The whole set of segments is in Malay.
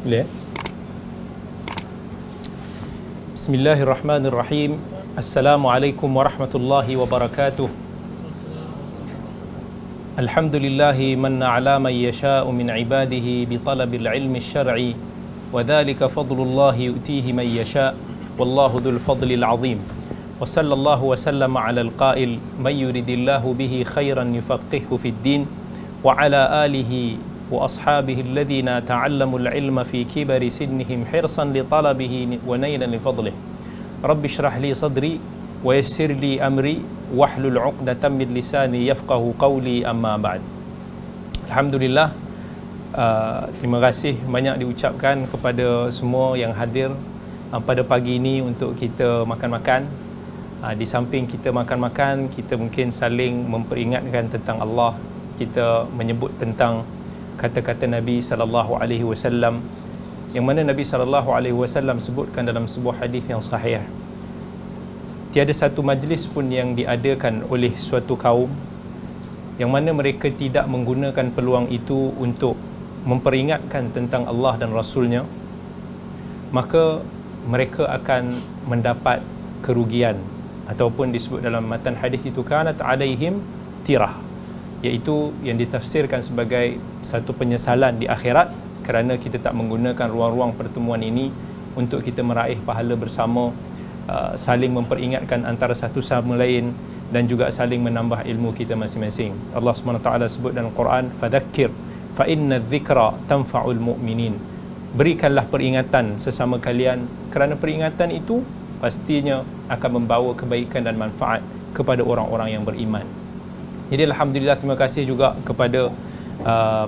Boleh? Bismillahirrahmanirrahim. Assalamualaikum warahmatullahi wabarakatuh. Alhamdulillahi manna ala man yasha'u min ibadihi bi talabil ilmi syar'i wa dhalika fadlullahi yu'tihi man yasha' wallahu dhul fadlil azim. Wa sallallahu wa sallama ala al-qail man yuridillahu bihi khairan yufaqqihhu fid din wa ala alihi wa ashabihi alladhina ta'allamul ilma fi kibari sinnihim hirsan li talabihi wa nailan li fadlih. Rabbi shrah li sadri wa yassir li amri wahlul 'uqdatam min lisani yafqahu qawli, amma ba'd. Alhamdulillah, terima kasih banyak diucapkan kepada semua yang hadir pada pagi ini untuk kita makan-makan. Di samping kita makan-makan, kita mungkin saling memperingatkan tentang Allah. Kita menyebut tentang kata-kata Nabi sallallahu alaihi wasallam, yang mana Nabi sallallahu alaihi wasallam sebutkan dalam sebuah hadis yang sahih, tiada satu majlis pun yang diadakan oleh suatu kaum yang mana mereka tidak menggunakan peluang itu untuk memperingatkan tentang Allah dan Rasulnya, maka mereka akan mendapat kerugian, ataupun disebut dalam matan hadis itu kanat alaihim tirah, iaitu yang ditafsirkan sebagai satu penyesalan di akhirat kerana kita tak menggunakan ruang-ruang pertemuan ini untuk kita meraih pahala bersama, saling memperingatkan antara satu sama lain, dan juga saling menambah ilmu kita masing-masing. Allah SWT sebut dalam Quran, fadhakkir fa inna dzikra tanfa'ul mu'minin. Berikanlah peringatan sesama kalian, kerana peringatan itu pastinya akan membawa kebaikan dan manfaat kepada orang-orang yang beriman. Jadi alhamdulillah, terima kasih juga kepada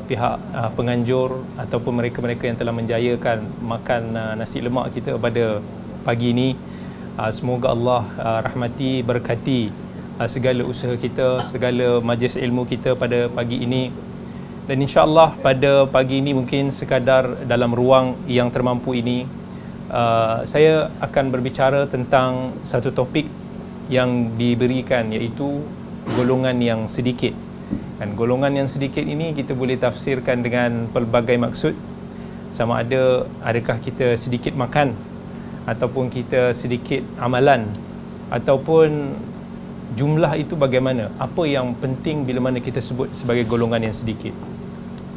pihak penganjur ataupun mereka-mereka yang telah menjayakan makan nasi lemak kita pada pagi ini. Semoga Allah rahmati, berkati segala usaha kita, segala majlis ilmu kita pada pagi ini. Dan insya-Allah pada pagi ini, mungkin sekadar dalam ruang yang termampu ini, saya akan berbicara tentang satu topik yang diberikan, iaitu golongan yang sedikit. Dan golongan yang sedikit ini kita boleh tafsirkan dengan pelbagai maksud. Sama ada adakah kita sedikit makan, ataupun kita sedikit amalan, ataupun jumlah itu bagaimana, apa yang penting bila mana kita sebut sebagai golongan yang sedikit.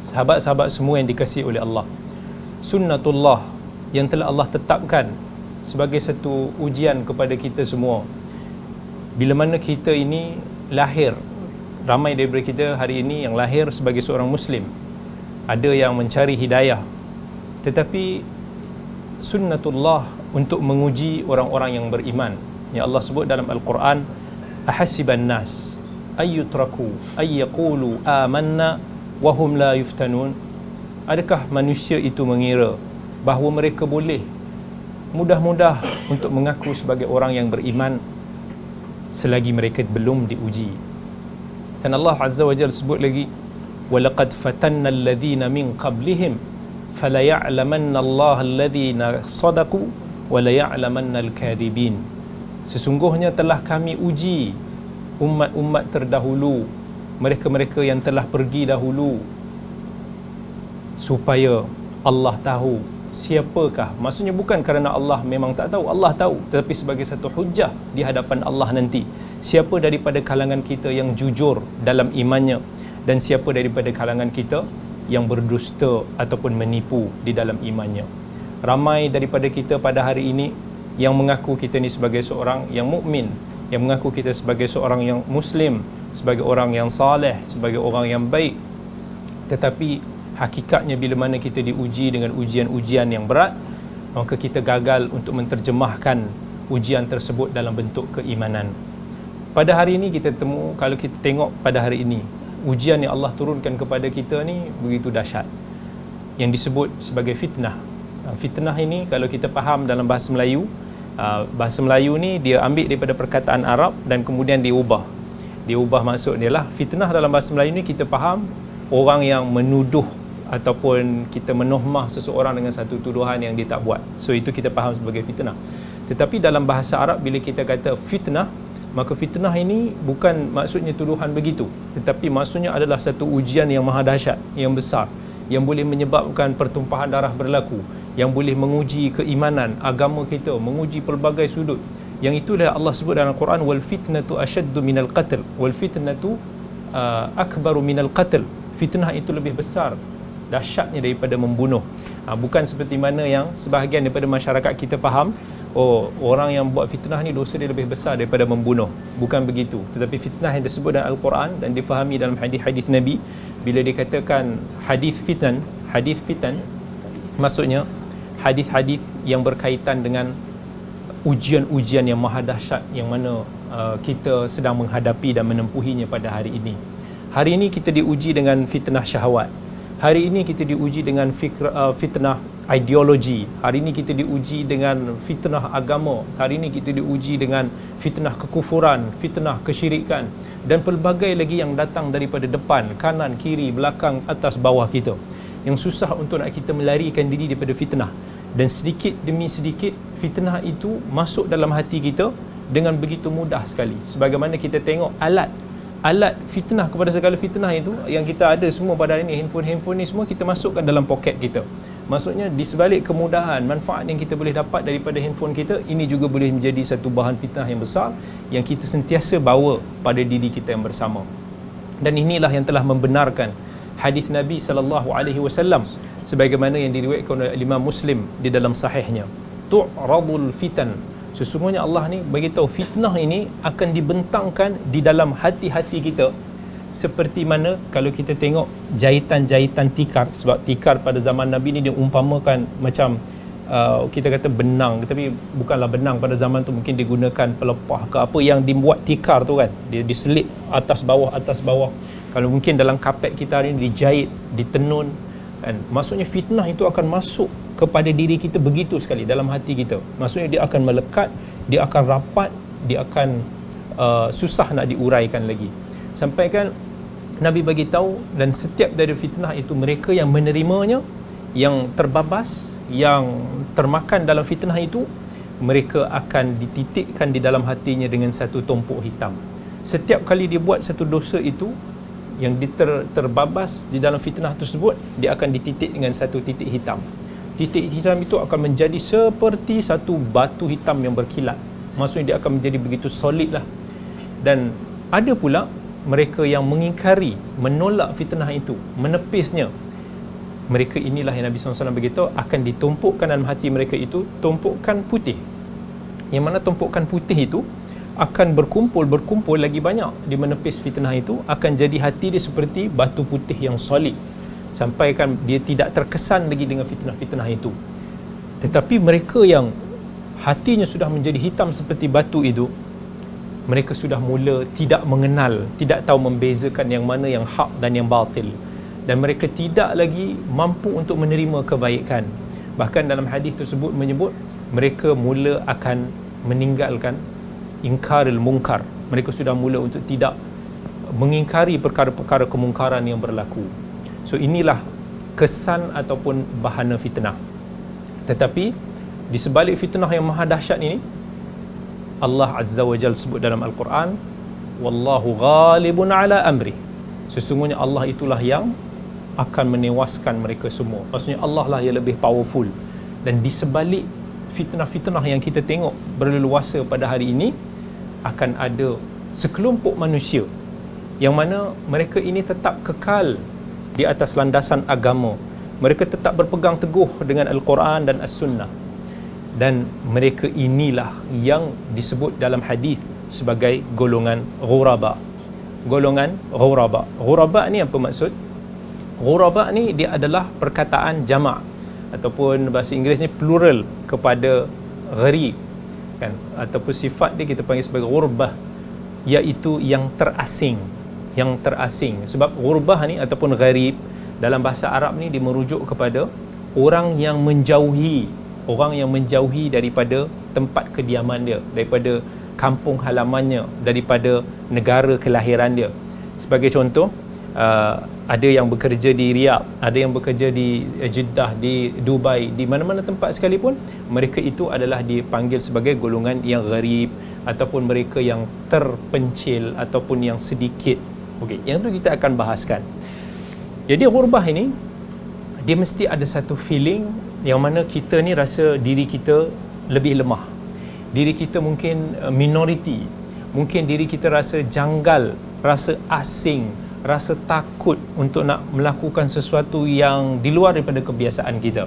Sahabat-sahabat semua yang dikasihi oleh Allah, sunnatullah yang telah Allah tetapkan sebagai satu ujian kepada kita semua. Bila mana kita ini lahir, ramai daripada kita hari ini yang lahir sebagai seorang Muslim, ada yang mencari hidayah, tetapi sunnatullah untuk menguji orang-orang yang beriman. Ya Allah sebut dalam Al-Quran, ahasiban nas ayyutraku ayyaqulu amanna wahum la yuftanun. Adakah manusia itu mengira bahawa mereka boleh mudah-mudah untuk mengaku sebagai orang yang beriman selagi mereka belum diuji? Dan Allah Azza wa Jalla sebut lagi, walaqad fatanna alladhina min qablihim fala ya'lamanna Allah alladhina sadaqu wa la ya'lamanna al-kadhibin. Sesungguhnya telah kami uji umat-umat terdahulu, mereka-mereka yang telah pergi dahulu, supaya Allah tahu siapakah, maksudnya bukan kerana Allah memang tak tahu, Allah tahu, tetapi sebagai satu hujjah di hadapan Allah nanti, siapa daripada kalangan kita yang jujur dalam imannya, dan siapa daripada kalangan kita yang berdusta ataupun menipu di dalam imannya. Ramai daripada kita pada hari ini yang mengaku kita ni sebagai seorang yang mukmin, yang mengaku kita sebagai seorang yang muslim, sebagai orang yang saleh, sebagai orang yang baik, tetapi hakikatnya bila mana kita diuji dengan ujian-ujian yang berat, maka kita gagal untuk menterjemahkan ujian tersebut dalam bentuk keimanan. Pada hari ini kita temu, kalau kita tengok pada hari ini, ujian yang Allah turunkan kepada kita ni begitu dahsyat, yang disebut sebagai fitnah. Fitnah ini kalau kita faham dalam bahasa Melayu, bahasa Melayu ni dia ambil daripada perkataan Arab dan kemudian diubah. Diubah maksud dia lah, fitnah dalam bahasa Melayu ni kita faham orang yang menuduh ataupun kita menohmah seseorang dengan satu tuduhan yang dia tak buat. So itu kita faham sebagai fitnah. Tetapi dalam bahasa Arab bila kita kata fitnah, maka fitnah ini bukan maksudnya tuduhan begitu, tetapi maksudnya adalah satu ujian yang maha dahsyat, yang besar, yang boleh menyebabkan pertumpahan darah berlaku, yang boleh menguji keimanan agama kita, menguji pelbagai sudut. Yang itulah Allah sebut dalam Quran, wal fitnatu asyaddu minal qatl, wal fitnatu akbaru minal qatl. Fitnah itu lebih besar dahsyatnya daripada membunuh. Bukan seperti mana yang sebahagian daripada masyarakat kita faham, oh, orang yang buat fitnah ni dosa dia lebih besar daripada membunuh. Bukan begitu. Tetapi fitnah yang disebut dalam Al-Quran dan difahami dalam hadis-hadis Nabi, bila dikatakan hadis fitan, maksudnya hadis-hadis yang berkaitan dengan ujian-ujian yang maha dahsyat yang mana kita sedang menghadapi dan menempuhinya pada hari ini. Hari ini kita diuji dengan fitnah syahwat. Hari ini kita diuji dengan fitnah ideologi. Hari ini kita diuji dengan fitnah agama. Hari ini kita diuji dengan fitnah kekufuran, fitnah kesyirikan dan pelbagai lagi yang datang daripada depan, kanan, kiri, belakang, atas, bawah kita. Yang susah untuk nak kita melarikan diri daripada fitnah. Dan sedikit demi sedikit fitnah itu masuk dalam hati kita dengan begitu mudah sekali. Sebagaimana kita tengok alat fitnah kepada segala fitnah itu yang kita ada semua pada hari ini, handphone ni semua kita masukkan dalam poket kita. Maksudnya di sebalik kemudahan, manfaat yang kita boleh dapat daripada handphone kita, ini juga boleh menjadi satu bahan fitnah yang besar yang kita sentiasa bawa pada diri kita yang bersama. Dan inilah yang telah membenarkan hadis Nabi SAW sebagaimana yang diriwayatkan oleh Imam Muslim di dalam sahihnya. Tu'radul fitan, sesungguhnya Allah ni beritahu fitnah ini akan dibentangkan di dalam hati-hati kita, seperti mana kalau kita tengok jahitan-jahitan tikar. Sebab tikar pada zaman Nabi ni dia umpamakan macam kita kata benang, tapi bukanlah benang pada zaman tu, mungkin digunakan pelepah ke apa yang dibuat tikar tu kan, dia diselip atas bawah. Kalau mungkin dalam kapet kita hari ni dijahit, ditenun kan. Maksudnya fitnah itu akan masuk kepada diri kita begitu sekali dalam hati kita. Maksudnya dia akan melekat, dia akan rapat, dia akan susah nak diuraikan lagi. Sampai kan Nabi bagi tahu, dan setiap dari fitnah itu mereka yang menerimanya, yang terbabas, yang termakan dalam fitnah itu, mereka akan dititikkan di dalam hatinya dengan satu tumpuk hitam. Setiap kali dia buat satu dosa itu, yang terbabas di dalam fitnah tersebut, dia akan dititik dengan satu titik hitam. Titik hitam itu akan menjadi seperti satu batu hitam yang berkilat. Maksudnya dia akan menjadi begitu solid lah. Dan ada pula mereka yang mengingkari, menolak fitnah itu, menepisnya. Mereka inilah yang Nabi SAW beritahu akan ditumpukkan dalam hati mereka itu tumpukan putih. Yang mana tumpukan putih itu akan berkumpul lagi banyak di menepis fitnah itu, akan jadi hati dia seperti batu putih yang solid, sampai kan dia tidak terkesan lagi dengan fitnah-fitnah itu. Tetapi mereka yang hatinya sudah menjadi hitam seperti batu itu, mereka sudah mula tidak mengenal, tidak tahu membezakan yang mana yang hak dan yang batil, dan mereka tidak lagi mampu untuk menerima kebaikan. Bahkan dalam hadis tersebut menyebut mereka mula akan meninggalkan ingkaril munkar. Mereka sudah mula untuk tidak mengingkari perkara-perkara kemungkaran yang berlaku. So inilah kesan ataupun bahana fitnah. Tetapi di sebalik fitnah yang maha dahsyat ini, Allah Azza wa Jalla sebut dalam Al-Quran, wallahu ghalibun ala amri, sesungguhnya Allah itulah yang akan menewaskan mereka semua. Maksudnya Allah lah yang lebih powerful. Dan di sebalik fitnah-fitnah yang kita tengok berleluasa pada hari ini, akan ada sekelompok manusia yang mana mereka ini tetap kekal di atas landasan agama. Mereka tetap berpegang teguh dengan Al-Quran dan As-Sunnah. Dan mereka inilah yang disebut dalam hadis sebagai golongan ghuraba. Golongan ghuraba. Ghuraba ni apa maksud? Ghuraba ni dia adalah perkataan jamak, ataupun bahasa Inggerisnya plural kepada gharib kan, ataupun sifat dia kita panggil sebagai ghurbah, iaitu yang terasing. Yang terasing. Sebab ghurbah ni ataupun gharib dalam bahasa Arab ni dia merujuk kepada orang yang menjauhi, orang yang menjauhi daripada tempat kediaman dia, daripada kampung halamannya, daripada negara kelahiran dia. Sebagai contoh, ada yang bekerja di Riyadh, ada yang bekerja di Jeddah, di Dubai, di mana-mana tempat sekalipun, mereka itu adalah dipanggil sebagai golongan yang gharib, ataupun mereka yang terpencil, ataupun yang sedikit. Okey, yang tu kita akan bahaskan. Jadi ghurbah ini dia mesti ada satu feeling yang mana kita ni rasa diri kita lebih lemah, diri kita mungkin minoriti, mungkin diri kita rasa janggal, rasa asing, rasa takut untuk nak melakukan sesuatu yang di luar daripada kebiasaan kita.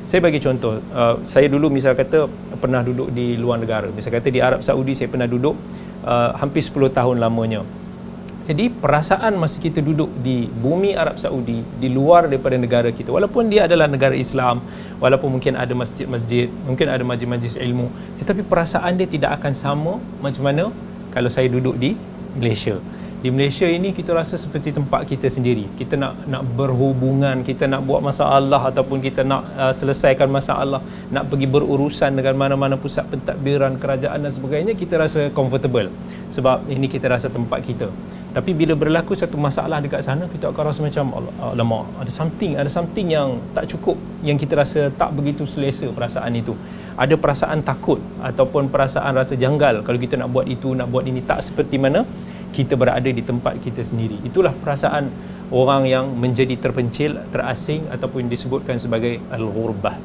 Saya bagi contoh, saya dulu misal kata pernah duduk di luar negara, misal kata di Arab Saudi saya pernah duduk hampir 10 tahun lamanya. Jadi perasaan masa kita duduk di bumi Arab Saudi, di luar daripada negara kita, walaupun dia adalah negara Islam, walaupun mungkin ada masjid-masjid, mungkin ada majlis-majlis ilmu, tetapi perasaan dia tidak akan sama macam mana kalau saya duduk di Malaysia. Di Malaysia ini kita rasa seperti tempat kita sendiri. Kita nak berhubungan, kita nak buat masalah ataupun kita nak selesaikan masalah, nak pergi berurusan dengan mana-mana pusat pentadbiran kerajaan dan sebagainya, kita rasa comfortable sebab ini kita rasa tempat kita. Tapi bila berlaku satu masalah dekat sana, kita akan rasa macam alamak, ada something yang tak cukup, yang kita rasa tak begitu selesa perasaan itu. Ada perasaan takut ataupun perasaan rasa janggal kalau kita nak buat itu, nak buat ini, tak seperti mana kita berada di tempat kita sendiri. Itulah perasaan orang yang menjadi terpencil, terasing ataupun disebutkan sebagai al-ghurbah.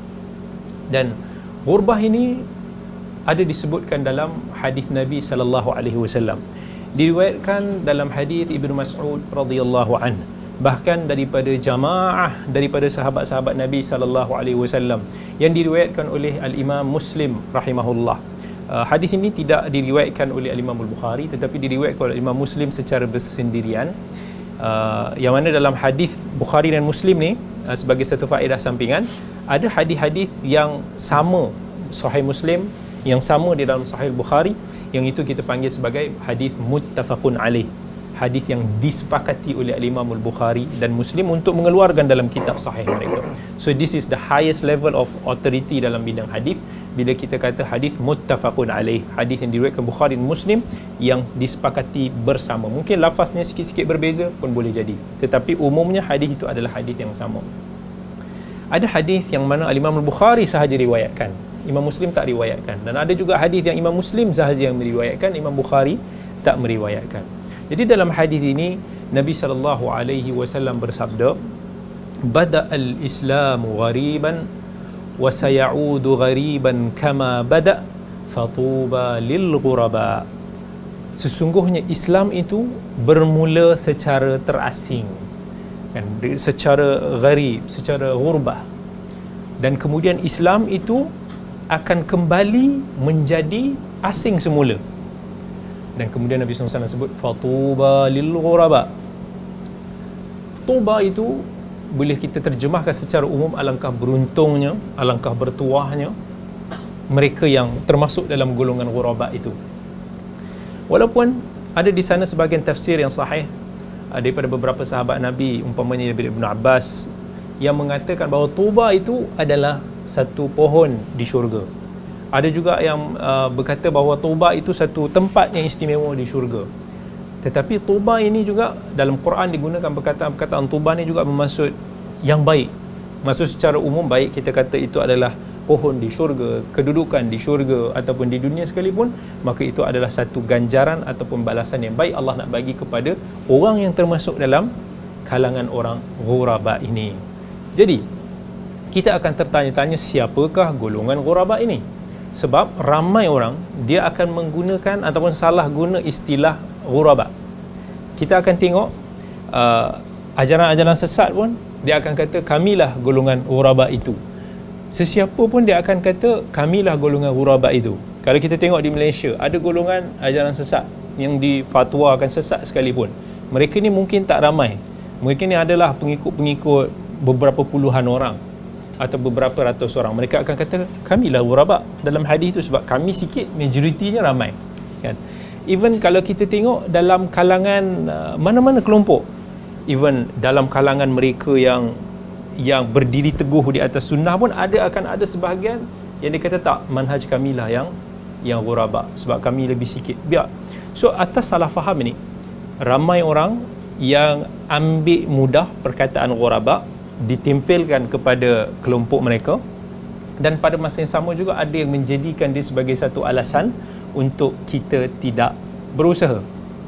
Dan ghurbah ini ada disebutkan dalam hadis Nabi sallallahu alaihi wasallam. Diriwayatkan dalam hadis Ibnu Mas'ud radhiyallahu anhu, bahkan daripada jamaah daripada sahabat-sahabat Nabi sallallahu alaihi wasallam, yang diriwayatkan oleh al-Imam Muslim rahimahullah. Hadis ini tidak diriwayatkan oleh Al-Imam Al-Bukhari, tetapi diriwayatkan oleh Imam Muslim secara bersendirian. Yang mana dalam hadis Bukhari dan Muslim ni, sebagai satu faedah sampingan, ada hadis-hadis yang sama Sahih Muslim, yang sama di dalam Sahih Bukhari, yang itu kita panggil sebagai hadis muttafaqun alaih, hadis yang disepakati oleh Al-Imam Al-Bukhari dan Muslim untuk mengeluarkan dalam kitab sahih mereka. So this is the highest level of authority dalam bidang hadis. Bila kita kata hadis muttafaqun alaih, hadis yang diriwayatkan Bukhari dan Muslim yang disepakati bersama. Mungkin lafaznya sikit-sikit berbeza pun boleh jadi, tetapi umumnya hadis itu adalah hadis yang sama. Ada hadis yang mana Imam Al-Bukhari sahaja riwayatkan, Imam Muslim tak riwayatkan, dan ada juga hadis yang Imam Muslim sahaja yang meriwayatkan, Imam Bukhari tak meriwayatkan. Jadi dalam hadis ini Nabi sallallahu alaihi wasallam bersabda, "Bada'al Islamu ghariban wa sayaudu ghariban kama bada' fatuba lil ghuraba." Sesungguhnya Islam itu bermula secara terasing, kan, secara gharib, secara ghurbah, dan kemudian Islam itu akan kembali menjadi asing semula. Dan kemudian Nabi SAW sebut fatuba lil ghuraba. Tuba itu boleh kita terjemahkan secara umum, alangkah beruntungnya, alangkah bertuahnya mereka yang termasuk dalam golongan ghuraba itu. Walaupun ada di sana sebahagian tafsir yang sahih daripada beberapa sahabat Nabi, umpamanya daripada Ibn Abbas, yang mengatakan bahawa tuba itu adalah satu pohon di syurga. Ada juga yang berkata bahawa tuba itu satu tempat yang istimewa di syurga. Tetapi tuba ini juga dalam Quran digunakan perkataan tuba ini juga bermaksud yang baik. Maksud secara umum baik, kita kata itu adalah pohon di syurga, kedudukan di syurga ataupun di dunia sekalipun, maka itu adalah satu ganjaran ataupun balasan yang baik Allah nak bagi kepada orang yang termasuk dalam kalangan orang ghuraba ini. Jadi kita akan tertanya-tanya, siapakah golongan ghuraba ini? Sebab ramai orang dia akan menggunakan ataupun salah guna istilah ghuraba. Kita akan tengok ajaran-ajaran sesat pun dia akan kata kamilah golongan ghuraba itu. Sesiapa pun dia akan kata kamilah golongan ghuraba itu. Kalau kita tengok di Malaysia, ada golongan ajaran sesat yang difatwakan sesat sekalipun, mereka ni mungkin tak ramai. Mereka ni adalah pengikut-pengikut beberapa puluhan orang atau beberapa ratus orang. Mereka akan kata kamilah ghuraba dalam hadis itu sebab kami sikit, majoritinya ramai, kan? Even kalau kita tengok dalam kalangan mana-mana kelompok, even dalam kalangan mereka yang berdiri teguh di atas sunnah pun akan ada sebahagian yang dia kata tak, manhaj kamilah yang ghuraba sebab kami lebih sikit. Biar. So atas salah faham ini, ramai orang yang ambil mudah perkataan ghuraba, ditempelkan kepada kelompok mereka, dan pada masa yang sama juga ada yang menjadikan dia sebagai satu alasan untuk kita tidak berusaha.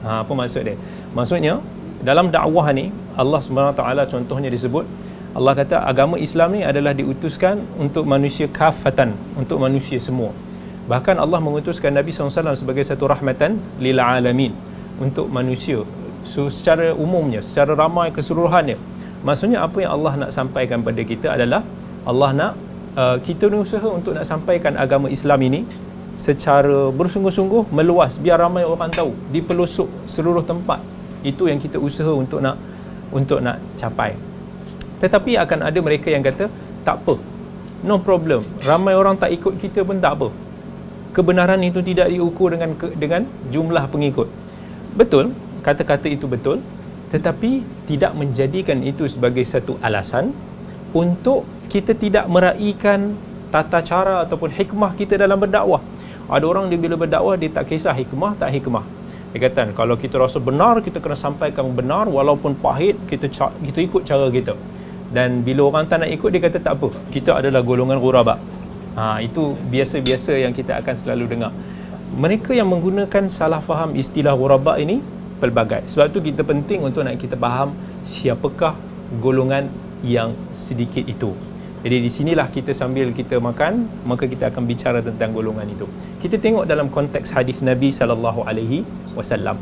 Apa maksud dia? Maksudnya dalam dakwah ni Allah SWT contohnya disebut Allah kata agama Islam ni adalah diutuskan untuk manusia kafatan, untuk manusia semua. Bahkan Allah mengutuskan Nabi SAW sebagai satu rahmatan lil alamin, untuk manusia. So, secara umumnya, secara ramai keseluruhannya. Maksudnya apa yang Allah nak sampaikan pada kita adalah Allah nak kita berusaha untuk nak sampaikan agama Islam ini secara bersungguh-sungguh, meluas, biar ramai orang tahu di pelosok seluruh tempat. Itu yang kita usaha untuk nak capai. Tetapi akan ada mereka yang kata tak apa, no problem, ramai orang tak ikut kita pun tak apa, kebenaran itu tidak diukur dengan jumlah pengikut. Betul, kata-kata itu betul, tetapi tidak menjadikan itu sebagai satu alasan untuk kita tidak meraihkan tata cara ataupun hikmah kita dalam berdakwah. Ada orang dia bila berdakwah dia tak kisah hikmah tak hikmah. Dia kata kalau kita rasa benar, kita kena sampaikan benar walaupun pahit, kita ikut cara kita. Dan bila orang tak nak ikut, dia kata tak apa, kita adalah golongan ghuraba. Itu biasa-biasa yang kita akan selalu dengar. Mereka yang menggunakan salah faham istilah ghuraba ini pelbagai. Sebab tu kita penting untuk nak kita faham siapakah golongan yang sedikit itu. Jadi di sinilah kita sambil kita makan, maka kita akan bicara tentang golongan itu. Kita tengok dalam konteks hadis Nabi sallallahu alaihi wasallam.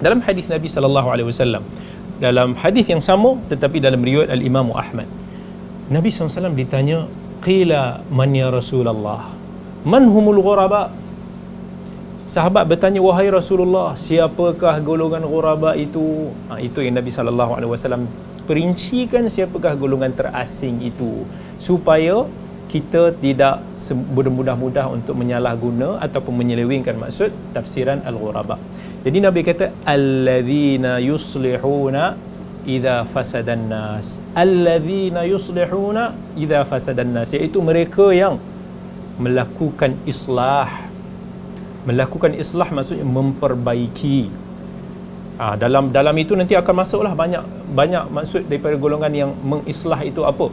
Dalam hadis Nabi sallallahu alaihi wasallam, dalam hadis yang sama tetapi dalam riwayat al-Imam Ahmad, Nabi SAW ditanya, qila man ya Rasulullah, man humul ghuraba? Sahabat bertanya, wahai Rasulullah, siapakah golongan ghuraba itu? Itu yang Nabi SAW perincikan, siapakah golongan terasing itu, supaya kita tidak mudah-mudah untuk menyalahguna ataupun menyelewengkan maksud tafsiran al-ghuraba. Jadi Nabi kata alladzina yuslihuna idza fasadan nas. Alladzina yuslihuna idza fasadan nas, iaitu mereka yang melakukan islah. Melakukan islah maksudnya memperbaiki. Dalam itu nanti akan masuklah banyak maksud daripada golongan yang mengislah itu apa?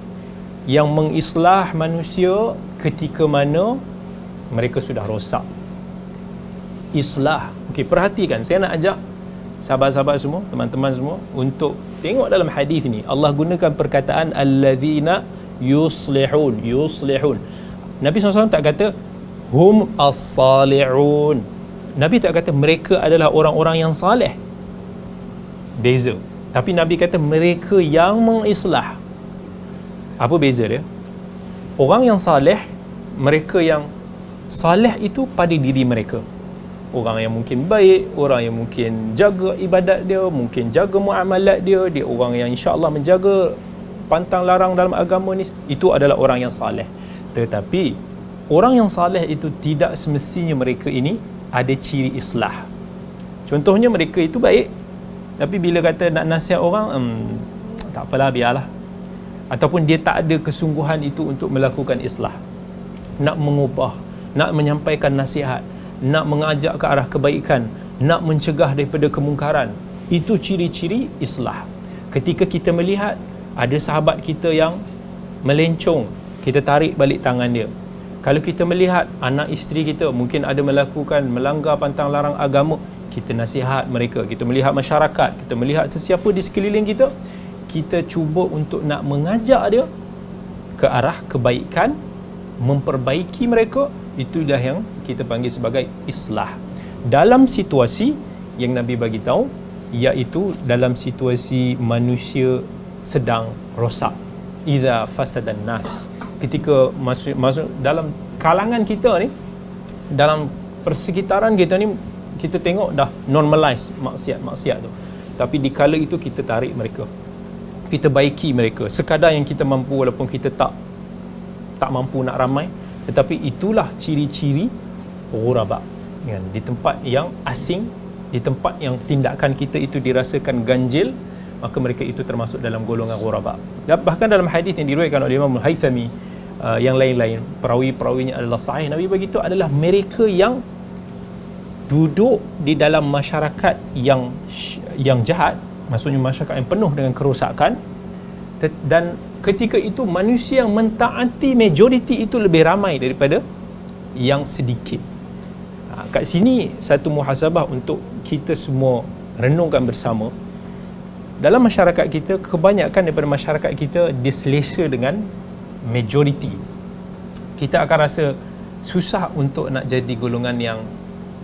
Yang mengislah manusia ketika mana mereka sudah rosak. Islah. Okey, perhatikan, saya nak ajak sahabat-sahabat semua, teman-teman semua untuk tengok dalam hadis ni. Allah gunakan perkataan alladzina yuslihun. Nabi SAW tak kata hum as-salihun. Nabi tak kata mereka adalah orang-orang yang saleh. Beza. Tapi Nabi kata mereka yang mengislah. Apa beza dia? Orang yang saleh, mereka yang saleh itu pada diri mereka. Orang yang mungkin baik, orang yang mungkin jaga ibadat dia, mungkin jaga muamalat dia, dia orang yang insya-Allah menjaga pantang larang dalam agama ni, itu adalah orang yang saleh. Tetapi orang yang saleh itu tidak semestinya mereka ini ada ciri islah. Contohnya mereka itu baik, tapi bila kata nak nasihat orang, tak apalah, biarlah. Ataupun dia tak ada kesungguhan itu untuk melakukan islah, nak mengubah, nak menyampaikan nasihat, nak mengajak ke arah kebaikan, nak mencegah daripada kemungkaran. Itu ciri-ciri islah. Ketika kita melihat ada sahabat kita yang melencong, kita tarik balik tangan dia. Kalau kita melihat anak isteri kita mungkin ada melanggar pantang larang agama, kita nasihat mereka. Kita melihat masyarakat, kita melihat sesiapa di sekeliling kita, kita cuba untuk nak mengajak dia ke arah kebaikan, memperbaiki mereka. Itulah yang kita panggil sebagai islah. Dalam situasi yang Nabi bagi tahu, iaitu dalam situasi manusia sedang rosak. Idza fasadan nas. Ketika masuk dalam kalangan kita ni, dalam persekitaran kita ni, kita tengok dah normalize maksiat tu. Tapi di kala itu kita tarik mereka, kita baiki mereka sekadar yang kita mampu, walaupun kita tak mampu nak ramai. Tetapi itulah ciri-ciri ghuraba, kan? Di tempat yang asing, di tempat yang tindakan kita itu dirasakan ganjil, maka mereka itu termasuk dalam golongan ghuraba. Dan bahkan dalam hadis yang diriwayatkan oleh Imam Al-Haythami, yang lain-lain, perawi-perawinya adalah sahih, Nabi begitu adalah mereka yang duduk di dalam masyarakat yang jahat, maksudnya masyarakat yang penuh dengan kerosakan, dan ketika itu manusia yang mentaati majoriti itu lebih ramai daripada yang sedikit. Kat sini satu muhasabah untuk kita semua renungkan bersama. dalam masyarakat kita, kebanyakan daripada masyarakat kita diselesa dengan majority. Kita akan rasa susah untuk nak jadi golongan yang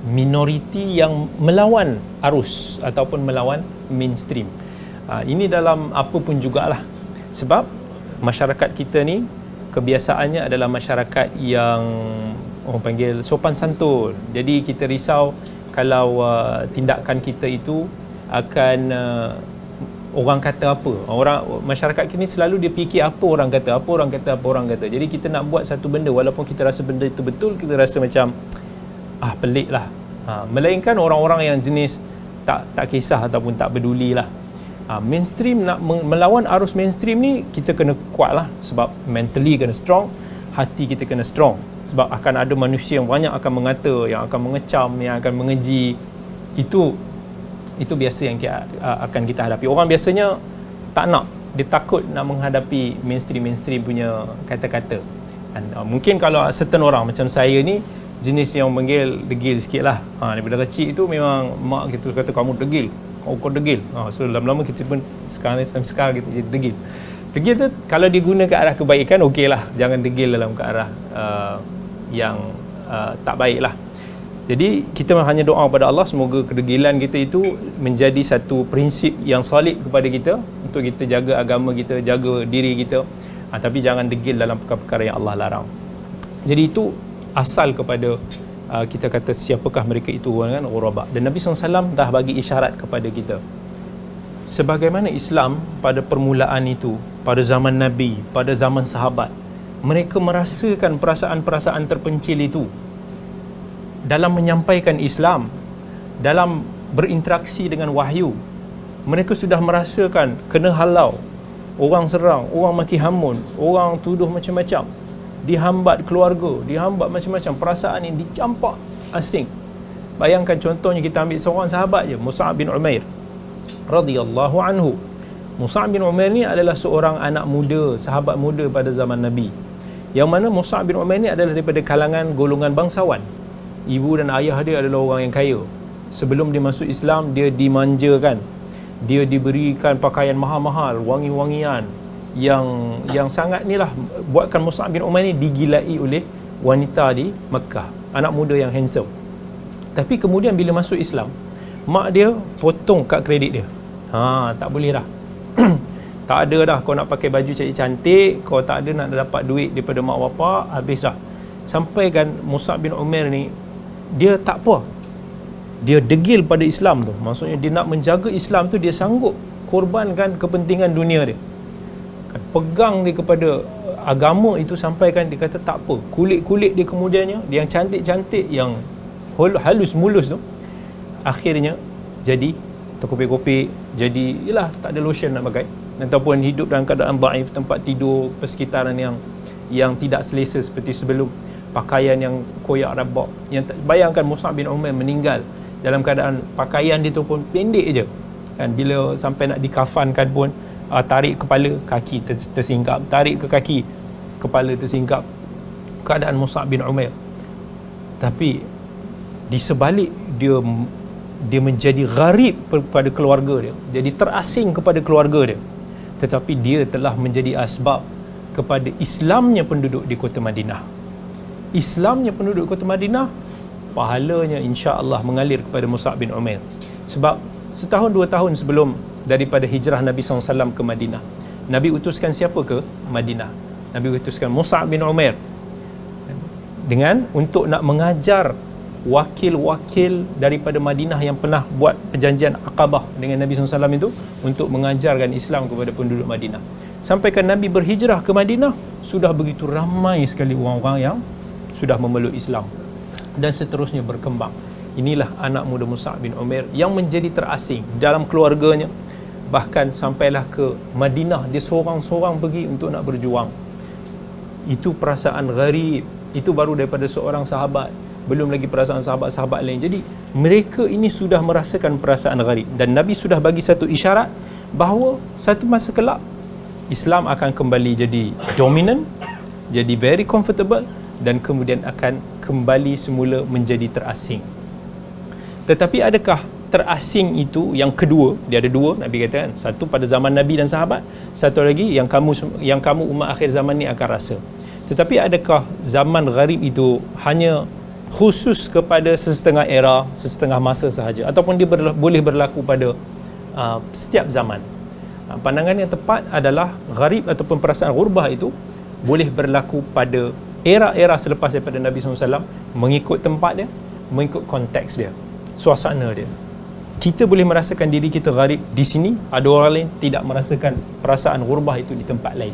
minoriti yang melawan arus ataupun melawan mainstream. Ini dalam apa pun jugalah. Sebab masyarakat kita ni kebiasaannya adalah masyarakat yang orang panggil sopan santun. Jadi kita risau kalau tindakan kita itu akan orang kata apa. Masyarakat kita ni selalu dia fikir apa orang kata, apa orang kata, apa orang kata. Jadi kita nak buat satu benda, walaupun kita rasa benda itu betul, kita rasa macam pelik lah. Melainkan orang-orang yang jenis tak kisah ataupun tak peduli lah. Mainstream, nak melawan arus mainstream ni, kita kena kuat lah. Sebab mentally kena strong, hati kita kena strong. Sebab akan ada manusia yang banyak akan mengata, yang akan mengecam, yang akan mengeji. Itu biasa yang akan kita hadapi. Orang biasanya tak nak, dia takut nak menghadapi mainstream punya kata-kata. Dan mungkin kalau certain orang macam saya ni, jenis yang panggil degil sikit lah. Daripada kecil tu memang mak kita kata kamu degil, kau degil. So lama-lama kita pun sekarang kita jadi degil. Degil tu kalau diguna ke arah kebaikan, okey lah. Jangan degil dalam ke arah yang tak baik lah. Jadi kita hanya doa kepada Allah semoga kedegilan kita itu menjadi satu prinsip yang solid kepada kita untuk kita jaga agama kita, jaga diri kita. Tapi jangan degil dalam perkara-perkara yang Allah larang. Jadi itu asal kepada kita kata siapakah mereka itu kan, ghuraba. Dan Nabi SAW dah bagi isyarat kepada kita. Sebagaimana Islam pada permulaan itu, pada zaman Nabi, pada zaman sahabat, mereka merasakan perasaan-perasaan terpencil itu dalam menyampaikan Islam, dalam berinteraksi dengan wahyu. Mereka sudah merasakan kena halau, orang serang, orang maki hamun, orang tuduh macam-macam, dihambat keluarga, dihambat macam-macam. Perasaan ini dicampak asing. Bayangkan contohnya kita ambil seorang sahabat je, Mus'ab bin Umair radhiyallahu anhu. Mus'ab bin Umair ni adalah seorang anak muda, sahabat muda pada zaman Nabi. Yang mana Mus'ab bin Umair ni adalah daripada kalangan golongan bangsawan. Ibu dan ayah dia adalah orang yang kaya. Sebelum dia masuk Islam, dia dimanjakan. Dia diberikan pakaian mahal-mahal, wangi-wangian yang sangat ni lah buatkan Mus'ab bin Umair ni digilai oleh wanita di Mekah. Anak muda yang handsome. Tapi kemudian bila masuk Islam, mak dia potong kad kredit dia. Tak boleh dah. Tak ada dah kau nak pakai baju cantik-cantik, kau tak ada nak dapat duit daripada mak bapak, habis dah. Sampai kan Mus'ab bin Umair ni, dia tak apa, dia degil pada Islam tu. Maksudnya dia nak menjaga Islam tu, dia sanggup korbankan kepentingan dunia dia, pegang dia kepada agama itu sampai kan dia kata tak apa, kulit-kulit dia kemudiannya, dia yang cantik-cantik, yang halus mulus tu, akhirnya jadi terkopik-kopik, jadi yalah tak ada lotion nak pakai, ataupun hidup dalam keadaan dhaif, tempat tidur persekitaran yang tidak selesa seperti sebelum, pakaian yang koyak rabak. Yang bayangkan Mus'ab bin Umair meninggal dalam keadaan pakaian dia tu pun pendek je kan. Bila sampai nak dikafankan pun tarik kepala, kaki tersingkap, tarik ke kaki, kepala tersingkap. Keadaan Mus'ab bin Umair. Tapi di sebalik dia menjadi gharib kepada keluarga dia, jadi terasing kepada keluarga dia, tetapi dia telah menjadi asbab kepada Islamnya penduduk di kota Madinah. Islamnya penduduk kota Madinah, pahalanya insya-Allah mengalir kepada Mus'ab bin Umair. Sebab setahun 2 tahun sebelum daripada hijrah Nabi SAW ke Madinah, Nabi utuskan siapa ke Madinah? Nabi utuskan Mus'ab bin Umair dengan untuk nak mengajar wakil-wakil daripada Madinah yang pernah buat perjanjian Aqabah dengan Nabi SAW itu, untuk mengajarkan Islam kepada penduduk Madinah. Sampaikan Nabi berhijrah ke Madinah, sudah begitu ramai sekali orang-orang yang sudah memeluk Islam, dan seterusnya berkembang. Inilah anak muda Mus'ab bin Umair yang menjadi terasing dalam keluarganya. Bahkan sampailah ke Madinah, dia seorang-seorang pergi untuk nak berjuang. Itu perasaan gharib. Itu baru daripada seorang sahabat, belum lagi perasaan sahabat-sahabat lain. Jadi mereka ini sudah merasakan perasaan gharib, dan Nabi sudah bagi satu isyarat bahawa satu masa kelak Islam akan kembali jadi dominant, jadi very comfortable, dan kemudian akan kembali semula menjadi terasing. Tetapi adakah terasing itu yang kedua, dia ada dua Nabi kata kan, satu pada zaman Nabi dan sahabat, satu lagi yang kamu umat akhir zaman ni akan rasa. Tetapi adakah zaman gharib itu hanya khusus kepada sesetengah era, sesetengah masa sahaja, ataupun dia boleh berlaku pada setiap zaman? Pandangan yang tepat adalah gharib ataupun perasaan ghurbah itu boleh berlaku pada era-era selepas daripada Nabi SAW, mengikut tempat dia, mengikut konteks dia, suasana dia. Kita boleh merasakan diri kita gharib di sini, ada orang lain tidak merasakan perasaan ghurbah itu di tempat lain.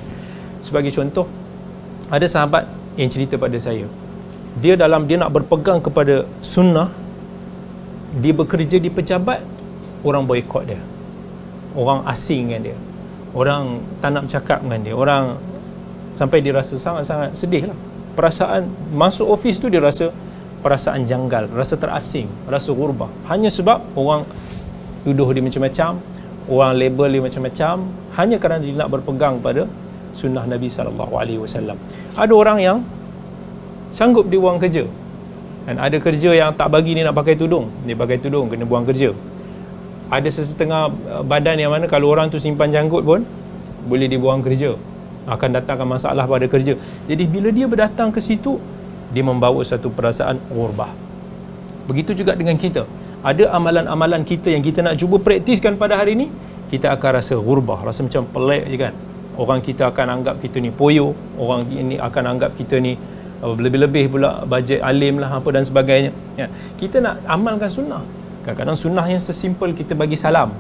Sebagai contoh, ada sahabat yang cerita pada saya, dia nak berpegang kepada sunnah, dia bekerja di pejabat, orang boikot dia, orang asing dengan dia, orang tak nak bercakap dengan dia, orang sampai dia rasa sangat-sangat sedih lah. Perasaan masuk office tu dia rasa perasaan janggal, rasa terasing, rasa ghurbah, hanya sebab orang tuduh dia macam-macam, orang label dia macam-macam, hanya kerana dia nak berpegang pada sunnah Nabi SAW. Ada orang yang sanggup dia buang kerja, dan ada kerja yang tak bagi dia nak pakai tudung, dia pakai tudung kena buang kerja. Ada sesetengah badan yang mana kalau orang tu simpan janggut pun boleh dibuang kerja, akan datangkan masalah pada kerja. Jadi bila dia berdatang ke situ, dia membawa satu perasaan ghurbah. Begitu juga dengan kita, ada amalan-amalan kita yang kita nak cuba praktiskan pada hari ini, kita akan rasa ghurbah, rasa macam pelik je kan. Orang kita akan anggap kita ni poyo, orang ini akan anggap kita ni lebih-lebih pula bajet alim lah apa dan sebagainya ya. Kita nak amalkan sunnah, kadang-kadang sunnah yang sesimpel kita bagi salam.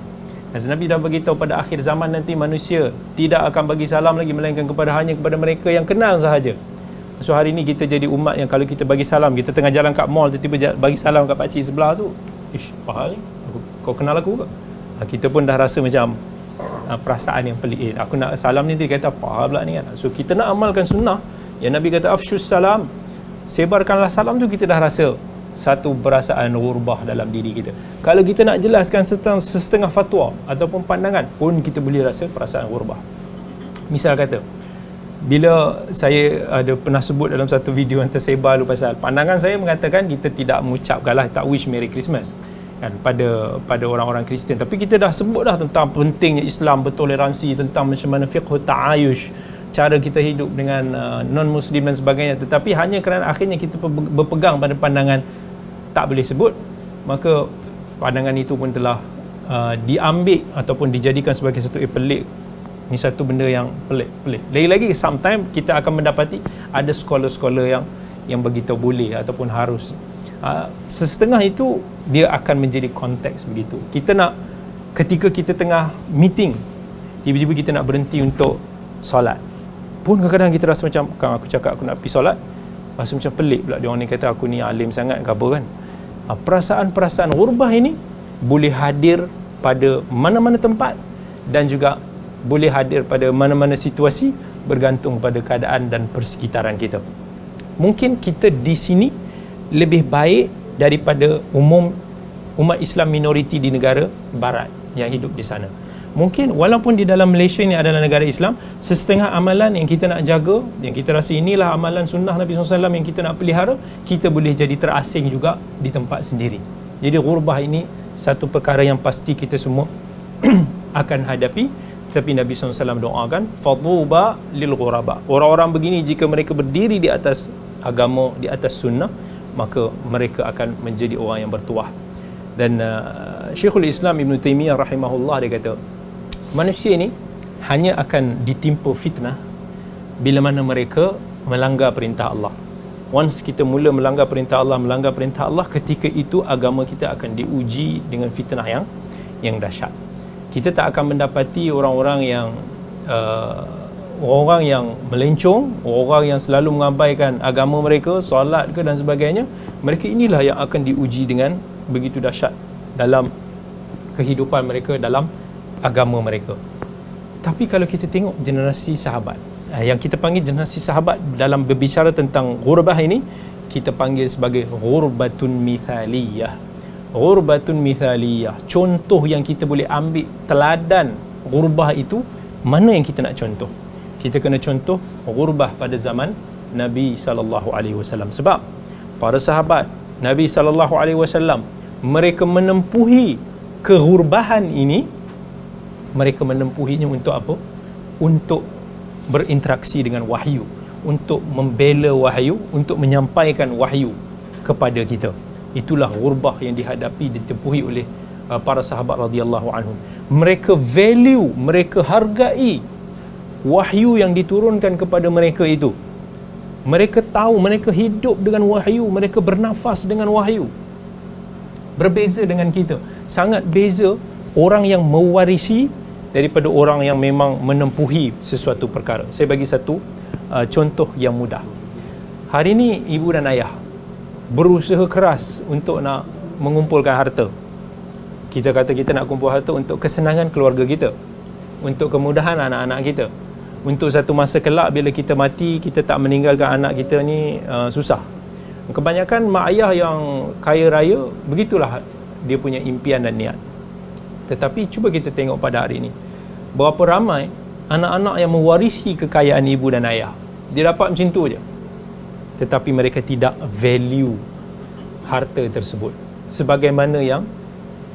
Dan Nabi dah bagi tahu pada akhir zaman nanti manusia tidak akan bagi salam lagi melainkan hanya kepada mereka yang kenal sahaja. So hari ni kita jadi umat yang kalau kita bagi salam, kita tengah jalan kat mall tiba-tiba bagi salam kat pakcik sebelah tu, ish, apa hal ni? Kau kenal aku ke? Kita pun dah rasa macam perasaan yang pelik. Aku nak salam ni, dia kata apa hal pula ni kan? So kita nak amalkan sunnah yang Nabi kata afshus salam, sebarkanlah salam tu, kita dah rasa satu perasaan ghurbah dalam diri kita. Kalau kita nak jelaskan setengah fatwa ataupun pandangan pun, kita boleh rasa perasaan ghurbah. Misal kata, bila saya ada pernah sebut dalam satu video yang tersebar lu pasal pandangan saya mengatakan kita tidak mengucapkanlah tak wish Merry Christmas kan pada orang-orang Kristian, tapi kita dah sebut dah tentang pentingnya Islam bertoleransi, tentang macam mana fiqh ta'ayush, cara kita hidup dengan non-Muslim dan sebagainya. Tetapi hanya kerana akhirnya kita berpegang pada pandangan tak boleh sebut, maka pandangan itu pun telah diambil ataupun dijadikan sebagai satu pelik. Ini satu benda yang pelik. Lagi-lagi sometimes kita akan mendapati ada scholar-scholar yang beritahu boleh ataupun harus. Setengah itu dia akan menjadi konteks begitu. Kita nak, ketika kita tengah meeting, tiba-tiba kita nak berhenti untuk solat, pun kadang-kadang kita rasa macam, kan aku cakap aku nak pergi solat, rasa macam pelik pula dia orang ni kata aku ni alim sangat ke apa kan. Perasaan-perasaan ghurbah ini boleh hadir pada mana-mana tempat dan juga boleh hadir pada mana-mana situasi, bergantung pada keadaan dan persekitaran kita. Mungkin kita di sini lebih baik daripada umat Islam minoriti di negara barat yang hidup di sana. Mungkin walaupun di dalam Malaysia ini adalah negara Islam, setengah amalan yang kita nak jaga, yang kita rasa inilah amalan sunnah Nabi SAW yang kita nak pelihara, kita boleh jadi terasing juga di tempat sendiri. Jadi ghurbah ini satu perkara yang pasti kita semua akan hadapi. Tapi Nabi SAW doakan, faduba lil ghuraba, orang-orang begini jika mereka berdiri di atas agama, di atas sunnah, maka mereka akan menjadi orang yang bertuah. Dan Syekhul Islam Ibn Taymiyah rahimahullah, dia kata manusia ini hanya akan ditimpa fitnah bila mana mereka melanggar perintah Allah. Once kita mula melanggar perintah Allah, ketika itu agama kita akan diuji dengan fitnah yang dahsyat. Kita tak akan mendapati orang-orang yang melencong, orang yang selalu mengabaikan agama mereka, solat ke dan sebagainya. Mereka inilah yang akan diuji dengan begitu dahsyat dalam kehidupan mereka, dalam agama mereka. Tapi kalau kita tengok generasi sahabat, yang kita panggil generasi sahabat dalam berbicara tentang ghurbah ini, kita panggil sebagai ghurbatun mithaliyah. Ghurbatun mithaliyah, contoh yang kita boleh ambil teladan ghurbah itu, mana yang kita nak contoh? Kita kena contoh ghurbah pada zaman Nabi SAW. Sebab para sahabat Nabi SAW mereka menempuhi kehurbahan ini, mereka menempuhinya untuk apa? Untuk berinteraksi dengan wahyu, untuk membela wahyu, untuk menyampaikan wahyu kepada kita. Itulah ghurbah yang dihadapi, ditempuhi oleh para sahabat radhiyallahu anhum. Mereka value, mereka hargai wahyu yang diturunkan kepada mereka itu. Mereka tahu, mereka hidup dengan wahyu, mereka bernafas dengan wahyu. Berbeza dengan kita, sangat beza orang yang mewarisi daripada orang yang memang menempuhi sesuatu perkara. Saya bagi satu contoh yang mudah. Hari ini ibu dan ayah berusaha keras untuk nak mengumpulkan harta. Kita kata kita nak kumpul harta untuk kesenangan keluarga kita, untuk kemudahan anak-anak kita, untuk satu masa kelak bila kita mati, kita tak meninggalkan anak kita ni susah. Kebanyakan mak ayah yang kaya raya, begitulah dia punya impian dan niat. Tetapi cuba kita tengok pada hari ini, berapa ramai anak-anak yang mewarisi kekayaan ibu dan ayah. Dia dapat macam tu je, tetapi mereka tidak value harta tersebut sebagaimana yang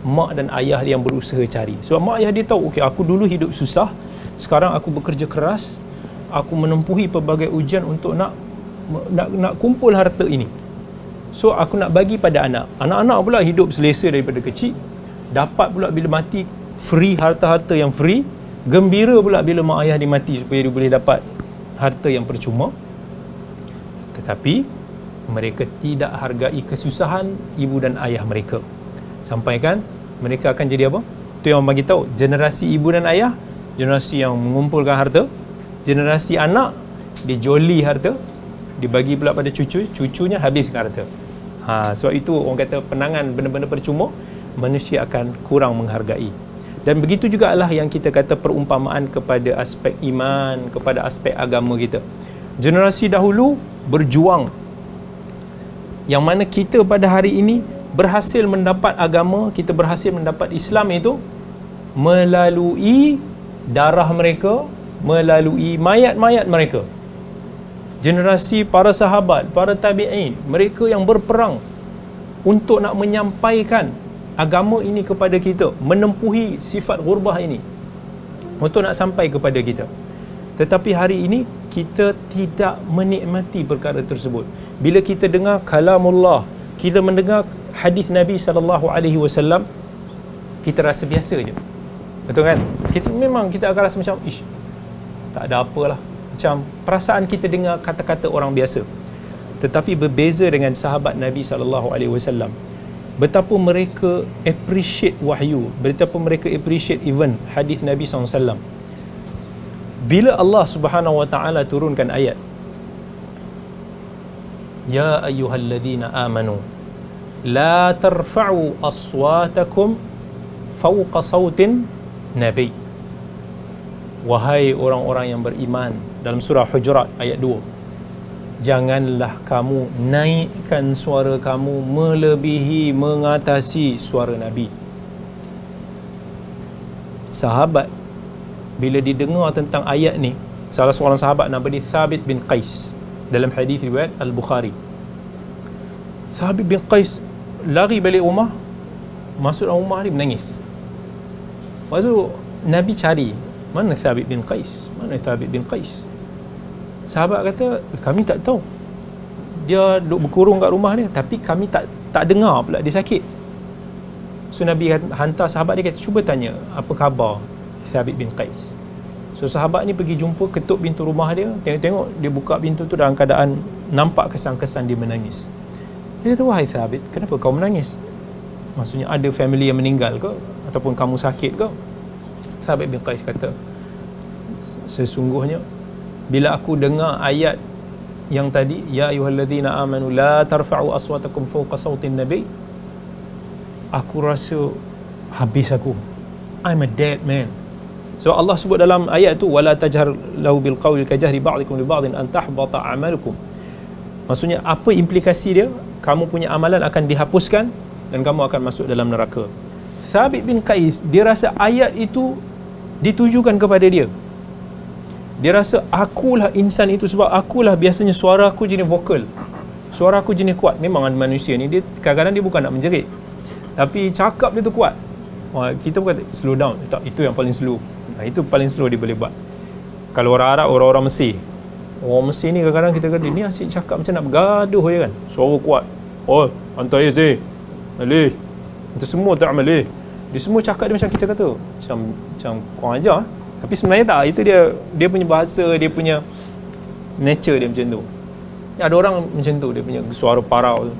mak dan ayah yang berusaha cari. Sebab mak ayah dia tahu, okey, aku dulu hidup susah, sekarang aku bekerja keras, aku menempuhi pelbagai ujian untuk nak kumpul harta ini. So aku nak bagi pada anak. Anak-anak pula hidup selesa daripada kecil, dapat pula bila mati free, harta-harta yang free, gembira pula bila mak ayah dia mati supaya dia boleh dapat harta yang percuma. Tetapi mereka tidak hargai kesusahan ibu dan ayah mereka. Sampai kan mereka akan jadi apa? Tu yang bagi tahu, generasi ibu dan ayah, generasi yang mengumpulkan harta, generasi anak dijoli harta, dibagi pula pada cucu, cucunya habiskan harta. Sebab itu orang kata penangan benda-benda percuma, manusia akan kurang menghargai. Dan begitu jugalah yang kita kata perumpamaan kepada aspek iman, kepada aspek agama kita. Generasi dahulu berjuang, yang mana kita pada hari ini berhasil mendapat agama, kita berhasil mendapat Islam itu melalui darah mereka, melalui mayat-mayat mereka. Generasi para sahabat, para tabi'in, mereka yang berperang untuk nak menyampaikan agama ini kepada kita, menempuhi sifat ghurbah ini untuk nak sampai kepada kita. Tetapi hari ini kita tidak menikmati perkara tersebut. Bila kita dengar kalamullah, kita mendengar hadis Nabi SAW, kita rasa biasa je. Betul kan? Kita akan rasa macam tak ada apalah. Macam perasaan kita dengar kata-kata orang biasa. Tetapi berbeza dengan sahabat Nabi SAW, betapa mereka appreciate wahyu, betapa mereka appreciate even hadis Nabi SAW. Bila Allah Subhanahu wa taala turunkan ayat, ya ayyuhalladzina amanu la tarfa'u aswatakum fawqa sautin nabi. Wahai orang-orang yang beriman, dalam surah Hujurat ayat 2, janganlah kamu naikkan suara kamu melebihi, mengatasi suara Nabi. Sahabat bila didengar tentang ayat ni, salah seorang sahabat nama dia Thabit bin Qais, dalam hadis riwayat Al-Bukhari, Thabit bin Qais lari balik rumah, masuk dalam rumah dia menangis. Lepas tu Nabi cari, mana Thabit bin Qais? Mana Thabit bin Qais? Sahabat kata, kami tak tahu. Dia duduk berkurung kat rumah dia, tapi kami tak dengar pula dia sakit. So Nabi hantar sahabat dia, kata, cuba tanya apa khabar Thabit bin Qais. So sahabat ni pergi jumpa, ketuk pintu rumah dia, tengok-tengok dia buka pintu tu dalam keadaan nampak kesan-kesan dia menangis. Dia kata, wahai Thabit, kenapa kau menangis? Maksudnya ada family yang meninggal ke? Ataupun kamu sakit ke? Thabit bin Qais kata, sesungguhnya bila aku dengar ayat yang tadi, ya ayyuhalladzina amanu la tarfa'u aswatakum fawqa sautin nabi, aku rasa habis aku. I'm a dead man. So Allah sebut dalam ayat tu, wala tajhar lahu bil qawli kajahri ba'dikum li ba'din an tahbata a'malukum. Maksudnya apa implikasi dia? Kamu punya amalan akan dihapuskan dan kamu akan masuk dalam neraka. Thabit bin Qais, dia rasa ayat itu ditujukan kepada dia. Dia rasa akulah insan itu, sebab akulah biasanya suara aku jenis vokal, suara aku jenis kuat. Memang manusia ni dia kadang-kadang dia bukan nak menjerit, Tapi cakap dia tu kuat. Kita pun kata slow down. Tak, itu yang paling slow. Itu paling slow dia boleh buat. Kalau orang Arab, orang-orang Mesir. Orang Mesir ni kadang-kadang kita kata, ni asyik cakap macam nak bergaduh je kan. Suara kuat. Oh, antar ya Zee. Malih. Itu semua tak malih. Dia semua cakap dia macam kita kata. Macam kurang ajar. Tapi sebenarnya tak. Itu dia punya bahasa, dia punya nature dia macam tu. Ada orang macam tu, dia punya suara parau tu.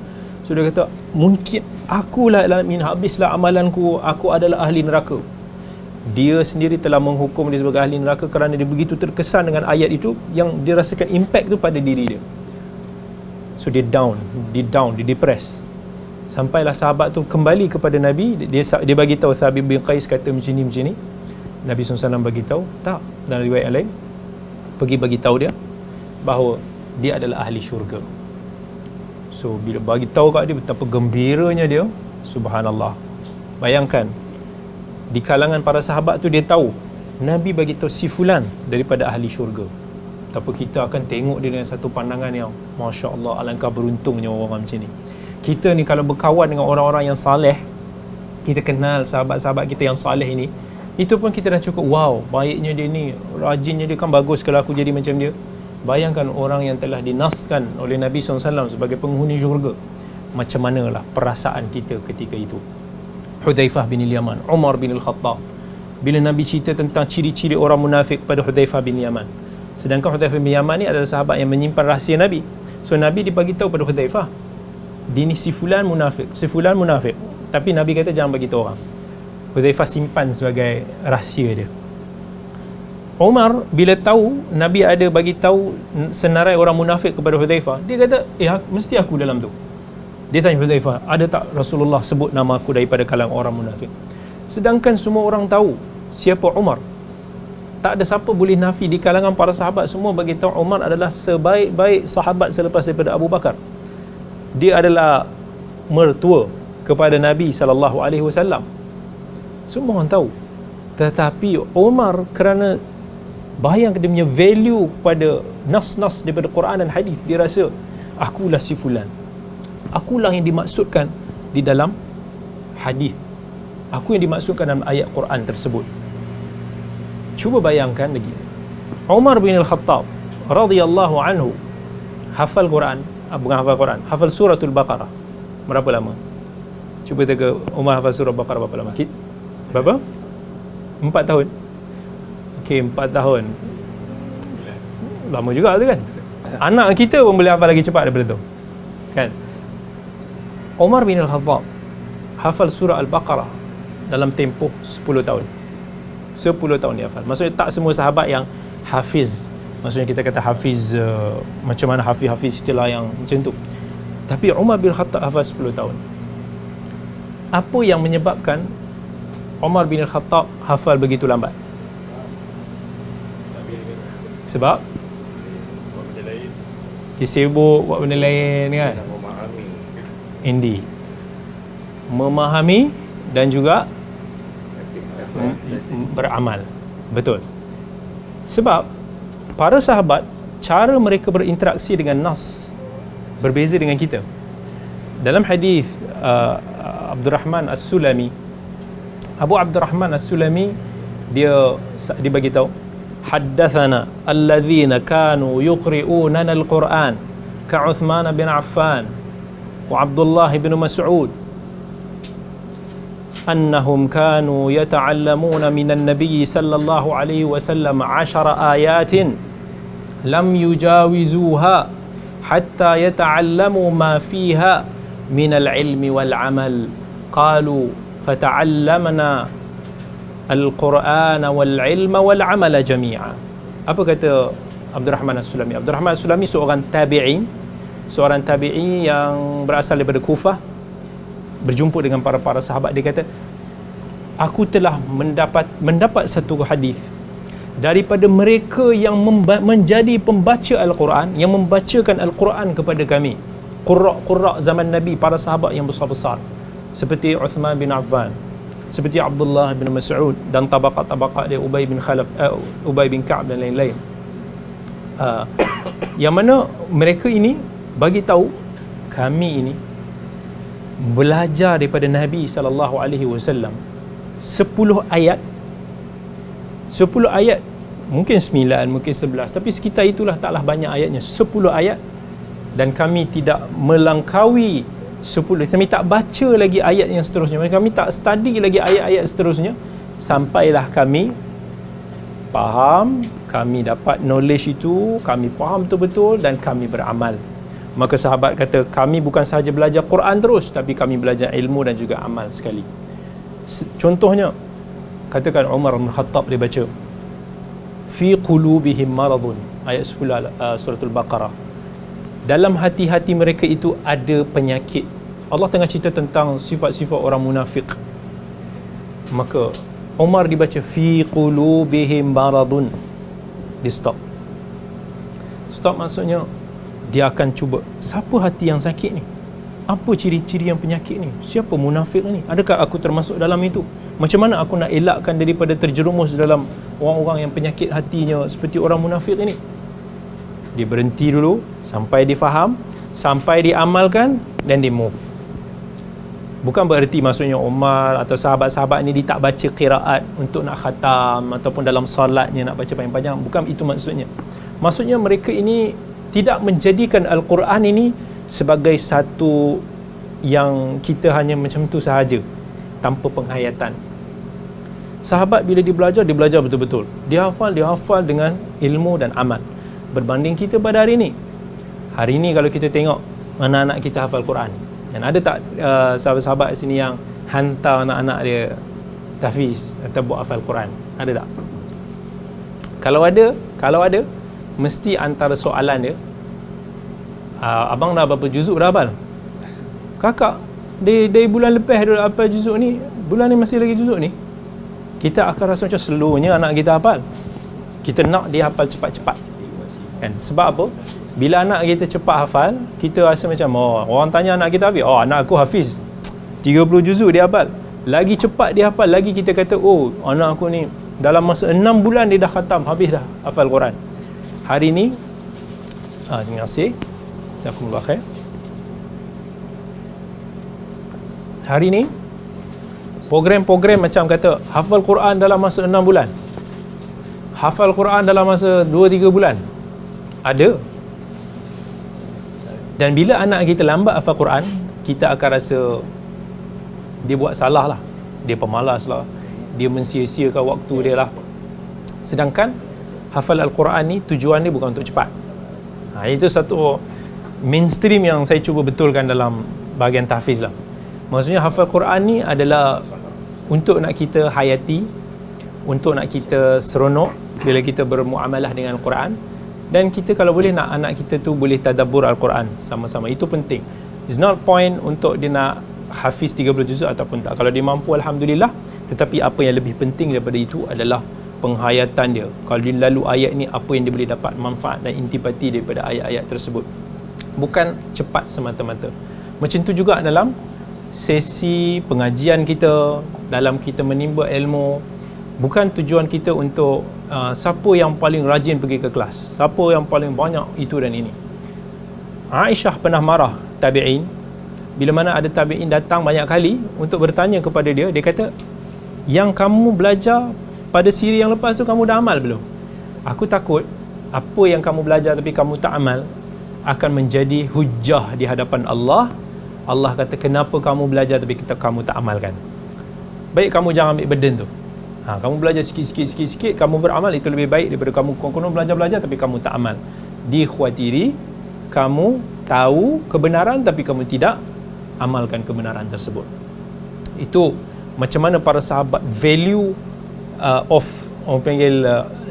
So dia kata, mungkin akulah min, habislah amalanku, aku adalah ahli neraka. Dia sendiri telah menghukum dia sebagai ahli neraka kerana dia begitu terkesan dengan ayat itu, yang dia rasakan impact tu pada diri dia. So dia down, dia depress. Sampailah sahabat tu kembali kepada Nabi. Dia bagi tahu, Thabit bin Qais kata macam ni. Nabi SAW bagi tahu, tak, dalam riwayat lain pergi bagi tahu dia bahawa dia adalah ahli syurga. So bila bagi tahu kat dia, betapa gembiranya dia, subhanallah. Bayangkan, di kalangan para sahabat tu dia tahu Nabi bagi tahu si fulan daripada ahli syurga. Betapa kita akan tengok dia dengan satu pandangan yang masya-Allah, alangkah beruntungnya orang macam ni. Kita ni kalau berkawan dengan orang-orang yang saleh, kita kenal sahabat-sahabat kita yang saleh ini, itu pun kita dah cukup, wow, baiknya dia ni, rajinnya dia, kan bagus kalau aku jadi macam dia. Bayangkan orang yang telah dinaskan oleh Nabi SAW sebagai penghuni syurga. Macam manalah perasaan kita ketika itu. Hudzaifah bin Yaman, Umar bin Al-Khattab. Bila Nabi cerita tentang ciri-ciri orang munafik pada Hudzaifah bin Yaman. Sedangkan Hudzaifah bin Yaman ni adalah sahabat yang menyimpan rahsia Nabi. So Nabi dibagi tahu pada Hudzaifah, dia ni si fulan munafik. Tapi Nabi kata jangan bagi tahu orang. Hudzaifah simpan sebagai rahsia dia. Umar bila tahu Nabi ada bagi tahu senarai orang munafik kepada Hudzaifah, dia kata, mesti aku dalam tu. Dia tanya Hudzaifah, ada tak Rasulullah sebut nama aku daripada kalangan orang munafik? Sedangkan semua orang tahu siapa Umar. Tak ada siapa boleh nafi di kalangan para sahabat, semua bagi tahu Umar adalah sebaik-baik sahabat selepas daripada Abu Bakar. Dia adalah mertua kepada Nabi SAW. Semua orang tahu. Tetapi Umar, kerana bayang dia punya value kepada nas-nas daripada Quran dan hadis, dia rasa akulah si fulan, akulah yang dimaksudkan di dalam hadis, aku yang dimaksudkan dalam ayat Quran tersebut. Cuba bayangkan lagi, Umar bin Al-Khattab radhiyallahu anhu hafal Quran, bukan hafal Quran, hafal suratul Baqarah. Berapa lama? Cuba teka, Umar hafal surah Baqarah berapa lama? Berapa? 4 tahun. Okey, 4 tahun. Lama juga tu kan? Anak kita pun boleh hafal lagi cepat daripada tu. Kan? Umar bin Al-Khattab hafal surah Al-Baqarah dalam tempoh 10 tahun. 10 tahun dia hafal. Maksudnya tak semua sahabat yang hafiz. Maksudnya kita kata hafiz, macam mana hafiz istilah yang macam tu. Tapi Umar bin Khattab hafal 10 tahun. Apa yang menyebabkan Umar bin Khattab hafal begitu lambat? Sebab dia sibuk buat benda lain kan? Memahami dan juga beramal. Betul. Sebab para sahabat, cara mereka berinteraksi dengan nas berbeza dengan kita. Dalam hadis Abdurrahman As-Sulami, Abu Abdurrahman As-Sulami, dia bagi tahu, haddathana alladhina kanu yuqri'unana al-Quran ka Uthman bin Affan wa Abdullah bin Mas'ud annahum kanu yata'allamuna minan nabiy sallallahu alaihi wasallam 10 ayatin lam yujawizuha hatta yata'allamu ma fiha min al-ilmi wal amal. Qalu fata'allamna al-Qur'ana wal ilma wal amala jami'a. Apa kata Abdurrahman As-Sulami? Abdurrahman As-Sulami seorang tabi'in yang berasal daripada Kufah, berjumpa dengan para sahabat. Dia kata, aku telah mendapat satu hadis daripada mereka yang menjadi pembaca Al-Quran, yang membacakan Al-Quran kepada kami, qurra' zaman Nabi, para sahabat yang besar-besar, seperti Uthman bin Affan, seperti Abdullah bin Mas'ud, dan tabaqat-tabaqat dia, Ubay bin Ka'ab dan lain-lain. Yang mana mereka ini bagi tahu kami ini belajar daripada Nabi SAW 10 ayat, 10 ayat, mungkin 9, mungkin 11, tapi sekitar itulah, taklah banyak ayatnya, 10 ayat, dan kami tidak melangkaui 10, kami tak baca lagi ayat yang seterusnya, kami tak study lagi ayat-ayat seterusnya, sampailah kami faham, kami dapat knowledge itu, kami faham betul-betul dan kami beramal. Maka sahabat kata, kami bukan sahaja belajar Quran terus, tapi kami belajar ilmu dan juga amal sekali. Contohnya, katakan Umar bin Khattab dia baca fi qulubihim maradun, ayat 10 suratul Baqarah, dalam hati-hati mereka itu ada penyakit. Allah tengah cerita tentang sifat-sifat orang munafik. Maka Umar dibaca fi qulubihim maradun, di stop maksudnya dia akan cuba, siapa hati yang sakit ni, apa ciri-ciri yang penyakit ni, siapa munafik ni, adakah aku termasuk dalam itu, macam mana aku nak elakkan daripada terjerumus dalam orang-orang yang penyakit hatinya seperti orang munafik ini. Dia berhenti dulu sampai dia faham, sampai dia amalkan, dan dia move. Bukan bererti maksudnya Umar atau sahabat-sahabat ni dia tak baca qiraat untuk nak khatam ataupun dalam solatnya nak baca panjang-panjang, bukan itu maksudnya. Maksudnya mereka ini tidak menjadikan Al-Quran ini sebagai satu yang kita hanya macam tu sahaja, tanpa penghayatan. Sahabat bila dia belajar betul-betul. Dia hafal dengan ilmu dan amal. Berbanding kita pada hari ini. Hari ini kalau kita tengok mana anak kita hafal Quran, dan ada tak sahabat-sahabat sini yang hantar anak-anak dia tahfiz atau buat hafal Quran? Ada tak? Kalau ada, mesti antara soalan dia, abang dah berapa juzuk dah hafal? Kakak, dari bulan lepas dah hafal juzuk ni, bulan ni masih lagi juzuk ni. Kita akan rasa macam slownya anak kita hafal. Kita nak dia hafal cepat-cepat, kan? Sebab apa? Bila anak kita cepat hafal, kita rasa macam, orang tanya anak kita hafiz, anak aku hafiz 30 juzuk dia hafal. Lagi cepat dia hafal, lagi kita kata, anak aku ni dalam masa 6 bulan dia dah khatam, habis dah hafal Quran. Hari ni terima kasih, jazakumullah khair. Hari ni program-program macam kata hafal Quran dalam masa 6 bulan, hafal Quran dalam masa 2-3 bulan, ada. Dan bila anak kita lambat hafal Quran, kita akan rasa dia buat salah lah, dia pemalas lah, dia mensia-siakan waktu dia lah. Sedangkan hafal Al-Quran ni tujuan dia bukan untuk cepat. Itu satu mainstream yang saya cuba betulkan dalam bahagian tahfiz lah. Maksudnya hafal Quran ni adalah untuk nak kita hayati, untuk nak kita seronok bila kita bermuamalah dengan Al-Quran, dan kita kalau boleh nak anak kita tu boleh tadabbur Al-Quran sama-sama. Itu penting. It's not point untuk dia nak hafiz 30 juzuk ataupun tak. Kalau dia mampu, alhamdulillah. Tetapi apa yang lebih penting daripada itu adalah penghayatan dia. Kalau dia lalu ayat ni, apa yang dia boleh dapat manfaat dan intipati daripada ayat-ayat tersebut. Bukan cepat semata-mata. Macam tu juga dalam sesi pengajian kita, dalam kita menimba ilmu. Bukan tujuan kita untuk siapa yang paling rajin pergi ke kelas, siapa yang paling banyak itu dan ini. Aisyah pernah marah tabi'in bila mana ada tabi'in datang banyak kali untuk bertanya kepada dia. Dia kata, yang kamu belajar pada siri yang lepas tu kamu dah amal belum? Aku takut apa yang kamu belajar tapi kamu tak amal akan menjadi hujah di hadapan Allah. Allah kata, kenapa kamu belajar tapi kamu tak amalkan? Baik kamu jangan ambil burden tu. Kamu belajar sikit-sikit, kamu beramal, itu lebih baik daripada kamu konon belajar-belajar tapi kamu tak amal. Dikhawatiri kamu tahu kebenaran tapi kamu tidak amalkan kebenaran tersebut. Itu macam mana para sahabat value of orang panggil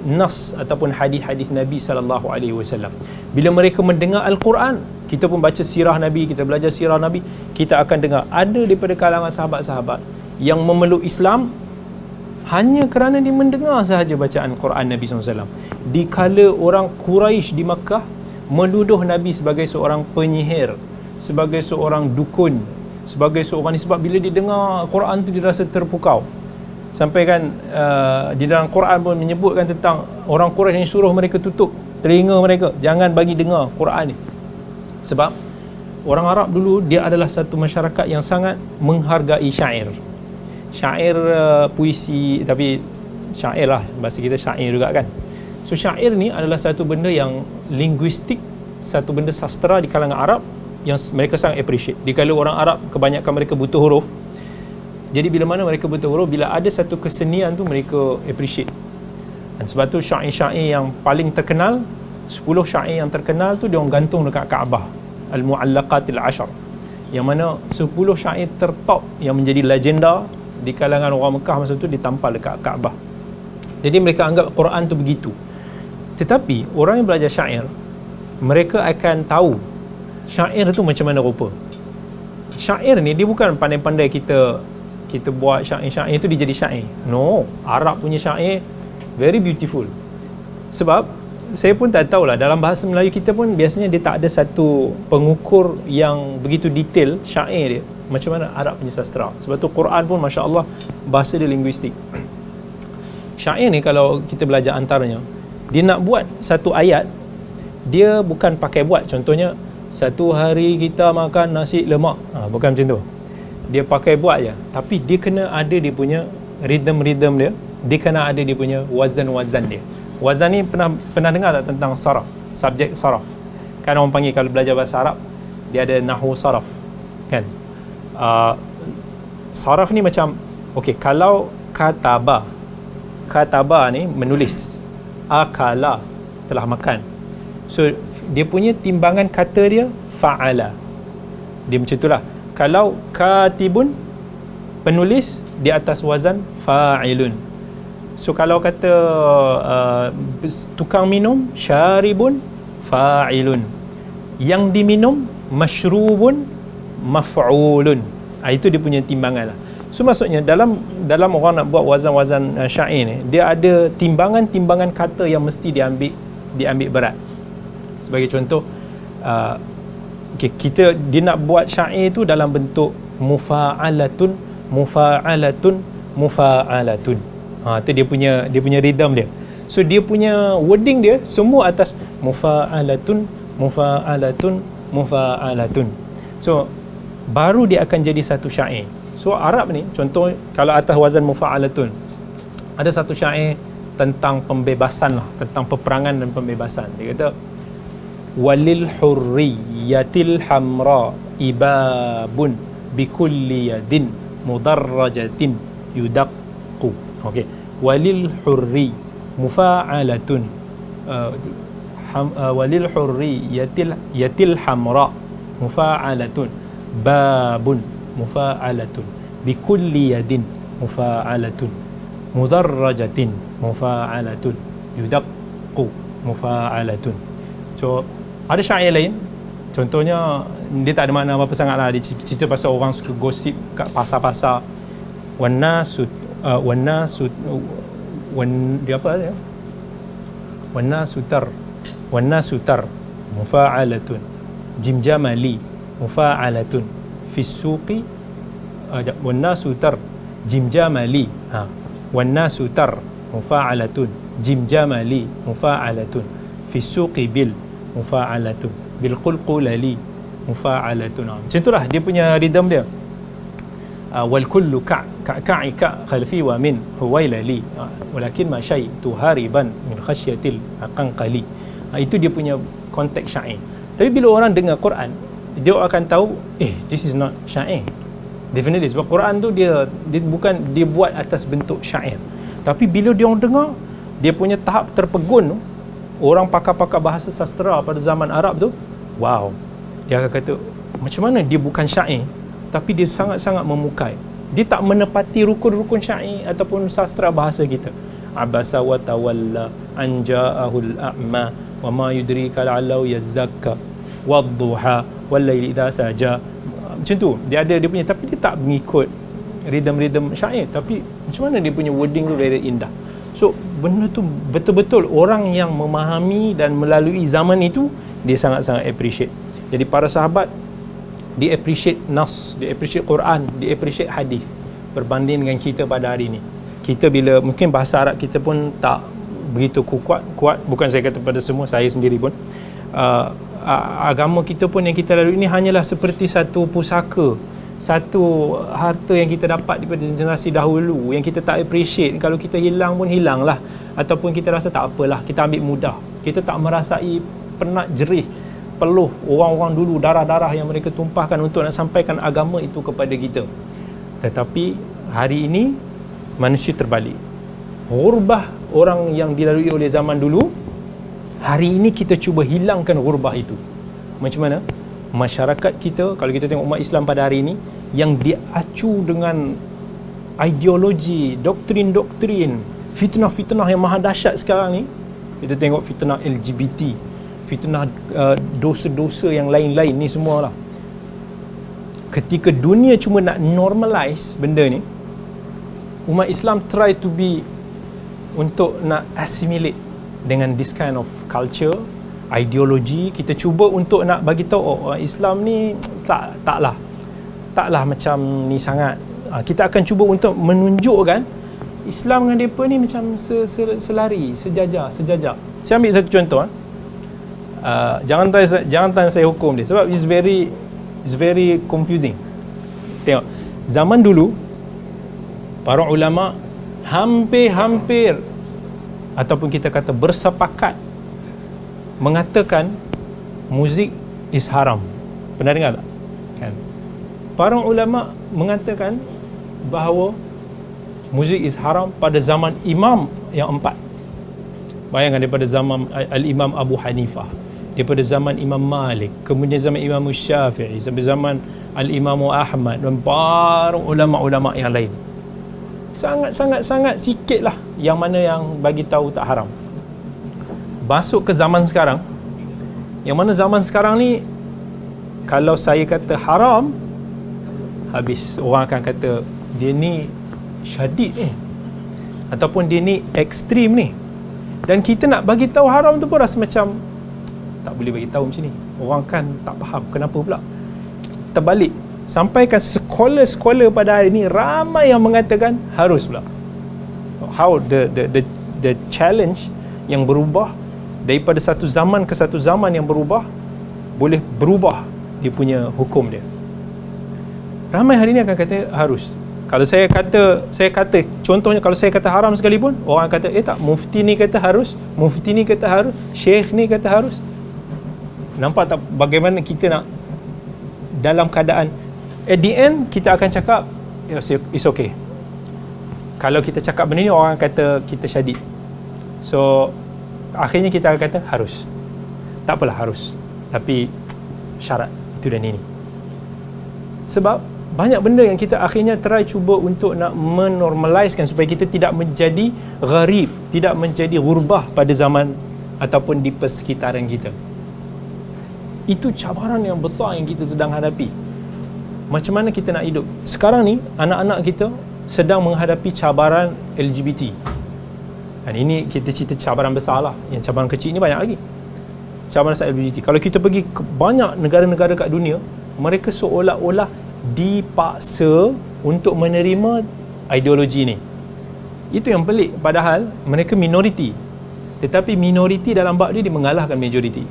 nas ataupun hadis-hadis Nabi SAW. Bila mereka mendengar Al-Quran, kita pun baca sirah Nabi, kita belajar sirah Nabi, kita akan dengar ada daripada kalangan sahabat-sahabat yang memeluk Islam hanya kerana dia mendengar sahaja bacaan Quran Nabi SAW. Dikala orang Quraisy di Makkah menuduh Nabi sebagai seorang penyihir, sebagai seorang dukun, sebagai seorang ni, sebab bila dia dengar Quran tu dia rasa terpukau. Sampai kan di dalam Quran pun menyebutkan tentang orang Quraisy yang suruh mereka tutup telinga mereka, jangan bagi dengar Quran ni. Sebab orang Arab dulu dia adalah satu masyarakat yang sangat menghargai syair. Syair puisi, tapi syair lah, bahasa kita syair juga kan. So syair ni adalah satu benda yang linguistik, satu benda sastra di kalangan Arab yang mereka sangat appreciate. Di kala orang Arab kebanyakan mereka butuh huruf. Jadi bila mana mereka butuh huruf, bila ada satu kesenian tu mereka appreciate. Dan sebab tu syair-syair yang paling terkenal, 10 syair yang terkenal tu dia orang gantung dekat Kaabah, Al-Mu'allaqatil Ashar, yang mana 10 syair tertop yang menjadi legenda di kalangan orang Mekah masa tu ditampal dekat Kaabah. Jadi mereka anggap Quran tu begitu. Tetapi orang yang belajar syair, mereka akan tahu syair tu macam mana rupa. Syair ni dia bukan pandai-pandai kita buat syair-syair tu dia jadi syair. No, Arab punya syair very beautiful. Sebab saya pun tak tahulah, dalam bahasa Melayu kita pun biasanya dia tak ada satu pengukur yang begitu detail syair dia macam mana Arab punya sastra. Sebab tu Quran pun masya-Allah bahasa dia linguistik. Syair ni kalau kita belajar antaranya, dia nak buat satu ayat, dia bukan pakai buat, contohnya satu hari kita makan nasi lemak, bukan macam tu, dia pakai buat je. Tapi dia kena ada dia punya rhythm dia, dia kena ada dia punya wazan dia. Wazan ni pernah dengar tak tentang saraf, subjek saraf? Kan orang panggil, kalau belajar bahasa Arab dia ada nahwu saraf kan. Saraf ni macam, okey, kalau kataba ni menulis, akala telah makan, so dia punya timbangan kata dia fa'ala, dia macam itulah. Kalau katibun, penulis, di atas wazan fa'ilun. So kalau kata tukang minum, syaribun, fa'ilun. Yang diminum, masyrubun, maf'ulun. Itu dia punya timbangan lah. So maksudnya dalam orang nak buat wazan-wazan syair ni, dia ada timbangan-timbangan kata yang mesti diambil berat. Sebagai contoh, dia nak buat syair tu dalam bentuk mufa'alatun. Itu dia punya rhythm dia. So dia punya wording dia semua atas mufa'alatun. So baru dia akan jadi satu syair. So Arab ni, contoh kalau atas wazan mufa'alatun, ada satu syair tentang pembebasan lah, tentang peperangan dan pembebasan. Dia kata, walil hurriyatil hamra ibabun bikulli yadin mudarrajatin yudaqqu. Okey, walil hurri mufa'alatun, walil hurriyatil hamra mufa'alatun, babun mufa'alatun, bikulli yadin mufa'alatun, mudarrajatin mufa'alatun, yudaqqu mufa'alatun. So ada syair lain, contohnya dia tak ada makna apa-apa sangat lah, dia cerita pasal orang suka gosip kat pasar-pasar. Dia apa dia? Wana sutar mufa'alatun, jimjamali mufa'alatun, fisuqi wana sutar jimjamali, wana sutar mufa'alatun, jimjamali mufa'alatun, fisuqi bil mufa'alatun, bil qulqulali mufa'alatun. Macam itulah dia punya rhythm dia. Wal kullu ka'ika khalfi wa min huwailali, walakin ma syai'tu hariban min khasyatil qanqali. Itu dia punya konteks syair. Tapi bila orang dengar Quran, dia akan tahu, this is not syair. Definitely, sebab Quran tu dia bukan dia buat atas bentuk syair. Tapi bila dia orang dengar, dia punya tahap terpegun tu, orang pakar-pakar bahasa sastra pada zaman Arab tu, wow, dia akan kata, macam mana dia bukan syair, tapi dia sangat-sangat memukai. Dia tak menepati rukun-rukun syair ataupun sastra bahasa kita. Abasa wa tawalla an ja'ahul a'ma wa ma yudrika la'allahu yazakka wadduha wal laili idza saja. Macam tu. Dia ada dia punya, tapi dia tak mengikut rhythm syair, tapi macam mana dia punya wording tu very indah. So benda tu betul-betul orang yang memahami dan melalui zaman itu, dia sangat-sangat appreciate. Jadi para sahabat dia appreciate nas, dia appreciate Quran, dia appreciate hadis berbanding dengan kita pada hari ni. Kita bila mungkin bahasa Arab kita pun tak begitu kuat, bukan saya kata pada semua, saya sendiri pun agama kita pun yang kita lalui ini hanyalah seperti satu pusaka, satu harta yang kita dapat daripada generasi dahulu yang kita tak appreciate. Kalau kita hilang pun hilang lah, ataupun kita rasa tak apalah, kita ambil mudah, kita tak merasai penat jerih peluh orang-orang dulu, darah-darah yang mereka tumpahkan untuk nak sampaikan agama itu kepada kita. Tetapi hari ini manusia terbalik. Ghurbah orang yang dilalui oleh zaman dulu, hari ini kita cuba hilangkan ghurbah itu. Macam mana? Masyarakat kita, kalau kita tengok umat Islam pada hari ini, yang diacu dengan ideologi, doktrin-doktrin, fitnah-fitnah yang maha dahsyat sekarang ni. Kita tengok fitnah LGBT, fitnah dosa-dosa yang lain-lain ni semualah. Ketika dunia cuma nak normalize benda ni, umat Islam try to be untuk nak assimilate dengan this kind of culture, ideologi. Kita cuba untuk nak bagi tahu Islam ni taklah macam ni sangat. Kita akan cuba untuk menunjukkan Islam dengan mereka ni macam selari, sejajar. Saya ambil satu contoh. Jangan tanya saya hukum dia, sebab it's very confusing. Tengok, zaman dulu para ulama hampir ataupun kita kata bersepakat mengatakan muzik is haram. Pernah dengar tak? Kan? Para ulama mengatakan bahawa muzik is haram pada zaman imam yang 4. Bayangkan daripada zaman Al-Imam Abu Hanifah, daripada zaman Imam Malik, kemudian zaman Imam Syafi'i, sampai zaman Al-Imam Ahmad dan para ulama-ulama yang lain. Sangat sikit lah yang mana yang bagi tahu tak haram. Masuk ke zaman sekarang, yang mana zaman sekarang ni, kalau saya kata haram, habis orang akan kata dia ni syadid ni, ataupun dia ni ekstrim ni. Dan kita nak bagi tahu haram tu pun rasa macam tak boleh bagi tahu macam ni, orang kan tak faham kenapa pula. Terbalik, sampaikan sekolah-sekolah pada hari ni ramai yang mengatakan harus pula. How the challenge yang berubah daripada satu zaman ke satu zaman yang berubah, boleh berubah dia punya hukum dia. Ramai hari ni akan kata harus. Kalau saya kata contohnya, kalau saya kata haram sekalipun, orang kata tak, mufti ni kata harus, mufti ni kata harus, syekh ni kata harus. Nampak tak bagaimana kita nak dalam keadaan, at the end kita akan cakap it's okay. Kalau kita cakap benda ni, orang kata kita syadid. So akhirnya kita akan kata harus. Tak apalah harus, tapi syarat itu dan ini. Sebab banyak benda yang kita akhirnya try cuba untuk nak menormalizekan supaya kita tidak menjadi gharib, tidak menjadi ghurbah pada zaman ataupun di persekitaran kita. Itu cabaran yang besar yang kita sedang hadapi. Macam mana kita nak hidup? Sekarang ni anak-anak kita sedang menghadapi cabaran LGBT. Dan ini kita cerita cabaran besar lah. Yang cabaran kecil ni banyak lagi. Cabaran LGBT. Kalau kita pergi ke banyak negara-negara kat dunia, mereka seolah-olah dipaksa untuk menerima ideologi ni. Itu yang pelik. Padahal mereka minoriti. Tetapi minoriti dalam bab dia mengalahkan majoriti.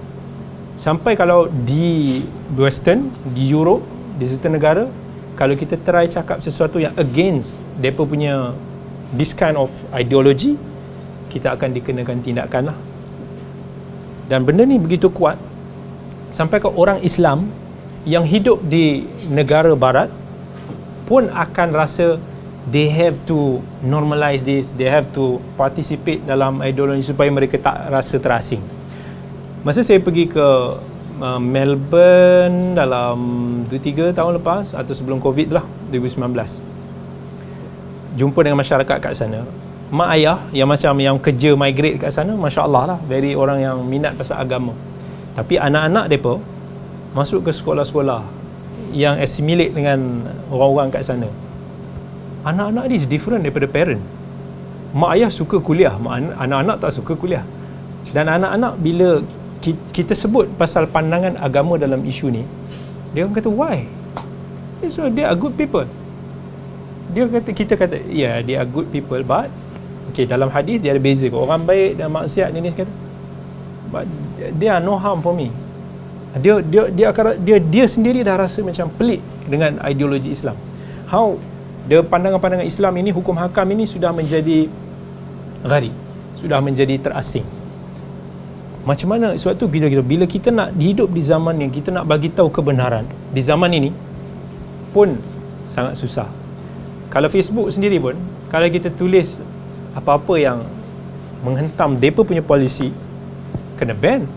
Sampai kalau di Western, di Europe, di certain negara, kalau kita try cakap sesuatu yang against mereka punya this kind of ideology, kita akan dikenakan tindakan lah. Dan benda ni begitu kuat sampai ke orang Islam yang hidup di negara barat pun akan rasa they have to normalize this, they have to participate dalam ideologi supaya mereka tak rasa terasing. Masa saya pergi ke Melbourne dalam 2-3 tahun lepas, atau sebelum Covid lah, 2019, jumpa dengan masyarakat kat sana, mak ayah yang macam yang kerja migrate kat sana, Masya Allah lah, very orang yang minat pasal agama. Tapi anak-anak mereka masuk ke sekolah-sekolah yang assimilate dengan orang-orang kat sana. Anak-anak ni is different daripada parent. Mak ayah suka kuliah, anak-anak tak suka kuliah. Dan anak-anak bila kita sebut pasal pandangan agama dalam isu ni, dia orang kata why? So they are good people. Kita kata yeah, they are good people, but okay, dalam hadis dia ada beza. Orang baik dan maksiat ni kata, but they are no harm for me. Dia sendiri dah rasa macam pelik dengan ideologi Islam. How pandangan-pandangan Islam ini, hukum hakam ini sudah menjadi gharib, sudah menjadi terasing. Macam mana? Sebab tu bila kita nak hidup di zaman yang kita nak bagi tahu kebenaran, di zaman ini pun sangat susah. Kalau Facebook sendiri pun, kalau kita tulis apa-apa yang menghentam mereka punya polisi, kena ban.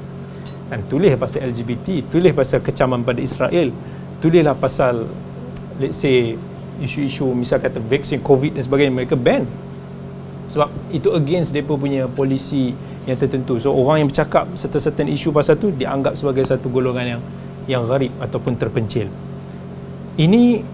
Dan tulis pasal LGBT, tulis pasal kecaman pada Israel, tulislah pasal let's say isu-isu misal kata vaksin COVID dan sebagainya, mereka ban. Sebab itu against mereka punya polisi yang tertentu. So orang yang bercakap certain isu pasal tu dianggap sebagai satu golongan yang gharib ataupun terpencil. Ini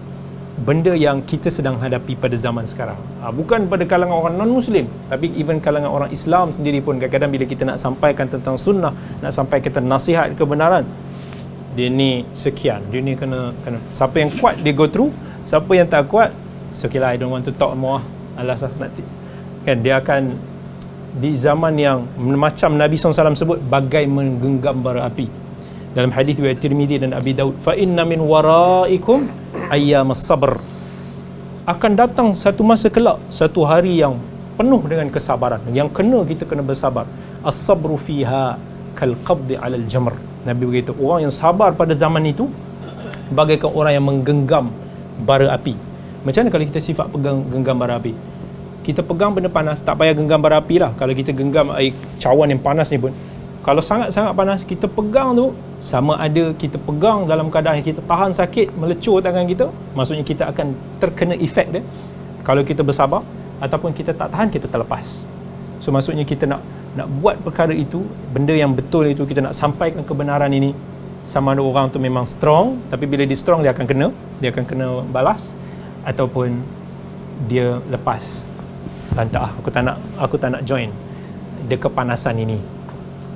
benda yang kita sedang hadapi pada zaman sekarang. Bukan pada kalangan orang non-Muslim, tapi even kalangan orang Islam sendiri pun kadang-kadang bila kita nak sampaikan tentang sunnah, nak sampaikan nasihat kebenaran, dia ni sekian, dia ni kena siapa yang kuat dia go through, siapa yang tak kuat, so okay lah, I don't want to talk more, alas lah nanti. Kan dia akan di zaman yang macam Nabi SAW sebut bagai menggenggam bara api. Dalam hadis riwayat Tirmizi dan Abi Daud, fa inna min waraikum ayyamas sabr, akan datang satu masa kelak, satu hari yang penuh dengan kesabaran, yang kita kena bersabar. As-sabru fiha kal qabdi 'alal jamr. Nabi beritahu orang yang sabar pada zaman itu bagaikan orang yang menggenggam bara api. Macam mana kalau kita sifat genggam bara api? Kita pegang benda panas, tak payah genggam bara api lah. Kalau kita genggam air cawan yang panas ni pun, kalau sangat-sangat panas, kita pegang tu, sama ada kita pegang dalam keadaan kita tahan sakit, melecur tangan kita, maksudnya kita akan terkena efek dia. Kalau kita bersabar, ataupun kita tak tahan, kita terlepas. So maksudnya kita nak buat perkara itu, benda yang betul itu, kita nak sampaikan kebenaran ini, sama ada orang tu memang strong, tapi bila dia strong dia akan kena balas, ataupun dia lepas, lantak, aku tak nak join dia kepanasan ini.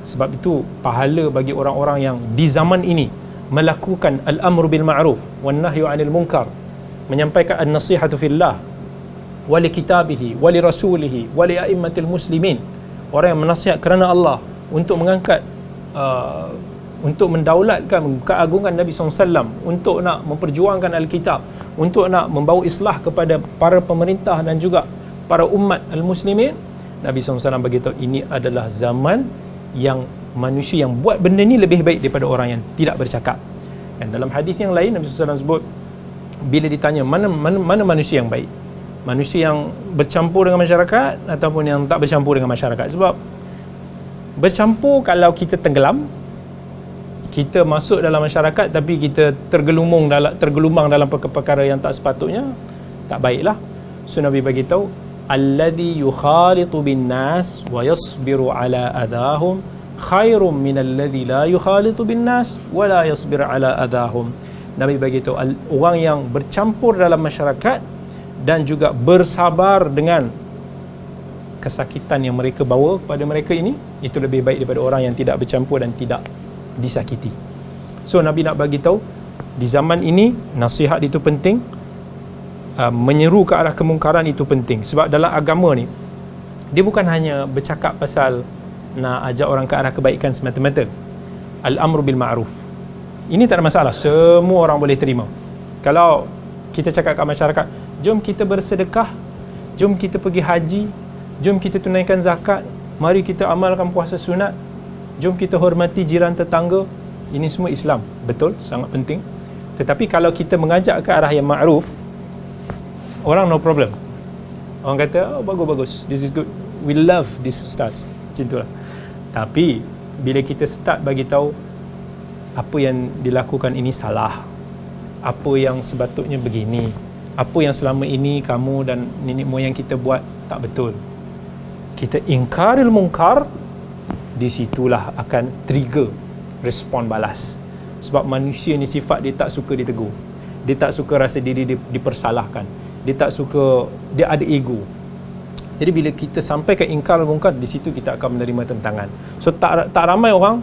Sebab itu pahala bagi orang-orang yang di zaman ini melakukan al-amru bil ma'ruf wan nahyu 'anil munkar, menyampaikan an-nasihatu fillah wa li kitabihi wa li rasulihi wa li a'immatil muslimin. Orang yang menasihat kerana Allah, untuk mengangkat untuk mendaulatkan keagungan Nabi SAW, untuk nak memperjuangkan Alkitab, untuk nak membawa islah kepada para pemerintah dan juga para umat al-muslimin. Nabi SAW beritahu ini adalah zaman yang manusia yang buat benda ni lebih baik daripada orang yang tidak bercakap. Dan dalam hadis yang lain Nabi SAW sebut, bila ditanya mana manusia yang baik, manusia yang bercampur dengan masyarakat ataupun yang tak bercampur dengan masyarakat. Sebab bercampur, kalau kita tenggelam, kita masuk dalam masyarakat tapi kita tergelumbang dalam perkara yang tak sepatutnya, tak baiklah. So Nabi bagi tahu, alladhi yukhalitu bin nas wa yasbiru ala adahum khairum min alladhi la yukhalitu bin nas wa la yasbir ala adahum. Nabi bagi tahu orang yang bercampur dalam masyarakat dan juga bersabar dengan kesakitan yang mereka bawa kepada mereka ini, itu lebih baik daripada orang yang tidak bercampur dan tidak disakiti. So Nabi nak bagi tahu di zaman ini nasihat itu penting, menyeru ke arah kemungkaran itu penting. Sebab dalam agama ni, dia bukan hanya bercakap pasal nak ajak orang ke arah kebaikan semata-mata. Al-amru bil ma'ruf, ini tak ada masalah, semua orang boleh terima. Kalau kita cakap kat masyarakat, jom kita bersedekah, jom kita pergi haji, jom kita tunaikan zakat, mari kita amalkan puasa sunat, jom kita hormati jiran tetangga, ini semua Islam, betul, sangat penting. Tetapi kalau kita mengajak ke arah yang ma'ruf, orang no problem. Orang kata, oh bagus, this is good, we love this ustaz, macam itulah. Tapi bila kita start bagi tahu apa yang dilakukan ini salah, apa yang sepatutnya begini, apa yang selama ini kamu dan nenek moyang kita buat tak betul, kita ingkaril munkar, di situlah akan trigger respon balas. Sebab manusia ni sifat dia tak suka ditegur, dia tak suka rasa diri dia dipersalahkan, dia tak suka, dia ada ego. Jadi bila kita sampai ke ingkar munkar, di situ kita akan menerima tentangan. So tak ramai orang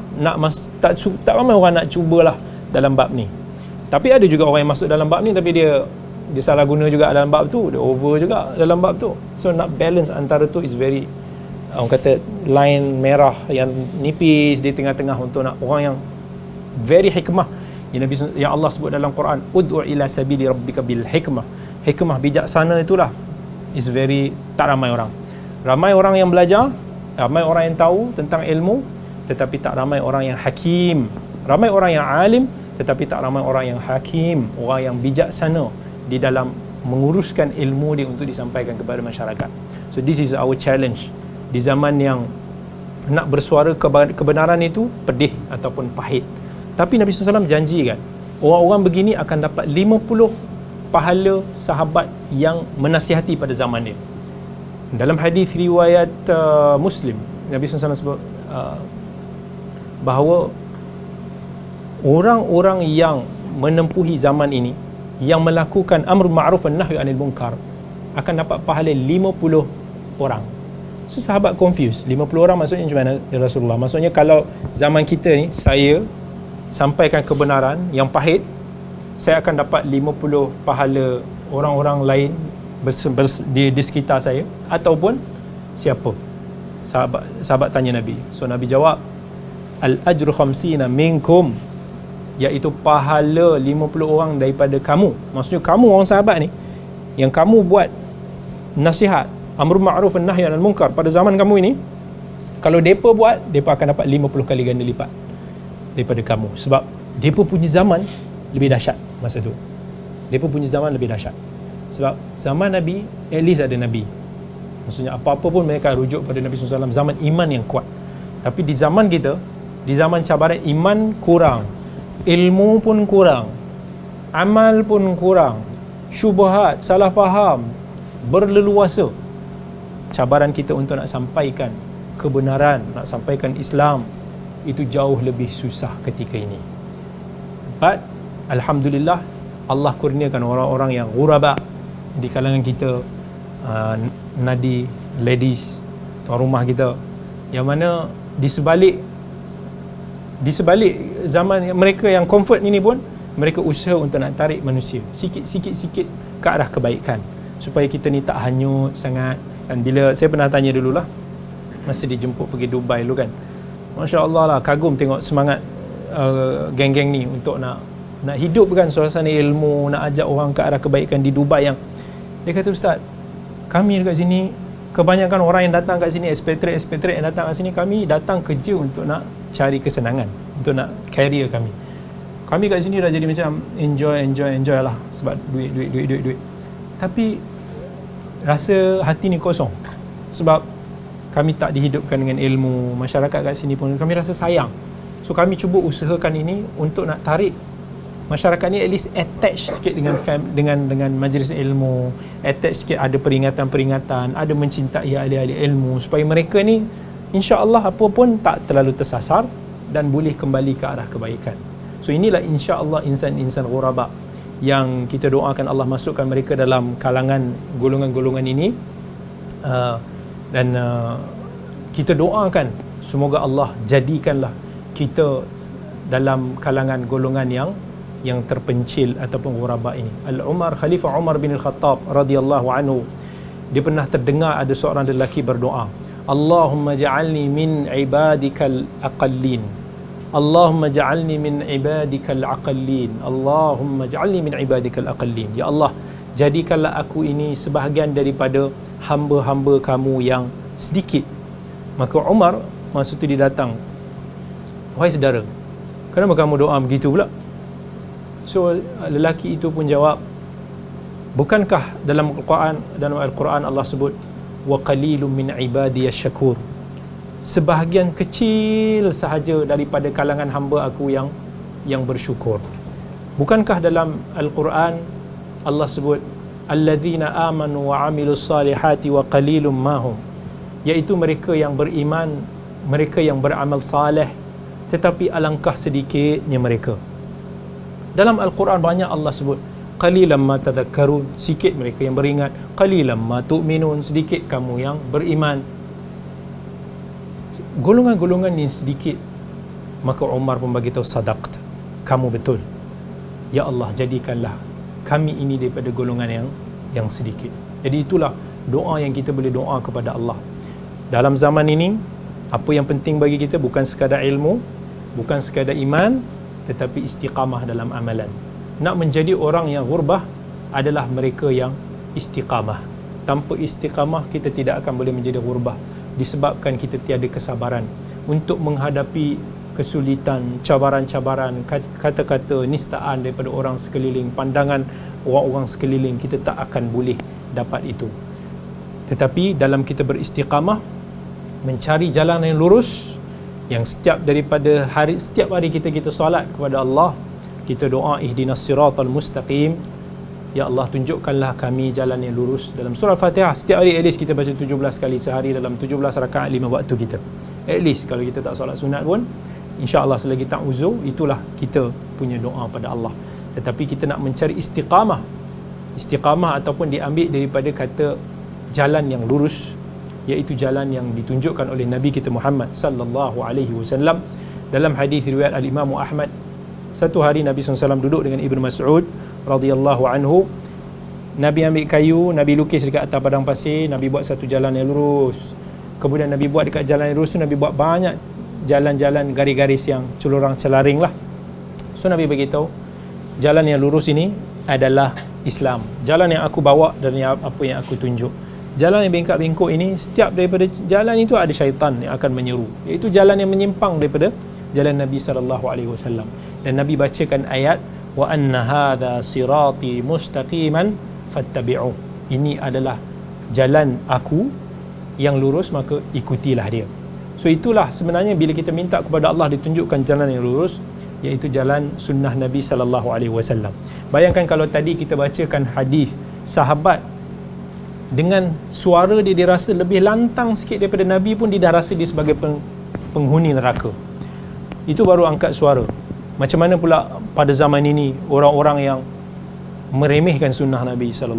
tak ramai orang nak cubalah dalam bab ni. Tapi ada juga orang yang masuk dalam bab ni tapi dia salah guna juga dalam bab tu, dia over juga dalam bab tu. So nak balance antara tu is very, orang kata line merah yang nipis di tengah-tengah untuk nak orang yang very hikmah yang Allah sebut dalam Quran, ud'u ila sabili rabbika bil hikmah. Hikmah bijaksana itulah is very, tak ramai orang. Ramai orang yang belajar, ramai orang yang tahu tentang ilmu, tetapi tak ramai orang yang hakim. Ramai orang yang alim, tetapi tak ramai orang yang hakim, orang yang bijaksana di dalam menguruskan ilmu dia untuk disampaikan kepada masyarakat. So this is our challenge di zaman yang nak bersuara kebenaran itu pedih ataupun pahit. Tapi Nabi SAW janjikan orang-orang begini akan dapat 50 pahala sahabat yang menasihati pada zaman dia. Dalam hadis riwayat Muslim, Nabi SAW sebut bahawa orang-orang yang menempuhi zaman ini, yang melakukan amr ma'ruf dan nahy anil munkar, akan dapat pahala 50 orang. So sahabat confused, 50 orang maksudnya macam mana ya Rasulullah? Maksudnya kalau zaman kita ni, saya sampaikan kebenaran yang pahit, saya akan dapat 50 pahala orang-orang lain di sekitar saya, ataupun siapa? Sahabat tanya Nabi. So Nabi jawab, al-ajru khamsina minkum, iaitu pahala 50 orang daripada kamu. Maksudnya kamu orang sahabat ni, yang kamu buat nasihat amr ma'ruf dan nahy anil munkar pada zaman kamu ini, kalau depa buat, depa akan dapat 50 kali ganda lipat daripada kamu. Sebab depa punya zaman lebih dahsyat masa tu. Depa punya zaman lebih dahsyat. Sebab zaman Nabi, at least ada Nabi. Maksudnya apa-apa pun mereka rujuk pada Nabi SAW, zaman iman yang kuat. Tapi di zaman kita, di zaman cabaran, iman kurang, ilmu pun kurang, amal pun kurang, syubhat, salah faham berleluasa. Cabaran kita untuk nak sampaikan kebenaran, nak sampaikan Islam, itu jauh lebih susah ketika ini. But alhamdulillah, Allah kurniakan orang-orang yang ghuraba di kalangan kita, nadi, ladies, tuan rumah kita, yang mana di sebalik zaman mereka yang comfort ini pun, mereka usaha untuk nak tarik manusia sikit-sikit ke arah kebaikan, supaya kita ni tak hanyut sangat. Dan bila saya pernah tanya dululah, masa dijemput pergi Dubai dulu kan, Masya Allah lah, kagum tengok semangat geng-geng ni untuk nak hidupkan suasana ilmu, nak ajak orang ke arah kebaikan di Dubai. Yang dia kata, Ustaz, kami dekat sini, kebanyakan orang yang datang kat sini, expatriate yang datang kat sini, kami datang kerja untuk nak cari kesenangan, untuk nak career kami. Kami kat sini dah jadi macam enjoy lah, sebab duit. Tapi rasa hati ni kosong, sebab kami tak dihidupkan dengan ilmu. Masyarakat kat sini pun kami rasa sayang. So kami cuba usahakan ini untuk nak tarik masyarakat ni at least attach sikit dengan majlis ilmu, attach sikit, ada peringatan, ada mencintai ahli-ahli ilmu, supaya mereka ni insya-Allah apa pun tak terlalu tersasar dan boleh kembali ke arah kebaikan. So inilah insya-Allah insan-insan ghuraba yang kita doakan Allah masukkan mereka dalam kalangan golongan-golongan ini, dan kita doakan semoga Allah jadikanlah kita dalam kalangan golongan yang terpencil ataupun ghuraba ini. Khalifah Umar bin Al-Khattab radhiyallahu anhu, dia pernah terdengar ada seorang lelaki berdoa, Allahumma ja'alni min ibadikal aqallin, Allahumma ja'alni min ibadikal aqallin, Allahumma ja'alni min ibadikal aqallin. Ya Allah, jadikanlah aku ini sebahagian daripada hamba-hamba kamu yang sedikit. Maka Umar masa tu dia datang, wahai saudara, kenapa kamu doa begitu pula? So lelaki itu pun jawab, bukankah dalam Al-Quran Allah sebut, wa qalilun min ibadiyasy syakur, sebahagian kecil sahaja daripada kalangan hamba aku yang bersyukur. Bukankah dalam Al-Quran Allah sebut, alladzina amanu wa amilus salihati wa qalilum mahum, iaitu mereka yang beriman, mereka yang beramal saleh, tetapi alangkah sedikitnya mereka. Dalam Al-Quran banyak Allah sebut, qalilan ma tadhakkarun, sikit mereka yang beringat, qalilan ma tu'minun, sedikit kamu yang beriman. Golongan-golongan ni sedikit. Maka Umar pun bagi tahu, sadaqta, kamu betul. Ya Allah, jadikanlah kami ini daripada golongan yang sedikit. Jadi itulah doa yang kita boleh doa kepada Allah. Dalam zaman ini, apa yang penting bagi kita bukan sekadar ilmu, bukan sekadar iman, tetapi istiqamah dalam amalan. Nak menjadi orang yang ghurbah adalah mereka yang istiqamah. Tanpa istiqamah kita tidak akan boleh menjadi ghurbah, disebabkan kita tiada kesabaran untuk menghadapi kesulitan, cabaran-cabaran, kata-kata nistaan daripada orang sekeliling, pandangan orang-orang sekeliling. Kita tak akan boleh dapat itu. Tetapi dalam kita beristiqamah, mencari jalan yang lurus, yang setiap hari kita solat kepada Allah, kita doa ihdinas siratal mustaqim, ya Allah tunjukkanlah kami jalan yang lurus. Dalam surah Fatihah setiap hari at least kita baca 17 kali sehari dalam 17 rakaat 5 waktu kita. At least kalau kita tak solat sunat pun, insya-Allah selagi tak uzur, itulah kita punya doa pada Allah. Tetapi kita nak mencari istiqamah. Istiqamah ataupun diambil daripada kata jalan yang lurus, iaitu jalan yang ditunjukkan oleh Nabi kita Muhammad sallallahu alaihi wasallam. Dalam hadis riwayat al-Imam Ahmad, satu hari Nabi SAW duduk dengan Ibnu Mas'ud radhiyallahu anhu. Nabi ambil kayu, Nabi lukis dekat atas padang pasir, Nabi buat satu jalan yang lurus. Kemudian Nabi buat dekat jalan yang lurus tu, Nabi buat banyak jalan-jalan garis-garis yang celurang-celaring lah. So Nabi beritahu, jalan yang lurus ini adalah Islam. Jalan yang aku bawa dan apa yang aku tunjuk. Jalan yang bengkak-bengkok ini, setiap daripada jalan itu ada syaitan yang akan menyeru, iaitu jalan yang menyimpang daripada jalan Nabi SAW. Dan Nabi bacakan ayat, wa anna hadha sirati mustaqiman fattabi'u. Ini adalah jalan aku yang lurus, maka ikutilah dia. So itulah sebenarnya bila kita minta kepada Allah ditunjukkan jalan yang lurus, iaitu jalan sunnah Nabi SAW. Bayangkan kalau tadi kita bacakan hadis sahabat dengan suara dia dirasa lebih lantang sikit daripada Nabi pun, dia dah rasa dia sebagai penghuni neraka. Itu baru angkat suara. Macam mana pula pada zaman ini orang-orang yang meremehkan sunnah Nabi SAW,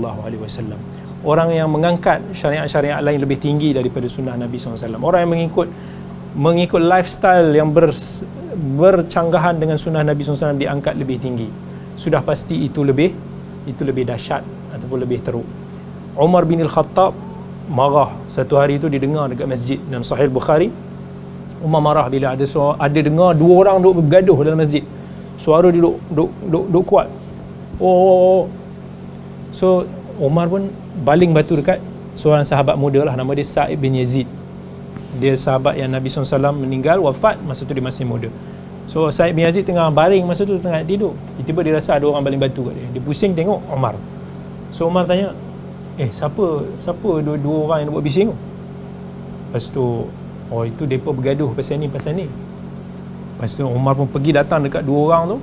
orang yang mengangkat syariat-syariat lain lebih tinggi daripada sunnah Nabi SAW, orang yang mengikut lifestyle yang bercanggahan dengan sunnah Nabi SAW diangkat lebih tinggi. Sudah pasti itu lebih dahsyat ataupun lebih teruk. Umar bin Al-Khattab marah satu hari itu, didengar dekat masjid dalam Sahih Bukhari. Umar marah bila ada dengar dua orang duk bergaduh dalam masjid. Suara dia duk kuat. So Umar pun baling batu dekat seorang sahabat muda lah, nama dia Sa'id bin Yazid. Dia sahabat yang Nabi SAW meninggal, wafat masa tu dia masih muda. So Sa'id bin Yazid tengah baring masa tu, tengah tidur. Tiba-tiba dia rasa ada orang baling batu kat dia. Dia pusing tengok Umar. So Umar tanya, siapa dua orang yang buat bising tu? Lepas tu, itu mereka bergaduh pasal ni. Lepas tu Umar pun pergi datang dekat dua orang tu.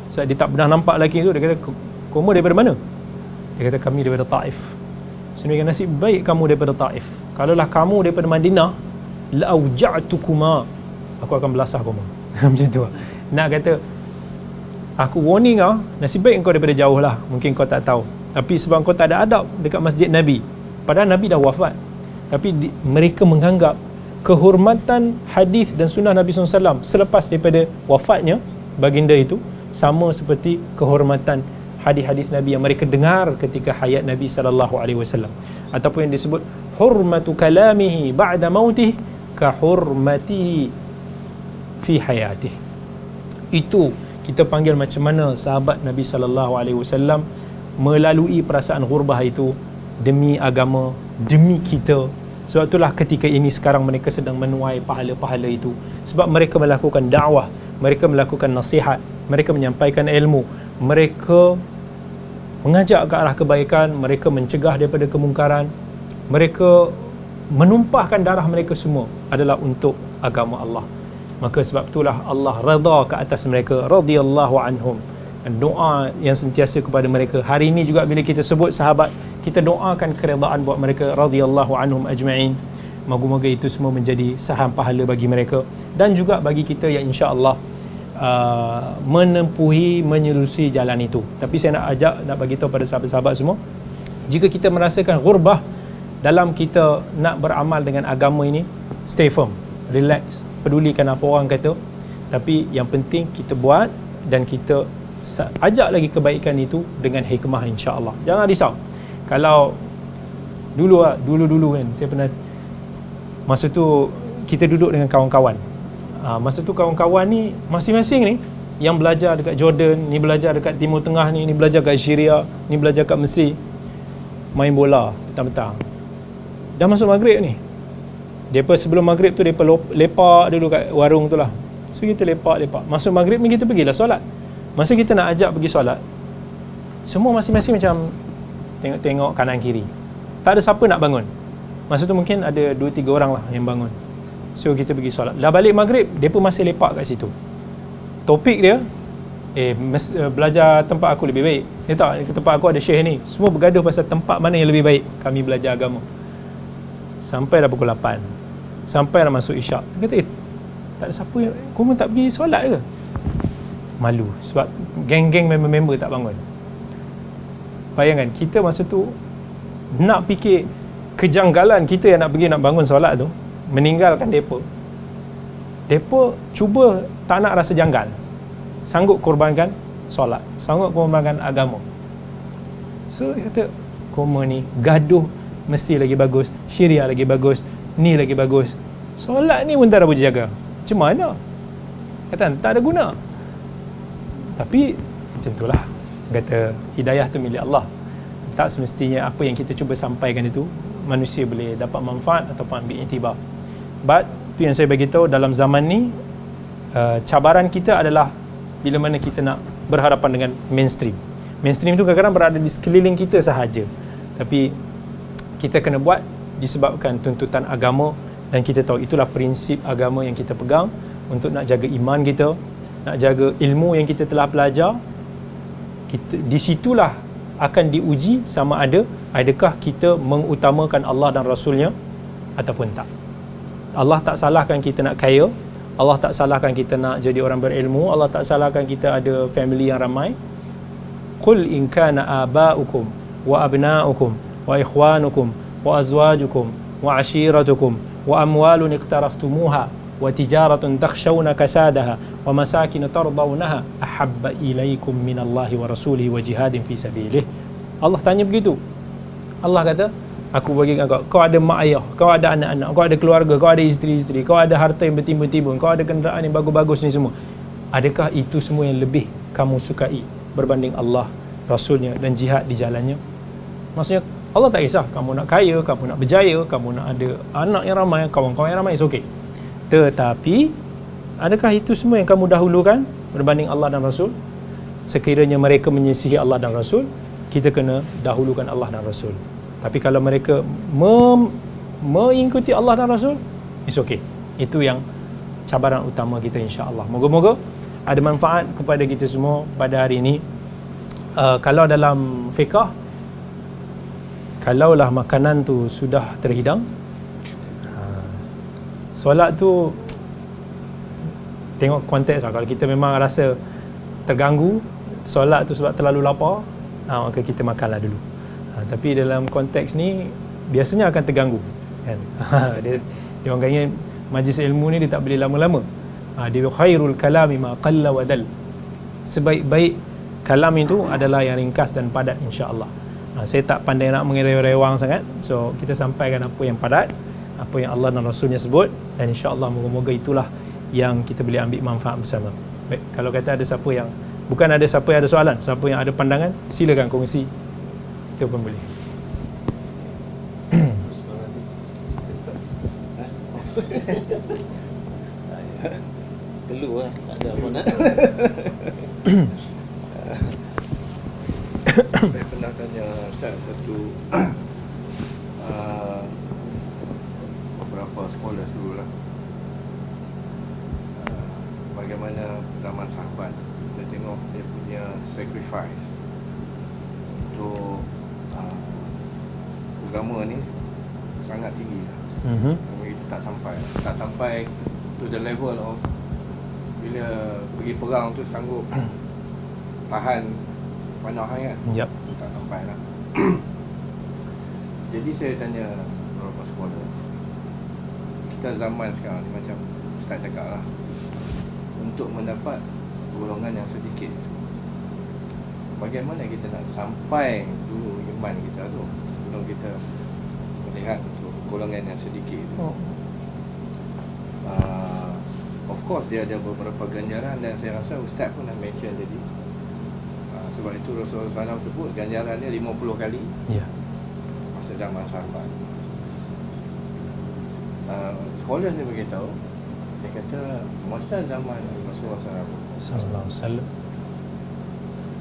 Saat dia tak pernah nampak lelaki tu, dia kata, kamu daripada mana? Dia kata, kami daripada Taif. So dia kata, nasib baik kamu daripada Taif. Kalaulah kamu daripada Madinah, la'auja'tukuma, aku akan belasah kamu. Macam tu lah. Nak kata, aku warning kau, nasib baik kau daripada jauh lah. Mungkin kau tak tahu, tapi sebab kau tak ada adab dekat masjid Nabi, padahal Nabi dah wafat, tapi mereka menganggap kehormatan hadis dan sunnah Nabi SAW selepas daripada wafatnya baginda itu sama seperti kehormatan hadis-hadis Nabi yang mereka dengar ketika hayat Nabi SAW, ataupun yang disebut hurmatu kalamihi ba'da mautih ka hurmatihi fi hayatih. Itu kita panggil macam mana sahabat Nabi SAW melalui perasaan ghurbah itu demi agama, demi kita. Sebab itulah ketika ini sekarang mereka sedang menuai pahala-pahala itu, sebab mereka melakukan dakwah, mereka melakukan nasihat, mereka menyampaikan ilmu, mereka mengajak ke arah kebaikan, mereka mencegah daripada kemungkaran, mereka menumpahkan darah mereka semua adalah untuk agama Allah. Maka sebab itulah Allah redha ke atas mereka, radhiyallahu anhum. Dan doa yang sentiasa kepada mereka. Hari ini juga bila kita sebut sahabat, kita doakan keredaan buat mereka, radhiyallahu anhum ajma'in. Moga-moga itu semua menjadi saham pahala bagi mereka dan juga bagi kita yang insya-Allah menempuhi, menyelusuri jalan itu. Tapi saya nak bagi tahu pada sahabat-sahabat semua, jika kita merasakan ghurbah dalam kita nak beramal dengan agama ini, stay firm, relax, pedulikan apa orang kata, tapi yang penting kita buat dan kita ajak lagi kebaikan itu dengan hikmah, insya-Allah. Jangan risau. Kalau dulu kan saya pernah, masa tu kita duduk dengan kawan-kawan. Masa tu kawan-kawan ni masing-masing ni yang belajar dekat Jordan, ni belajar dekat Timur Tengah ni belajar kat Syria, ni belajar kat Mesir, main bola petang-petang. Dah masuk maghrib ni, depa sebelum maghrib tu depa lepak dulu kat warung tu lah. So kita lepak. Masuk maghrib ni kita pergilah solat. Masa kita nak ajak pergi solat, semua masing-masing macam tengok-tengok kanan kiri. Tak ada siapa nak bangun. Masa tu mungkin ada 2-3 orang lah yang bangun. So kita pergi solat. Dah balik maghrib, depa masih lepak kat situ. Topik dia, belajar tempat aku lebih baik. Dia tak, tempat aku ada syekh ni. Semua bergaduh pasal tempat mana yang lebih baik kami belajar agama. Sampai dah pukul 8. Sampai dah masuk isyak. Dia kata, tak ada siapa yang, kau pun tak pergi solat ke? Malu. Sebab geng-geng member-member tak bangun. Bayangkan, kita masa tu nak fikir kejanggalan kita yang nak pergi nak bangun solat tu, meninggalkan depa. Depa cuba tak nak rasa janggal, sanggup korbankan solat, sanggup korbankan agama. So dia kata, koma ni gaduh mesti lagi bagus, syariah lagi bagus, ni lagi bagus, solat ni pun tak ada boleh jaga. Macam mana? Kata tak ada guna. Tapi macam itulah, kata hidayah tu milik Allah. Tak semestinya apa yang kita cuba sampaikan itu manusia boleh dapat manfaat ataupun ambil iktibar. But tu yang saya bagi tahu, dalam zaman ni cabaran kita adalah bila mana kita nak berhadapan dengan mainstream. Mainstream tu kadang-kadang berada di sekeliling kita sahaja, tapi kita kena buat disebabkan tuntutan agama, dan kita tahu itulah prinsip agama yang kita pegang untuk nak jaga iman kita, nak jaga ilmu yang kita telah belajar. Di situlah akan diuji sama ada adakah kita mengutamakan Allah dan Rasulnya ataupun tak. Allah tak salahkan kita nak kaya, Allah tak salahkan kita nak jadi orang berilmu, Allah tak salahkan kita ada family yang ramai. Qul in kana aba'ukum wa abna'ukum wa ikhwanukum wa azwajukum wa ashiratukum wa amwalun iqtaraftumuha wa tijaratun takhshawna kasadaha wa masakin tardawnaha ahabba ilaikum minallahi wa rasulihi wa jihadin fi sabilih. Allah tanya begitu. Allah kata, aku bagikan kau ada mak ayah, kau ada anak-anak, kau ada keluarga, kau ada isteri-isteri, kau ada harta yang bertimbun-timbun, kau ada kenderaan yang bagus-bagus ni semua. Adakah itu semua yang lebih kamu sukai berbanding Allah, Rasulnya dan jihad di jalannya? Maksudnya Allah tak kisah kamu nak kaya, kamu nak berjaya, kamu nak ada anak yang ramai, kawan-kawan yang ramai, it's okay. Tetapi adakah itu semua yang kamu dahulukan berbanding Allah dan Rasul? Sekiranya mereka menyisihi Allah dan Rasul, kita kena dahulukan Allah dan Rasul. Tapi kalau mereka mengikuti Allah dan Rasul, it's okay. Itu yang cabaran utama kita, insya-Allah. Moga-moga ada manfaat kepada kita semua pada hari ini. Kalau dalam fiqh, kalaulah makanan tu sudah terhidang, solat tu tengok konteks lah. Kalau kita memang rasa terganggu solat tu sebab terlalu lapar, maka kita makanlah dulu. Tapi dalam konteks ni biasanya akan terganggu, kan? Dia orang kata majlis ilmu ni dia tak boleh lama-lama. Dia khairul kalami ma qalla wa dal. Sebaik-baik kalam itu adalah yang ringkas dan padat, insya-Allah. Saya tak pandai nak mengerewang sangat, so kita sampaikan apa yang padat, apa yang Allah dan Rasulnya sebut, dan insya-Allah moga-moga itulah yang kita boleh ambil manfaat bersama. Baik, kalau kata ada siapa yang bukan ada siapa yang ada soalan, siapa yang ada pandangan, silakan kongsi. Itu pun boleh. Keluar tak ada apa nak. Saya pernah tanya Ustaz satu beberapa sekolah dulu lah, bagaimana zaman sahabat kita tengok dia punya sacrifice untuk agama ni sangat tinggi lah. Kita tak sampai to the level of bila pergi perang tu sanggup tahan panah kan. Yep. Tak sampai lah. Jadi saya tanya beberapa sekolah, kita zaman sekarang ni macam Ustaz cakap lah, untuk mendapat golongan yang sedikit itu, bagaimana kita nak sampai dulu iman kita tu sebelum kita melihat untuk golongan yang sedikit itu. Of course dia ada beberapa ganjaran, dan saya rasa Ustaz pun dah mention tadi. Sebab itu Rasulullah SAW sebut ganjaran dia 50 kali Ya. masa zaman sahabat. Sekolah ni beritahu, dia kata masa zaman Rasulullah SAW, Sallallahu alaihi wasallam.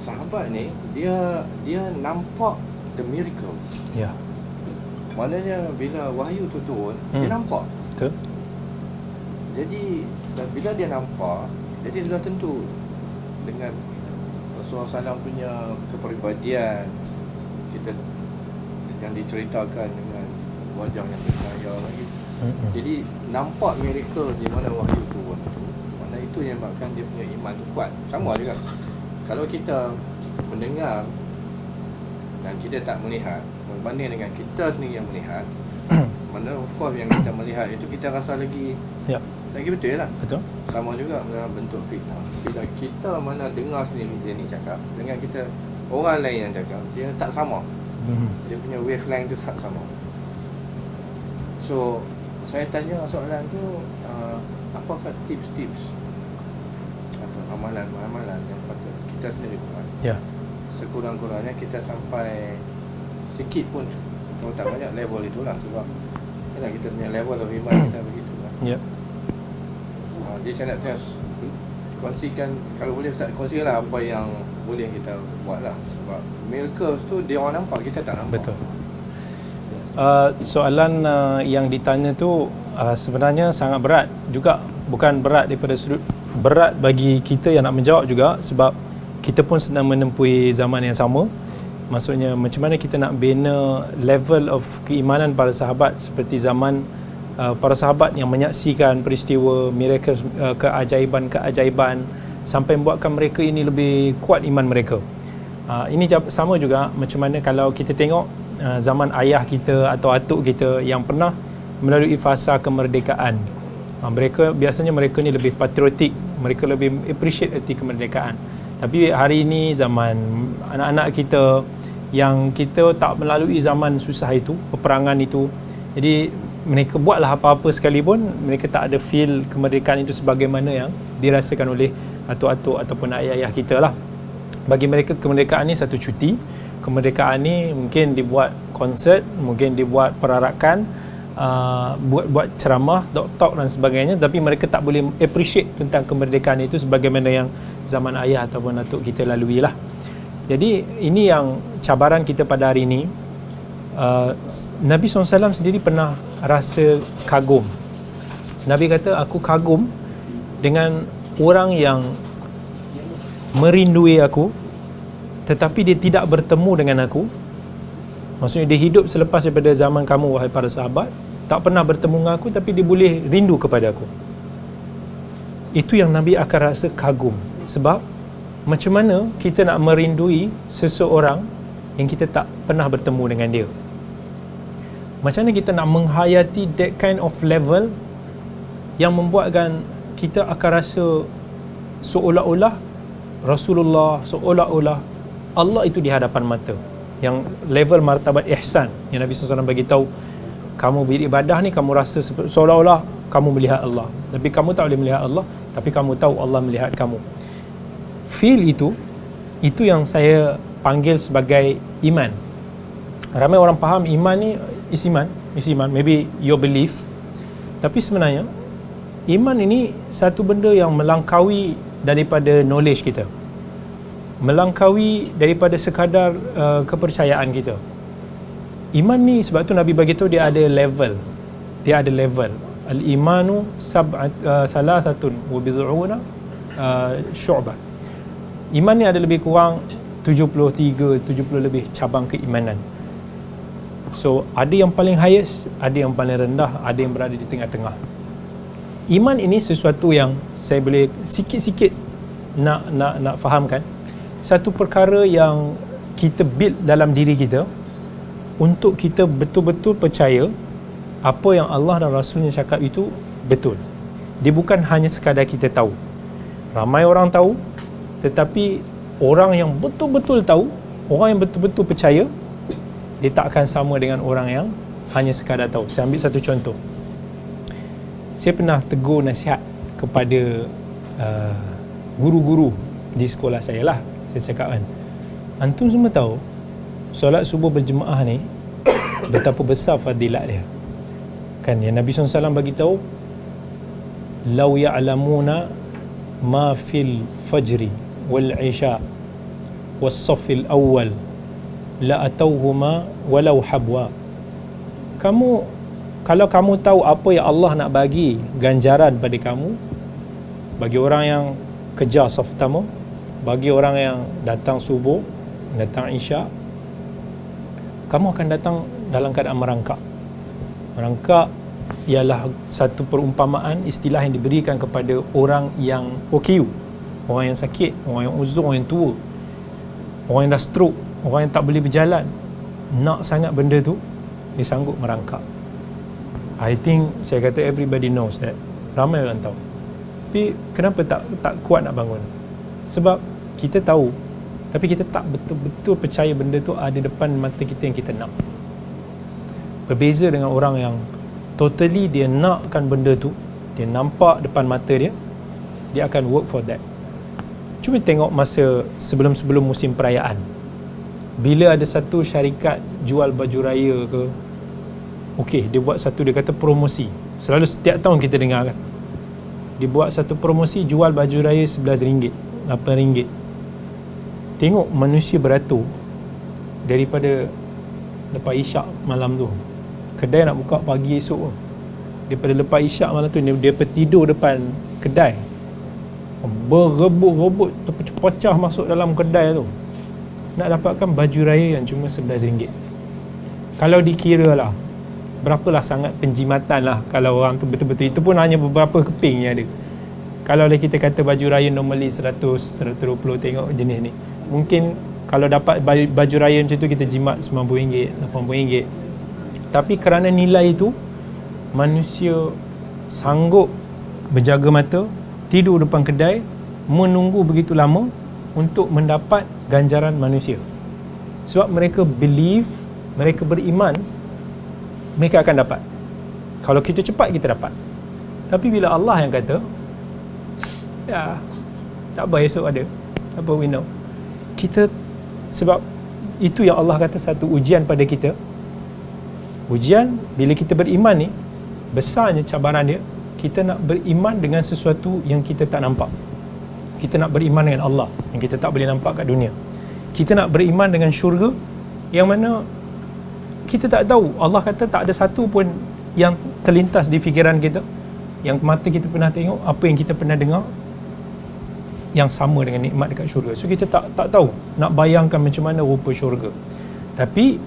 sahabat ni dia nampak the miracles. Ya. Maknanya bila wahyu tu turun, dia nampak. Betul. Jadi bila dia nampak, jadi sudah tentu dengan Rasulullah SAW punya kepribadian, kita yang diceritakan dengan wajah yang bercahaya lagi. Jadi nampak miracle di mana wahyu turun tu, mana itu yang menyebabkan dia punya iman tu kuat. Sama juga kalau kita mendengar dan kita tak melihat, berbanding dengan kita sendiri yang melihat, mana of course yang kita melihat itu kita rasa lagi lagi betul lah. Betul. Sama juga dalam bentuk fitnah. Bila kita mana dengar sendiri dia ni cakap, dengan kita orang lain yang cakap, dia tak sama. Dia punya wavelength tu tak sama. So saya tanya soalan tu, apakah tips-tips atau amalan-amalan yang patut kita sendiri buat? Ya. Sekurang-kurangnya kita sampai sikit pun, kalau tak banyak level itulah, sebab kita punya level of iman kita begitulah. Ya. Jadi saya nak just kongsikan, kalau boleh Ustaz kongsikanlah apa yang boleh kita buat lah, sebab miracles tu dia orang nampak, kita tak nampak. Betul. Soalan yang ditanya tu sebenarnya sangat berat juga, bukan berat daripada sudut berat bagi kita yang nak menjawab juga, sebab kita pun sedang menempuhi zaman yang sama. Maksudnya macam mana kita nak bina level of keimanan para sahabat seperti zaman para sahabat yang menyaksikan peristiwa miracle, keajaiban-keajaiban sampai membuatkan mereka ini lebih kuat iman mereka. Ini sama juga macam mana kalau kita tengok zaman ayah kita atau atuk kita yang pernah melalui fasa kemerdekaan. Mereka biasanya mereka ni lebih patriotik, mereka lebih appreciate erti kemerdekaan. Tapi hari ini zaman anak-anak kita yang kita tak melalui zaman susah itu, peperangan itu, jadi mereka buatlah apa-apa sekalipun, mereka tak ada feel kemerdekaan itu sebagaimana yang dirasakan oleh atuk-atuk ataupun ayah-ayah kita lah. Bagi mereka kemerdekaan ni satu cuti. Kemerdekaan ni mungkin dibuat konsert, mungkin dibuat perarakan, buat ceramah, talk dan sebagainya, tapi mereka tak boleh appreciate tentang kemerdekaan itu sebagaimana yang zaman ayah ataupun atuk kita lalui lah. Jadi ini yang cabaran kita pada hari ini. Nabi SAW sendiri pernah rasa kagum. Nabi kata, aku kagum dengan orang yang merindui aku tetapi dia tidak bertemu dengan aku. Maksudnya dia hidup selepas daripada zaman kamu wahai para sahabat, tak pernah bertemu dengan aku tapi dia boleh rindu kepada aku. Itu yang Nabi akan rasa kagum. Sebab macam mana kita nak merindui seseorang yang kita tak pernah bertemu dengan dia? Macam mana kita nak menghayati that kind of level yang membuatkan kita akan rasa seolah-olah Rasulullah, seolah-olah Allah itu di hadapan mata. Yang level martabat ihsan yang Nabi SAW bagi tahu, kamu beribadah ni kamu rasa seolah-olah kamu melihat Allah, tapi kamu tak boleh melihat Allah, tapi kamu tahu Allah melihat kamu. Feel itu yang saya panggil sebagai iman. Ramai orang faham iman ni is iman, maybe your belief. Tapi sebenarnya iman ini satu benda yang melangkaui daripada knowledge kita, melangkaui daripada sekadar kepercayaan kita. Iman ni sebab tu Nabi bagi tahu dia ada level. Al-imanu thalathatun wa bid'una syu'bah. Iman ni ada lebih kurang 70 lebih cabang keimanan. So ada yang paling highest, ada yang paling rendah, ada yang berada di tengah-tengah. Iman ini sesuatu yang saya boleh sikit-sikit nak fahamkan. Satu perkara yang kita build dalam diri kita untuk kita betul-betul percaya apa yang Allah dan Rasulnya cakap itu betul. Dia bukan hanya sekadar kita tahu. Ramai orang tahu, tetapi orang yang betul-betul tahu, orang yang betul-betul percaya, dia tak akan sama dengan orang yang hanya sekadar tahu. Saya ambil satu contoh. Saya pernah tegur nasihat kepada guru-guru di sekolah saya lah, saya cakap kan, antum semua tahu solat subuh berjemaah ni betapa besar fadilat dia kan. Yang Nabi SAW bagi tahu, lau ya'lamuna ma fil fajri wal isya was safil awal la atauhuma walau habwa. Kalau kamu tahu apa yang Allah nak bagi ganjaran pada kamu, bagi orang yang kejar saf pertama, bagi orang yang datang subuh, datang isyak, kamu akan datang dalam keadaan merangkak. Merangkak ialah satu perumpamaan, istilah yang diberikan kepada orang yang OKU, orang yang sakit, orang yang uzur, orang yang tua, orang yang dah stroke, orang yang tak boleh berjalan, nak sangat benda tu, dia sanggup merangkak. I think saya kata everybody knows that. Ramai orang tahu. Tapi kenapa tak kuat nak bangun? Sebab kita tahu, tapi kita tak betul-betul percaya benda tu ada depan mata kita yang kita nak. Berbeza dengan orang yang totally dia nakkan benda tu, dia nampak depan mata dia, dia akan work for that. Cuma tengok masa sebelum-sebelum musim perayaan, bila ada satu syarikat jual baju raya ke, okey, dia buat satu, dia kata promosi. Selalu setiap tahun kita dengar kan, dia buat satu promosi jual baju raya RM11, RM8. Tengok manusia beratur daripada lepas isyak malam tu, kedai nak buka pagi esok tu, daripada lepas isyak malam tu dia tidur depan kedai, berebut-rebut, terpecah masuk dalam kedai tu nak dapatkan baju raya yang cuma RM11. Kalau dikira lah berapalah sangat penjimatan lah kalau orang tu betul-betul, itu pun hanya beberapa keping yang ada. Kalau kita kata baju raya normally 100, 120, tengok jenis ni, mungkin kalau dapat baju raya macam tu kita jimat RM90, RM80. Tapi kerana nilai itu, manusia sanggup berjaga mata, tidur depan kedai, menunggu begitu lama untuk mendapat ganjaran manusia. Sebab mereka believe, mereka beriman, mereka akan dapat. Kalau kita cepat, kita dapat. Tapi bila Allah yang kata, ya, tak apa, esok ada, apa we know. Kita, sebab itu yang Allah kata satu ujian pada kita. Ujian, bila kita beriman ni, besarnya cabaran dia, kita nak beriman dengan sesuatu yang kita tak nampak. Kita nak beriman dengan Allah yang kita tak boleh nampak kat dunia. Kita nak beriman dengan syurga yang mana kita tak tahu. Allah kata tak ada satu pun yang terlintas di fikiran kita, yang mata kita pernah tengok, apa yang kita pernah dengar yang sama dengan nikmat dekat syurga. So kita tak tahu nak bayangkan macam mana rupa syurga. Tapi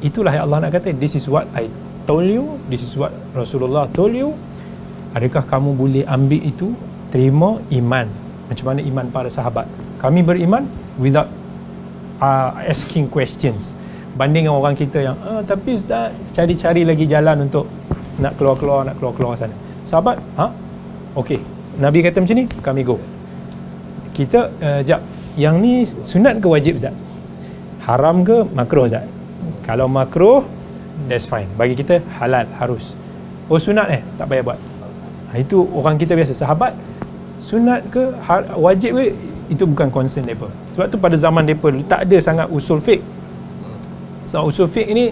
itulah yang Allah nak kata, this is what I told you, this is what Rasulullah told you. Adakah kamu boleh ambil itu, terima iman? Macam mana iman para sahabat? Kami beriman without asking questions. Banding dengan orang kita yang tapi Ustaz cari-cari lagi jalan untuk nak keluar sana. Sahabat, okey, Nabi kata macam ni, kami go. Kita jap, yang ni sunat ke wajib Ustaz? Haram ke makruh Ustaz? Kalau makruh, that's fine. Bagi kita halal, harus. Oh sunat tak payah buat. Itu orang kita biasa. Sahabat, sunat ke wajib ke, itu bukan concern mereka. Sebab tu pada zaman mereka tak ada sangat usul fiqh. So, usul fiqh ni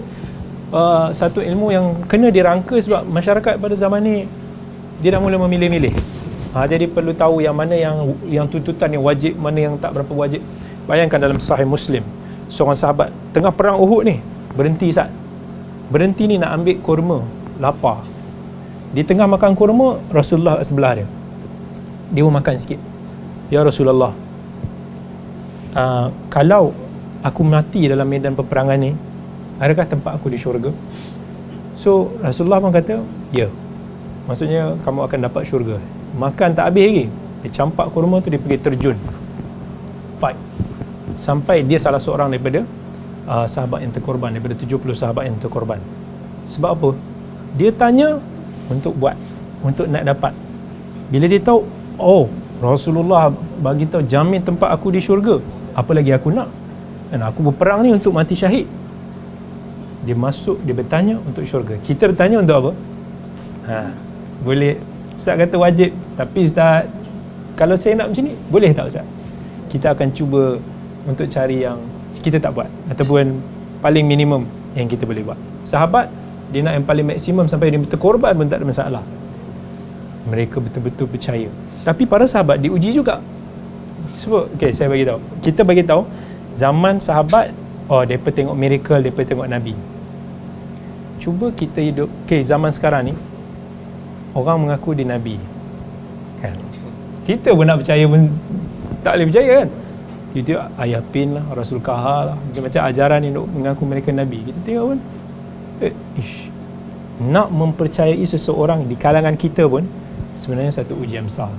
satu ilmu yang kena dirangka sebab masyarakat pada zaman ni dia dah mula memilih-milih. Jadi perlu tahu yang mana yang tuntutan yang wajib, mana yang tak berapa wajib. Bayangkan dalam Sahih Muslim, seorang sahabat tengah perang Uhud ni, berhenti Ustaz. Berhenti ni nak ambil kurma, lapar. Di tengah makan kurma, Rasulullah sebelah dia. Dia pun makan sikit. Ya Rasulullah, kalau aku mati dalam medan peperangan ni, adakah tempat aku di syurga? So Rasulullah pun kata, ya. Maksudnya kamu akan dapat syurga. Makan tak habis lagi, dia campak kurma tu, dia pergi terjun fight sampai dia salah seorang daripada sahabat yang terkorban, daripada 70 sahabat yang terkorban. Sebab apa? Dia tanya untuk buat, untuk nak dapat. Bila dia tahu, oh Rasulullah bagi tahu jamin tempat aku di syurga, apa lagi aku nak? Dan aku berperang ni untuk mati syahid. Dia masuk, dia bertanya untuk syurga. Kita bertanya untuk apa? Boleh Ustaz kata wajib, tapi Ustaz, kalau saya nak macam ni, boleh tak Ustaz? Kita akan cuba untuk cari yang kita tak buat, ataupun paling minimum yang kita boleh buat. Sahabat, dia nak yang paling maksimum sampai dia berkorban pun tak ada masalah. Mereka betul-betul percaya. Tapi para sahabat diuji juga. Sebab, saya bagi tahu. Kita bagi tahu zaman sahabat, mereka tengok miracle, mereka tengok Nabi. Cuba kita hidup, zaman sekarang ni orang mengaku dia Nabi kan, kita pun nak percaya pun tak boleh percaya kan. Tiba-tiba Ayah Pin lah, Rasul Kahar lah, macam-macam ajaran yang mengaku mereka Nabi. Kita tengok pun nak mempercayai seseorang di kalangan kita pun sebenarnya satu ujian besar.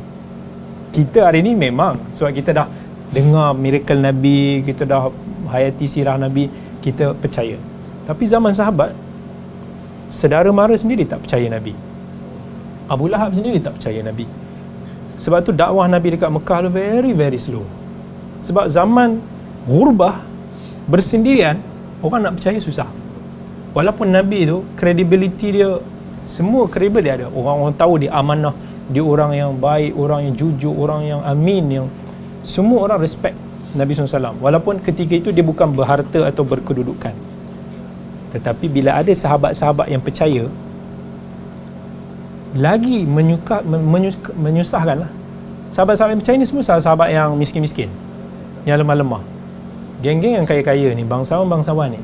Kita hari ni memang sebab kita dah dengar miracle Nabi, kita dah hayati sirah Nabi, kita percaya. Tapi zaman sahabat, saudara mara sendiri tak percaya Nabi. Abu Lahab sendiri tak percaya Nabi. Sebab tu dakwah Nabi dekat Mekah tu very slow. Sebab zaman ghurbah, bersendirian, orang nak percaya susah. Walaupun Nabi tu, credibility dia, semua kredibel dia ada. Orang-orang tahu dia amanah, dia orang yang baik, orang yang jujur, orang yang amin, yang semua orang respect Nabi SAW. Walaupun ketika itu dia bukan berharta atau berkedudukan. Tetapi bila ada sahabat-sahabat yang percaya, lagi menyusahkan lah. Sahabat-sahabat yang percaya ni semua sahabat yang miskin-miskin, yang lemah-lemah, geng-geng yang kaya-kaya ni, bangsawan-bangsawan ni,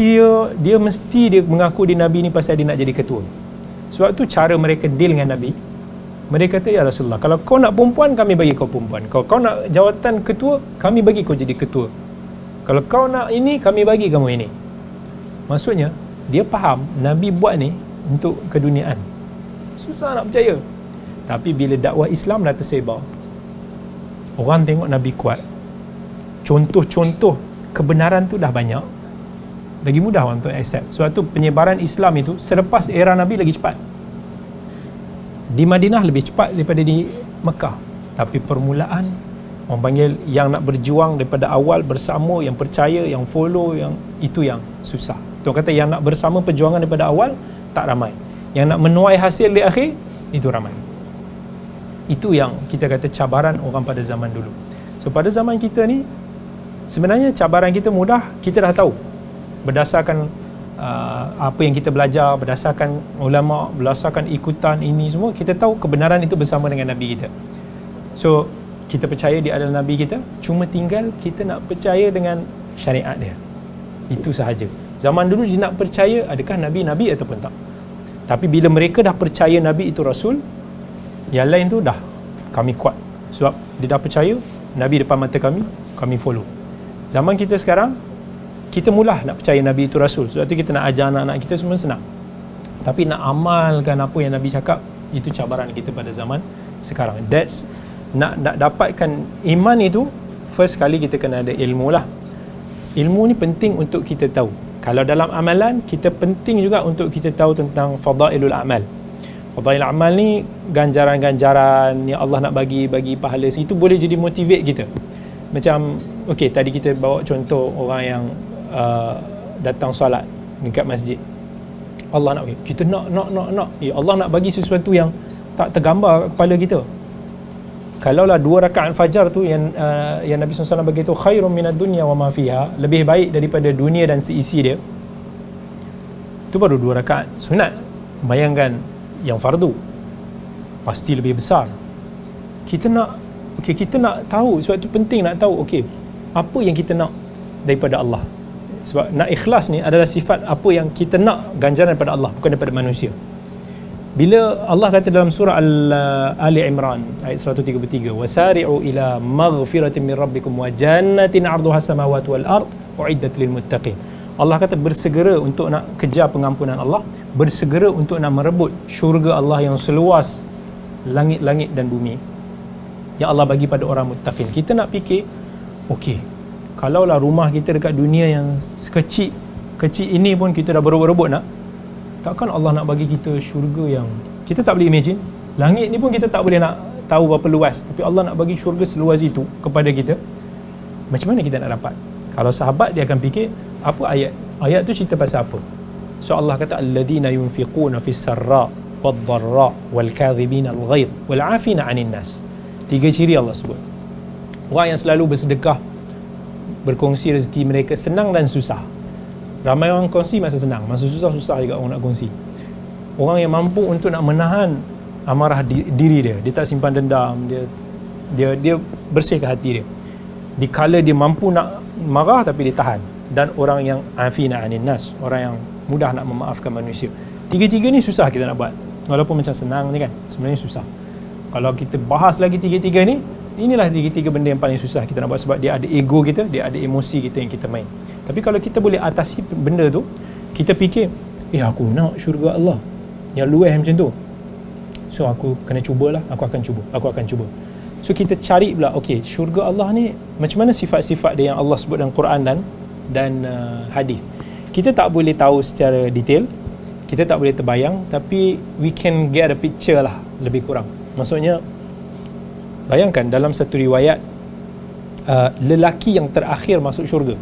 dia mesti dia mengaku dia Nabi ni pasal dia nak jadi ketua. Sebab tu cara mereka deal dengan Nabi, mereka kata, ya Rasulullah, kalau kau nak perempuan, kami bagi kau perempuan. Kalau kau nak jawatan ketua, kami bagi kau jadi ketua. Kalau kau nak ini, kami bagi kamu ini. Maksudnya, dia faham Nabi buat ni untuk keduniaan. Susah nak percaya. Tapi bila dakwah Islam dah tersebar, orang tengok Nabi kuat, contoh-contoh kebenaran tu dah banyak, lagi mudah orang untuk accept. Sebab tu penyebaran Islam itu selepas era Nabi lagi cepat. Di Madinah lebih cepat daripada di Mekah. Tapi permulaan, orang panggil yang nak berjuang daripada awal bersama, yang percaya, yang follow, yang itu yang susah. Tuan kata yang nak bersama perjuangan daripada awal tak ramai. Yang nak menuai hasil di akhir itu ramai. Itu yang kita kata cabaran orang pada zaman dulu. So pada zaman kita ni sebenarnya cabaran kita mudah, kita dah tahu. Berdasarkan apa yang kita belajar, berdasarkan ulama, berdasarkan ikutan ini semua, kita tahu kebenaran itu bersama dengan Nabi kita. So kita percaya dia adalah Nabi kita, cuma tinggal kita nak percaya dengan syariat dia. Itu sahaja. Zaman dulu dia nak percaya adakah Nabi Nabi ataupun tak. Tapi bila mereka dah percaya Nabi itu Rasul, yang lain tu dah kami kuat. Sebab dia dah percaya Nabi depan mata kami, kami follow. Zaman kita sekarang, kita mulah nak percaya Nabi itu Rasul. Sebab tu kita nak ajar anak-anak kita semua senang. Tapi nak amalkan apa yang Nabi cakap, itu cabaran kita pada zaman sekarang. That's nak dapatkan iman itu, first kali kita kena ada ilmu lah. Ilmu ni penting untuk kita tahu. Kalau dalam amalan, kita penting juga untuk kita tahu tentang fadailul amal. Fadailul amal ni ganjaran-ganjaran yang Allah nak bagi pahala. Itu boleh jadi motivate kita. Macam tadi kita bawa contoh orang yang datang solat dekat masjid. Allah nak, kita nak. Allah nak bagi sesuatu yang tak tergambar kepala kita. Kalaulah 2 rakaat fajar tu yang Nabi SAW bagi tu khairum minad dunya wa ma fiha, lebih baik daripada dunia dan seisi dia, tu baru 2 rakaat sunat. Bayangkan yang fardu, pasti lebih besar. Kita nak tahu. Sebab tu penting nak tahu apa yang kita nak daripada Allah. Sebab nak ikhlas ni adalah sifat apa yang kita nak, ganjaran daripada Allah, bukan daripada manusia. Bila Allah kata dalam surah Ali Imran ayat 133, wasari'u ila maghfiratin min rabbikum wa jannatin 'arduha samawati wal ard u'iddat lil muttaqin. Allah kata bersegera untuk nak kejar pengampunan Allah, bersegera untuk nak merebut syurga Allah yang seluas langit-langit dan bumi, yang Allah bagi pada orang muttaqin. Kita nak fikir, kalaulah rumah kita dekat dunia yang kecil ini pun kita dah berebut-rebut nak, takkan Allah nak bagi kita syurga yang kita tak boleh imagine. Langit ni pun kita tak boleh nak tahu berapa luas, tapi Allah nak bagi syurga seluas itu kepada kita. Macam mana kita nak dapat? Kalau sahabat, dia akan fikir, apa ayat tu cerita pasal apa? So Allah kata alladzina yunfiquna fis sarra wad-dharra wal-kadhibina al-ghaidh wal-'afina 'anil nas. 3 ciri Allah sebut. Orang yang selalu bersedekah, berkongsi rezeki mereka senang dan susah. Ramai orang kongsi masa senang, masa susah juga orang nak kongsi. Orang yang mampu untuk nak menahan amarah diri dia tak simpan dendam, dia bersihkan hati dia. Di kala dia mampu nak marah tapi dia tahan. Dan orang yang afina 'anil nas, orang yang mudah nak memaafkan manusia. 3 ni susah kita nak buat. Walaupun macam senang ni kan, sebenarnya susah. Kalau kita bahas lagi 3 ni, inilah 3 benda yang paling susah kita nak buat, sebab dia ada ego kita, dia ada emosi kita yang kita main. Tapi kalau kita boleh atasi benda tu, kita fikir, aku nak syurga Allah yang luas macam tu, so aku kena cubalah, aku akan cuba. So kita cari pula, okey, syurga Allah ni macam mana sifat-sifat dia yang Allah sebut dalam Quran dan hadis. Kita tak boleh tahu secara detail, kita tak boleh terbayang, tapi we can get a picture lah, lebih kurang. Maksudnya, bayangkan dalam satu riwayat, lelaki yang terakhir masuk syurga,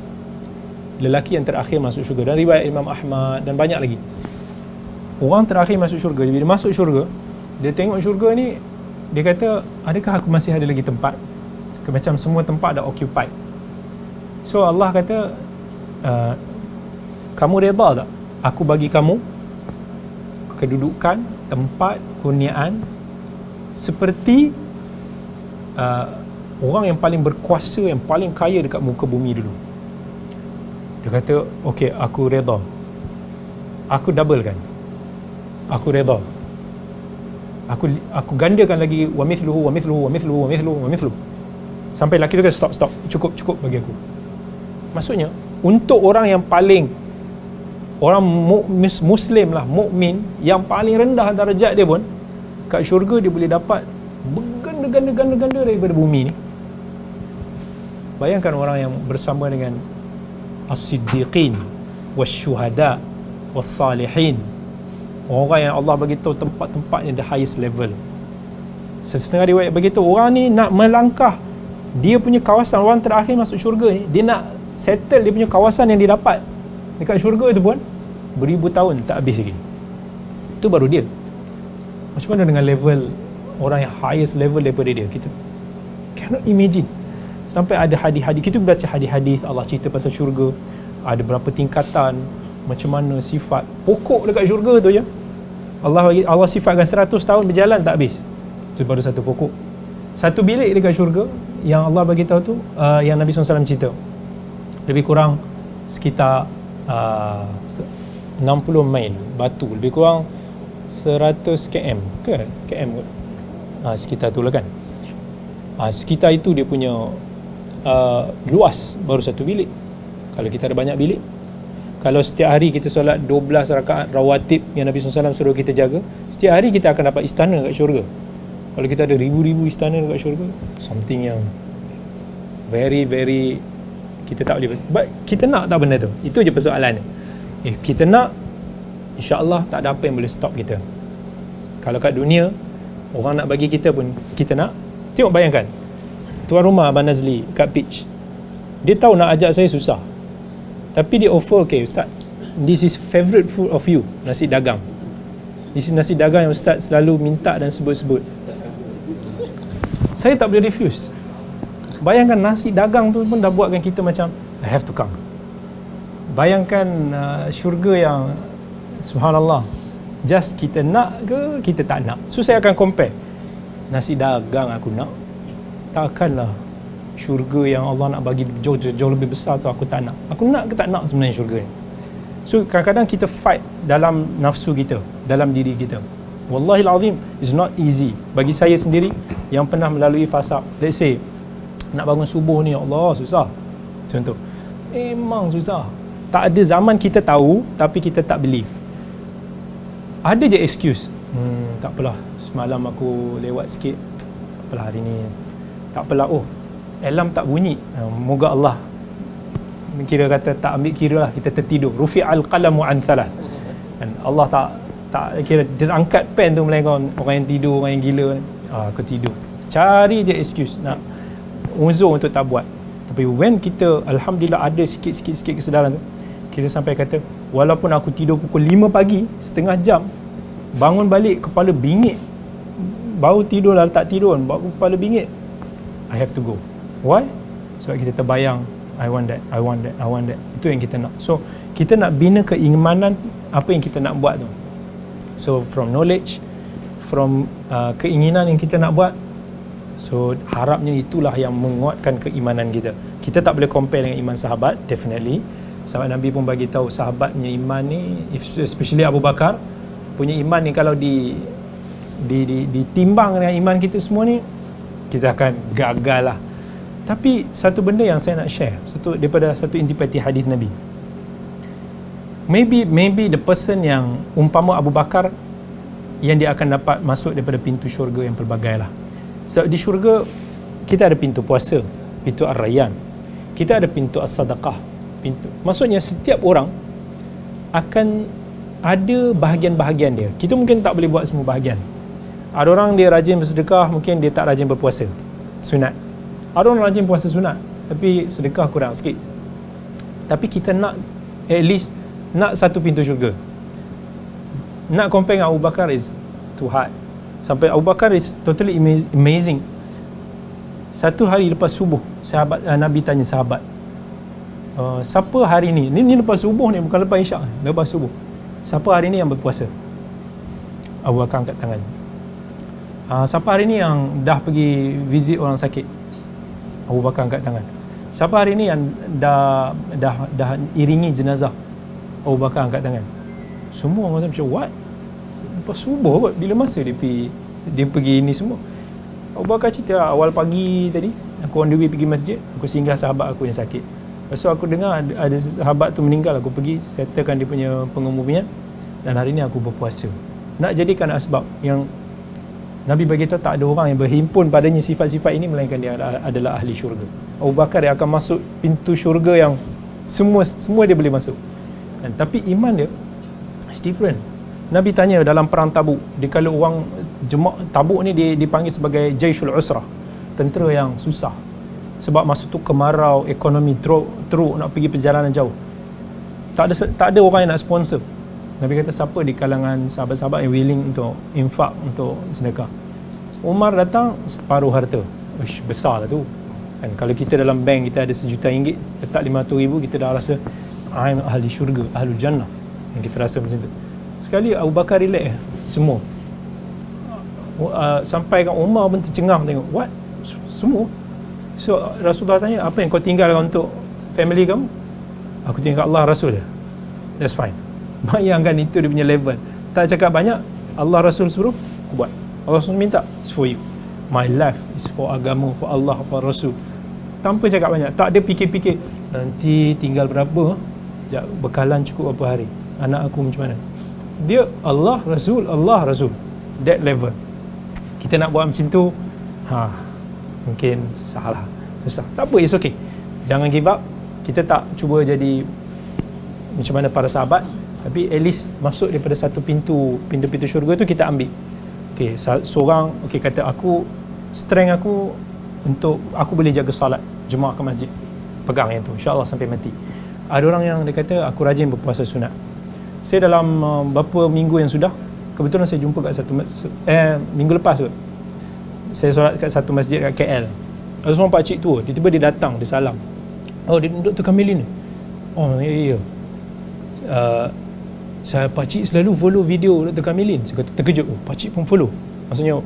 dan riwayat Imam Ahmad dan banyak lagi, orang terakhir masuk syurga. Bila dia masuk syurga, dia tengok syurga ni, dia kata, adakah aku masih ada lagi tempat? Macam semua tempat dah occupied. So Allah kata, kamu reda tak aku bagi kamu kedudukan, tempat, kurniaan seperti orang yang paling berkuasa, yang paling kaya dekat muka bumi dulu? Dia kata, okey, aku reda, aku doublekan, aku reda, aku gandakan lagi, wa mithluhu sampai lelaki tu kata, stop, cukup bagi aku. Maksudnya, untuk orang yang paling, orang Muslim lah, mukmin yang paling rendah darajat dia pun, kat syurga dia boleh dapat berganda-ganda daripada bumi ni. Bayangkan orang yang bersama dengan as-siddiqin was-syuhada was-salihin, orang yang Allah bagi tahu tempat-tempatnya the highest level. Setengah riwayat bagi tahu, orang ni nak melangkah dia punya kawasan, orang terakhir masuk syurga ni, dia nak settle dia punya kawasan yang dia dapat dekat syurga itu pun beribu tahun tak habis lagi. Itu baru dia. Macam mana dengan level orang yang highest level daripada dia? Kita cannot imagine. Sampai ada hadis-hadis, kita baca hadis-hadis Allah cerita pasal syurga, ada berapa tingkatan, macam mana sifat pokok dekat syurga tu je. Allah sifatkan 100 tahun berjalan tak habis. Itu baru satu pokok. Satu bilik dekat syurga yang Allah bagi tahu tu, yang Nabi SAW cerita, lebih kurang sekitar 60 mil batu, lebih kurang 100 km ke km kot, sekitar tu lah kan. Sekitar itu dia punya luas baru satu bilik. Kalau kita ada banyak bilik, kalau setiap hari kita solat 12 rakaat rawatib yang Nabi SAW suruh kita jaga, setiap hari kita akan dapat istana kat syurga. Kalau kita ada ribu-ribu istana dekat syurga, something yang very kita tak boleh. But kita nak tak benda tu? Itu je persoalan. Kita nak, insya-Allah tak ada apa yang boleh stop kita. Kalau kat dunia orang nak bagi kita pun kita nak. Tengok, bayangkan tuan rumah Abang Nazli kat Pitch, dia tahu nak ajak saya susah, tapi dia offer, okay Ustaz, this is favourite food of you, nasi dagang. This is nasi dagang yang Ustaz selalu minta dan sebut-sebut. Saya tak boleh refuse. Bayangkan nasi dagang tu pun dah buatkan kita macam I have to come. Bayangkan syurga yang subhanallah, just kita nak ke kita tak nak. So saya akan compare, nasi dagang aku nak, takkanlah syurga yang Allah nak bagi jauh lebih besar tu aku tak nak. Aku nak ke tak nak sebenarnya syurga ni. So kadang-kadang kita fight dalam nafsu kita, dalam diri kita. Wallahil azim, it's not easy. Bagi saya sendiri yang pernah melalui fasa, let's say nak bangun subuh ni, Allah susah contoh, memang susah. Tak ada zaman kita tahu tapi kita tak believe. Ada je excuse, tak apalah semalam aku lewat sikit, tak apalah hari ni, tak apalah, oh alarm tak bunyi, moga Allah kira kata tak ambil kira lah, kita tertidur, rufi'al qalamu an thalath, dan Allah tak kira dia angkat pen tu, melainkan orang yang tidur, orang yang gila, aku tidur, cari je excuse nak uzur untuk tak buat. Tapi when kita alhamdulillah ada sikit-sikit kesedaran tu, kita sampai kata walaupun aku tidur pukul 5 pagi, setengah jam, bangun balik kepala bingit, baru tidur lah tak tidur, baru kepala bingit, I have to go. Why? Sebab kita terbayang, I want that. Itu yang kita nak. So kita nak bina keimanan apa yang kita nak buat tu. So from knowledge, from keinginan yang kita nak buat, so harapnya itulah yang menguatkan keimanan kita. Kita tak boleh compare dengan iman sahabat, definitely. Sahabat Nabi pun bagi tahu sahabatnya iman ni, especially Abu Bakar punya iman ni, kalau ditimbang dengan iman kita semua ni, kita akan gagal lah. Tapi satu benda yang saya nak share, daripada satu intipati hadis Nabi, maybe the person yang umpama Abu Bakar, yang dia akan dapat masuk daripada pintu syurga yang pelbagai lah. So di syurga kita ada pintu puasa, pintu Ar-Rayyan, kita ada pintu As-Sadaqah, maksudnya setiap orang akan ada bahagian-bahagian dia. Kita mungkin tak boleh buat semua bahagian. Ada orang dia rajin bersedekah, mungkin dia tak rajin berpuasa sunat. Ada orang rajin puasa sunat tapi sedekah kurang sikit. Tapi kita nak at least nak satu pintu syurga. Nak compare dengan Abu Bakar is too hard. Sampai Abu Bakar is totally amazing. Satu hari lepas subuh, sahabat Nabi tanya sahabat, siapa hari ni lepas subuh ni, bukan lepas isyak, lepas subuh, siapa hari ni yang berpuasa? Abu Bakar angkat tangan. Siapa hari ni yang dah pergi visit orang sakit? Abu Bakar angkat tangan. Siapa hari ni yang dah iringi jenazah? Abu Bakar angkat tangan. Semua orang macam, what? Lepas subuh kot, bila masa dia pergi ini semua? Abu Bakar cerita, awal pagi tadi aku on the way pergi masjid, aku singgah sahabat aku yang sakit. Lepas tu aku dengar ada sahabat tu meninggal, aku pergi settlekan dia punya pengemumian, dan hari ni aku berpuasa. Nak jadikan asbab yang Nabi bagi tahu, tak ada orang yang berhimpun padanya sifat-sifat ini melainkan dia adalah ahli syurga. Abu Bakar dia akan masuk pintu syurga yang semua dia boleh masuk. Dan tapi iman dia is different. Nabi tanya dalam perang Tabuk, kalau orang jemaah Tabuk ni dipanggil sebagai Jaishul Usrah, tentera yang susah. Sebab masa tu kemarau, ekonomi teruk, nak pergi perjalanan jauh. Tak ada orang yang nak sponsor. Nabi kata, siapa di kalangan sahabat-sahabat yang willing untuk infak, untuk sedekah? Umar datang, separuh harta. Uish, besar lah tu. Kan, kalau kita dalam bank, kita ada RM1,000,000, letak RM500,000, kita dah rasa I'm ahli syurga, ahlul jannah. Yang kita rasa macam tu. Sekali Abu Bakar relax semua. Sampai kan Umar pun tercengang tengok, what? Semua? So Rasulullah tanya, apa yang kau tinggalkan untuk family kamu? Aku tinggal Allah Rasul dia. That's fine. Bayangkan itu dia punya level. Tak cakap banyak, Allah Rasul suruh, aku buat. Allah Rasul minta, it's for you. My life is for agama, for Allah, for Rasul. Tanpa cakap banyak. Tak ada fikir-fikir, nanti tinggal berapa, bekalan cukup berapa hari, anak aku macam mana. Dia Allah Rasul, Allah Rasul. That level. Kita nak buat macam tu, mungkin susah. Tak apa, it's okay. Jangan give up. Kita tak cuba jadi macam mana para sahabat, tapi at least masuk daripada satu pintu syurga tu kita ambil. Okay, seorang kata, aku strength aku untuk aku boleh jaga salat jemaah ke masjid, pegang yang tu insya-Allah sampai mati. Ada orang yang dia kata, aku rajin berpuasa sunat. Saya dalam beberapa minggu yang sudah, kebetulan saya jumpa kat satu minggu lepas tu, saya solat kat satu masjid kat KL. Ada seorang pakcik tua, tiba-tiba dia datang, dia salam. Oh, dia Dr. Kamilin. Oh, ya. Saya pakcik selalu follow video Dr. Kamilin. Saya kata terkejut, pakcik pun follow. Maksudnya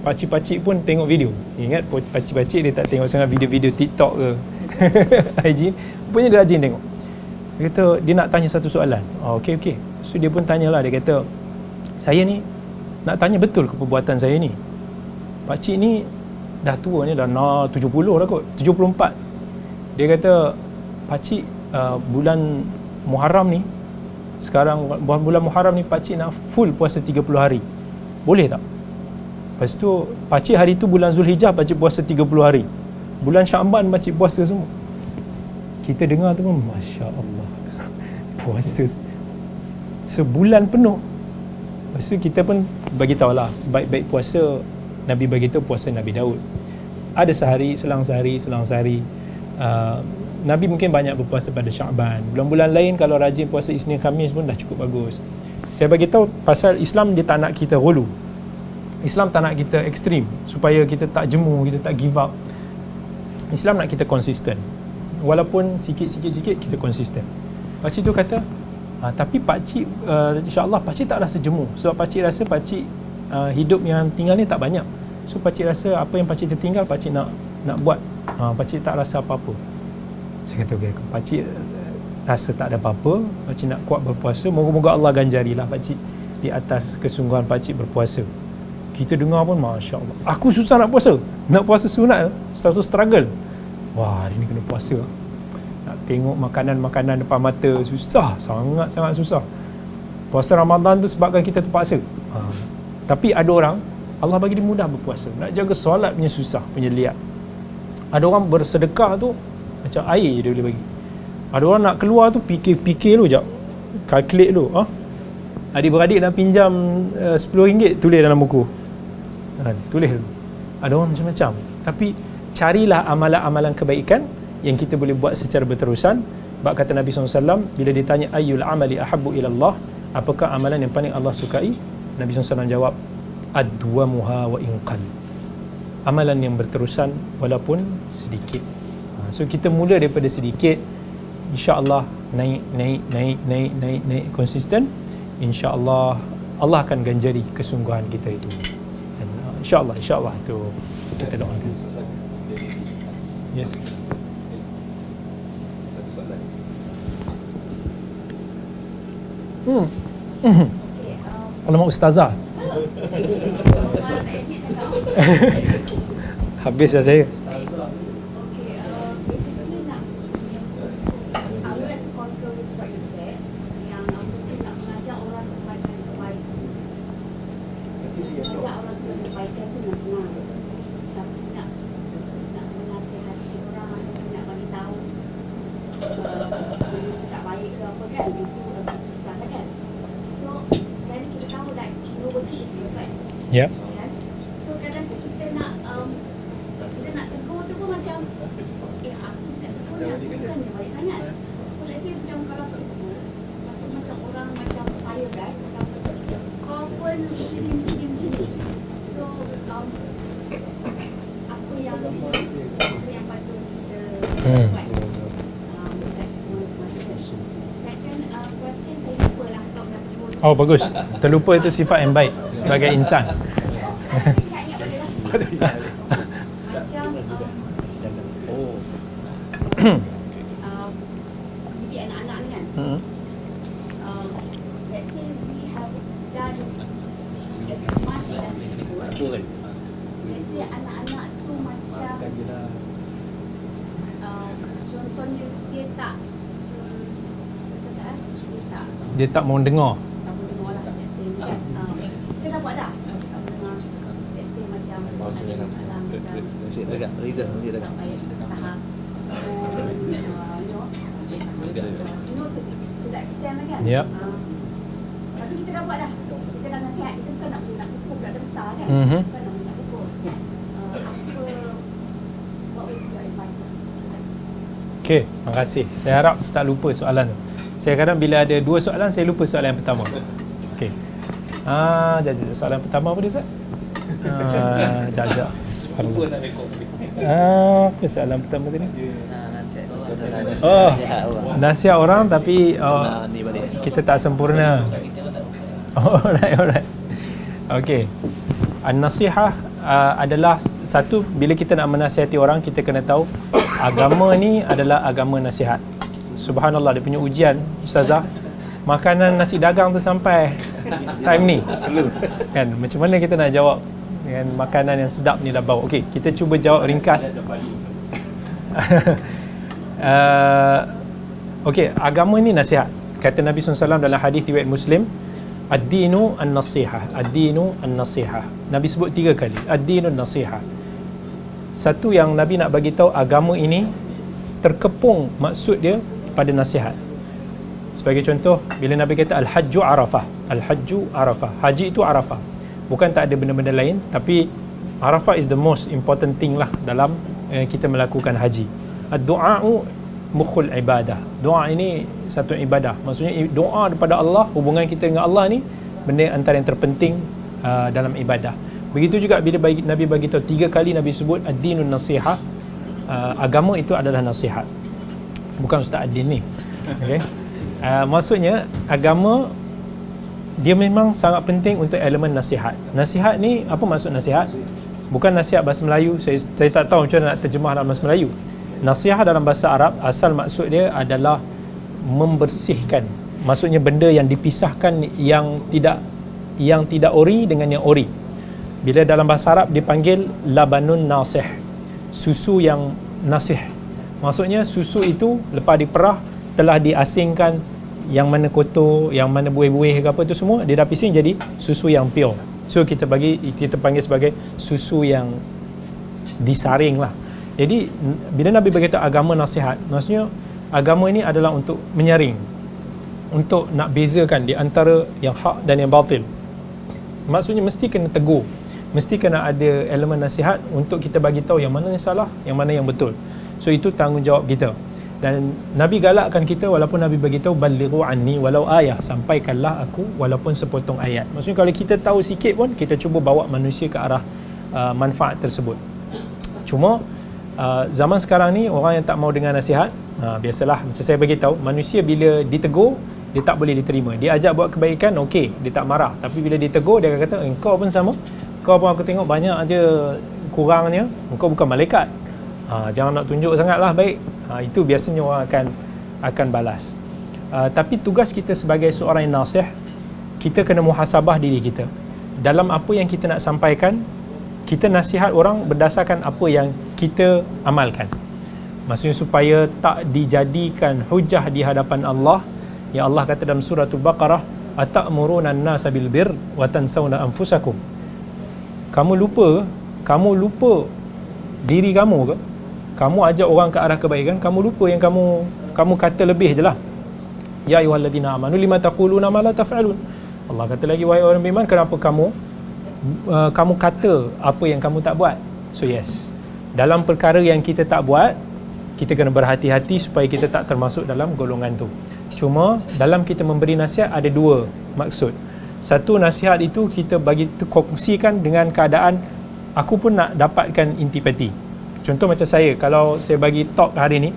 pakcik-pakcik pun tengok video. Ingat pakcik-pakcik dia tak tengok sangat video-video TikTok ke IG. Rupanya dia rajin tengok. Dia kata dia nak tanya satu soalan. Okey. So dia pun tanyalah, dia kata, saya ni nak tanya betul ke perbuatan saya ni? Pakcik ni dah tua ni, dah 70 dah kot, 74. Dia kata, pakcik bulan Muharram ni, sekarang bulan Muharram ni pakcik nak full puasa 30 hari. Boleh tak? Lepas tu pakcik hari tu bulan Zulhijjah pakcik puasa 30 hari. Bulan Syaban pakcik puasa semua. Kita dengar tu pun, masya-Allah. Puasa sebulan penuh. Lepas tu kita pun bagi tahulah, sebaik-baik puasa Nabi bagi tahu puasa Nabi Daud. Ada sehari, selang sehari. Nabi mungkin banyak berpuasa pada Syaban. Bulan-bulan lain kalau rajin puasa Isnin Khamis pun dah cukup bagus. Saya bagi tahu pasal Islam dia tak nak kita ghulu. Islam tak nak kita ekstrim supaya kita tak jemu, kita tak give up. Islam nak kita konsisten. Walaupun sikit-sikit kita konsisten. Pakcik tu kata, tapi pakcik insya-Allah pakcik tak rasa jemu sebab pakcik rasa pakcik hidup yang tinggal ni tak banyak. So pakcik rasa apa yang pakcik tertinggal pakcik nak buat. Pakcik tak rasa apa-apa. Saya kata okey, pakcik rasa tak ada apa-apa, pakcik nak kuat berpuasa, moga-moga Allah ganjarilah pakcik di atas kesungguhan pakcik berpuasa. Kita dengar pun masya-Allah. Aku susah nak puasa. Nak puasa sunat, satu struggle. Wah, hari ni kena puasa. Nak tengok makanan-makanan depan mata susah, sangat-sangat susah. Puasa Ramadan tu sebabkan kita terpaksa. Tapi ada orang Allah bagi dia mudah berpuasa. Nak jaga solat punya susah, punya liat. Ada orang bersedekah tu macam air je dia boleh bagi. Ada orang nak keluar tu fikir dulu jap. Calculate dulu. Adik-beradik nak pinjam RM10 tulis dalam buku. Tulis dulu. Ada orang macam-macam. Tapi carilah amalan-amalan kebaikan yang kita boleh buat secara berterusan. Sebab kata Nabi SAW, bila ditanya ayyul amali ahabbu ilallah, apakah amalan yang paling Allah sukai, Nabi SAW jawab, adwamuha wa inqal, amalan yang berterusan walaupun sedikit. So kita mula daripada sedikit, insya-Allah naik konsisten, insya-Allah Allah akan ganjari kesungguhan kita itu. Dan insya-Allah itu kita doakan. Yes. Alamak ustazah. Habis dah saya. Ya. So kadang kita nak tegur tu pun macam aku tak tegur ni, aku bukan je baik sangat. So let's say macam kalau aku tegur, macam orang macam fire guy, kau pun macam ni. So apa yang patut kita buat. That's one question. Second question saya lupa lah kalau dah tegur. Oh bagus. Terlupa itu sifat yang baik sebagai insan. Jadi anak-anak ni kan, let's say we have done as much as we could. Let's say anak-anak tu macam contohnya Dia tak mau dengar. Ya. Tapi kita dah buat dah. Kita dah nasihat. Kita bukan nak pukul budak besar kan. Bukan nak pukul. What would you advise? Okey, terima kasih. Saya harap tak lupa soalan tu. Saya kadang bila ada dua soalan, saya lupa soalan yang pertama. Okey. Jadi soalan pertama apa dia, Ustaz? Jajak. Subhanallah. Apa soalan pertama tadi? Nasihat orang tapi kita tak sempurna. Alright. Okey. An-nasihah adalah satu, bila kita nak menasihati orang, kita kena tahu agama ni adalah agama nasihat. Subhanallah, dia punya ujian ustazah, makanan nasi dagang tu sampai time ni kan, macam mana kita nak jawab dengan makanan yang sedap ni dah bau. Okey, kita cuba jawab ringkas. Okey, agama ni nasihat. Kata Nabi SAW dalam hadis riwayat Muslim, ad-dinu an-nasihah, ad-dinu an-nasihah. Nabi sebut 3 kali, ad-dinu an-nasihah. Satu yang Nabi nak bagi tahu, agama ini terkepung maksud dia pada nasihat. Sebagai contoh, bila Nabi kata al-hajju arafah, al-hajju arafah, haji itu arafah, bukan tak ada benda-benda lain, tapi arafah is the most important thing lah dalam kita melakukan haji. Ad-du'a'u mukhul ibadah. Doa ini satu ibadah. Maksudnya doa daripada Allah, hubungan kita dengan Allah ni benda antara yang terpenting dalam ibadah. Begitu juga bila Nabi bagi tahu 3 kali Nabi sebut ad-dinun nasihah, agama itu adalah nasihat. Bukan Ustaz Adin ni. Okey. Maksudnya agama dia memang sangat penting untuk elemen nasihat. Nasihat ni, apa maksud nasihat? Bukan nasihat bahasa Melayu. Saya tak tahu macam mana nak terjemah dalam bahasa Melayu. Nasihat dalam bahasa Arab, asal maksud dia adalah membersihkan. Maksudnya benda yang dipisahkan, yang tidak ori dengan yang ori. Bila dalam bahasa Arab dipanggil labanun nasih, susu yang nasih. Maksudnya susu itu lepas diperah telah diasingkan, yang mana kotor, yang mana buih-buih ke apa tu semua dia dah pising jadi susu yang pure. So kita panggil sebagai susu yang disaring lah. Jadi bila Nabi berkata agama nasihat, maksudnya agama ini adalah untuk menyaring, untuk nak bezakan di antara yang hak dan yang batil. Maksudnya mesti kena tegur, mesti kena ada elemen nasihat untuk kita bagi tahu yang mana yang salah, yang mana yang betul. So itu tanggungjawab kita. Dan Nabi galakkan kita, walaupun Nabi bagi tahu balighu anni walau ayah, sampaikanlah aku walaupun sepotong ayat. Maksudnya kalau kita tahu sikit pun kita cuba bawa manusia ke arah manfaat tersebut. Cuma zaman sekarang ni orang yang tak mau dengar nasihat, biasalah macam saya bagi tahu, manusia bila ditegur dia tak boleh diterima. Dia ajak buat kebaikan, okey, dia tak marah. Tapi bila ditegur dia akan kata, engkau pun sama, kau pun aku tengok banyak aja kurangnya, engkau bukan malaikat. Jangan nak tunjuk sangatlah baik. Itu biasanya orang akan balas. Tapi tugas kita sebagai seorang yang nasih, kita kena muhasabah diri kita. Dalam apa yang kita nak sampaikan, kita nasihat orang berdasarkan apa yang kita amalkan. Maksudnya supaya tak dijadikan hujah di hadapan Allah. Ya Allah kata dalam surah Al-Baqarah, atamuruna an-nasa bil birr wa tansawna anfusakum. Kamu lupa diri kamu ke? Kamu ajak orang ke arah kebaikan, kamu lupa yang kamu kata lebih je lah. Ya ayyuhalladzina amanu lima taquluna ma la taf'alun. Allah kata lagi, wahai orang beriman, kenapa kamu kata apa yang kamu tak buat? So yes, dalam perkara yang kita tak buat, kita kena berhati-hati supaya kita tak termasuk dalam golongan tu. Cuma dalam kita memberi nasihat ada 2 maksud. Satu, nasihat itu kita bagi kongsikan dengan keadaan aku pun nak dapatkan intipati. Contoh macam saya, kalau saya bagi talk hari ni,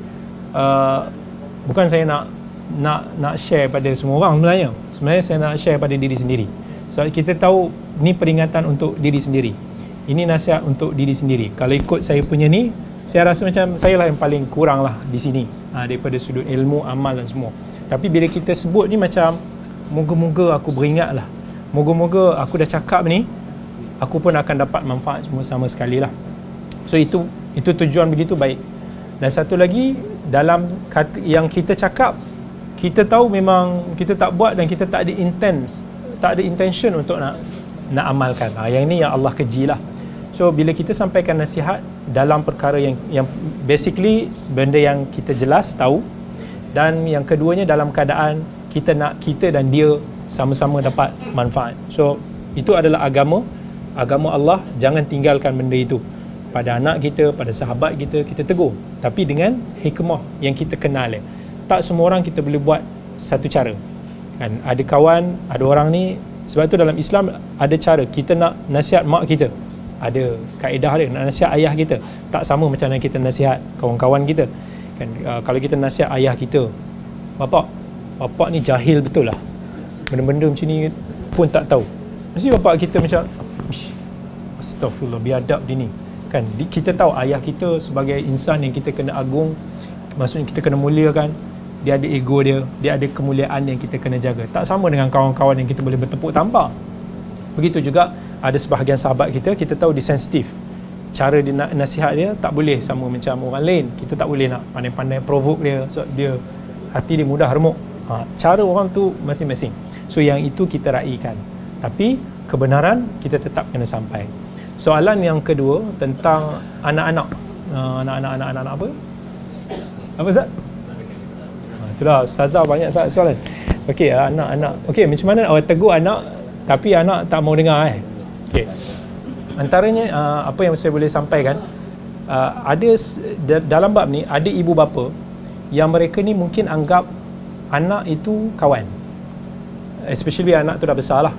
bukan saya nak share pada semua orang sebenarnya. Sebenarnya saya nak share pada diri sendiri. So kita tahu ni peringatan untuk diri sendiri. Ini nasihat untuk diri sendiri. Kalau ikut saya punya ni, saya rasa macam saya lah yang paling kurang lah di sini, daripada sudut ilmu, amal dan semua. Tapi bila kita sebut ni macam, moga-moga aku beringat lah, moga-moga aku dah cakap ni, aku pun akan dapat manfaat semua sama sekali lah. So itu tujuan begitu baik. Dan satu lagi, dalam kata yang kita cakap, kita tahu memang kita tak buat dan kita tak ada intention untuk nak amalkan. Yang ini yang Allah keji lah. So bila kita sampaikan nasihat dalam perkara yang basically benda yang kita jelas tahu, dan yang keduanya dalam keadaan kita nak kita dan dia sama-sama dapat manfaat. So itu adalah agama Allah. Jangan tinggalkan benda itu. Pada anak kita, pada sahabat kita, kita tegur, tapi dengan hikmah yang kita kenal. Tak semua orang kita boleh buat satu cara kan. Ada kawan, ada orang ni, sebab tu dalam Islam ada cara. Kita nak nasihat mak kita, ada kaedah dia. Nak nasihat ayah kita, tak sama macam mana kita nasihat kawan-kawan kita kan. Kalau kita nasihat ayah kita, bapak ni jahil betul lah, benda-benda macam ni pun tak tahu, mesti bapak kita macam astagfirullah, biadab dia ni kan. Kita tahu ayah kita sebagai insan yang kita kena agung, maksudnya kita kena muliakan. Dia ada ego dia ada kemuliaan yang kita kena jaga. Tak sama dengan kawan-kawan yang kita boleh bertepuk tampar. Begitu juga ada sebahagian sahabat kita tahu dia sensitif, cara dia nak nasihat dia tak boleh sama macam orang lain. Kita tak boleh nak pandai-pandai provoke dia, sebab dia hati dia mudah remuk. Cara orang tu masing-masing. So yang itu kita raikan, tapi kebenaran kita tetap kena sampai. Soalan yang kedua tentang anak-anak. Anak-anak apa? Apa Ustaz? Itulah ustazah banyak soalan. Okey, anak-anak. Okey, macam mana awak tegur anak tapi anak tak mau dengar Okey. Antaranya apa yang saya boleh sampaikan, ada dalam bab ni ada ibu bapa yang mereka ni mungkin anggap anak itu kawan, especially anak tu dah besar lah.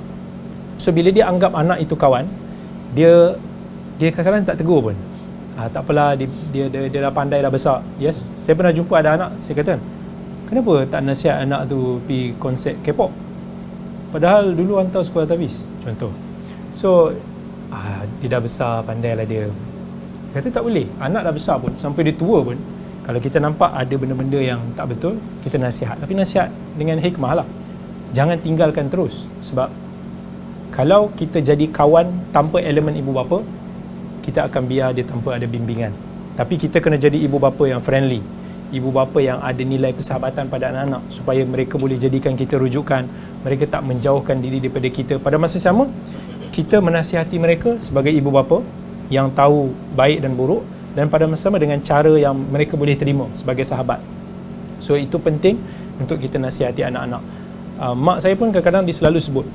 So bila dia anggap anak itu kawan, dia kadang-kadang tak tegur pun. Tak apalah, dia dah pandai, dah besar. Yes, saya pernah jumpa ada anak, saya kata, kenapa tak nasihat anak tu pergi konsert K-pop? Padahal dulu hantar sekolah tahfiz, contoh. So dia dah besar, pandailah dia. Kata tak boleh, anak dah besar pun, sampai dia tua pun, kalau kita nampak ada benda-benda yang tak betul, kita nasihat. Tapi nasihat dengan hikmah lah. Jangan tinggalkan terus. Sebab kalau kita jadi kawan tanpa elemen ibu bapa, kita akan biar dia tanpa ada bimbingan. Tapi kita kena jadi ibu bapa yang friendly, ibu bapa yang ada nilai persahabatan pada anak-anak, supaya mereka boleh jadikan kita rujukan, mereka tak menjauhkan diri daripada kita. Pada masa sama, kita menasihati mereka sebagai ibu bapa yang tahu baik dan buruk, dan pada masa sama dengan cara yang mereka boleh terima sebagai sahabat. So itu penting untuk kita nasihati anak-anak. Mak saya pun kadang-kadang dia selalu sebut,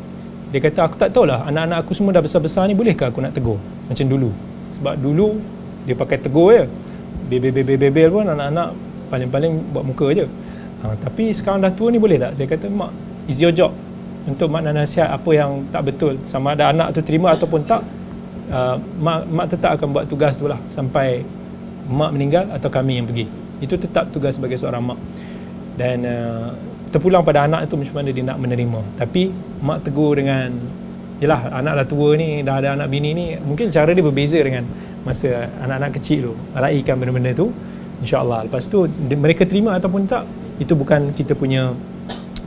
dia kata, aku tak tahulah anak-anak aku semua dah besar-besar ni, bolehkah aku nak tegur macam dulu? Sebab dulu dia pakai tegur je, bebel pun anak-anak paling-paling buat muka je. Tapi sekarang dah tua ni boleh tak? Saya kata, mak, it's your job untuk mak nak nasihat apa yang tak betul, sama ada anak tu terima ataupun tak. Mak tetap akan buat tugas tu lah sampai mak meninggal atau kami yang pergi. Itu tetap tugas sebagai seorang mak. Dan terpulang pada anak itu macam mana dia nak menerima. Tapi mak tegur dengan, yelah, anak dah tua ni, dah ada anak bini ni, mungkin cara dia berbeza dengan masa anak-anak kecil tu, raikan benda-benda tu, insya-Allah. Lepas tu mereka terima ataupun tak, itu bukan kita punya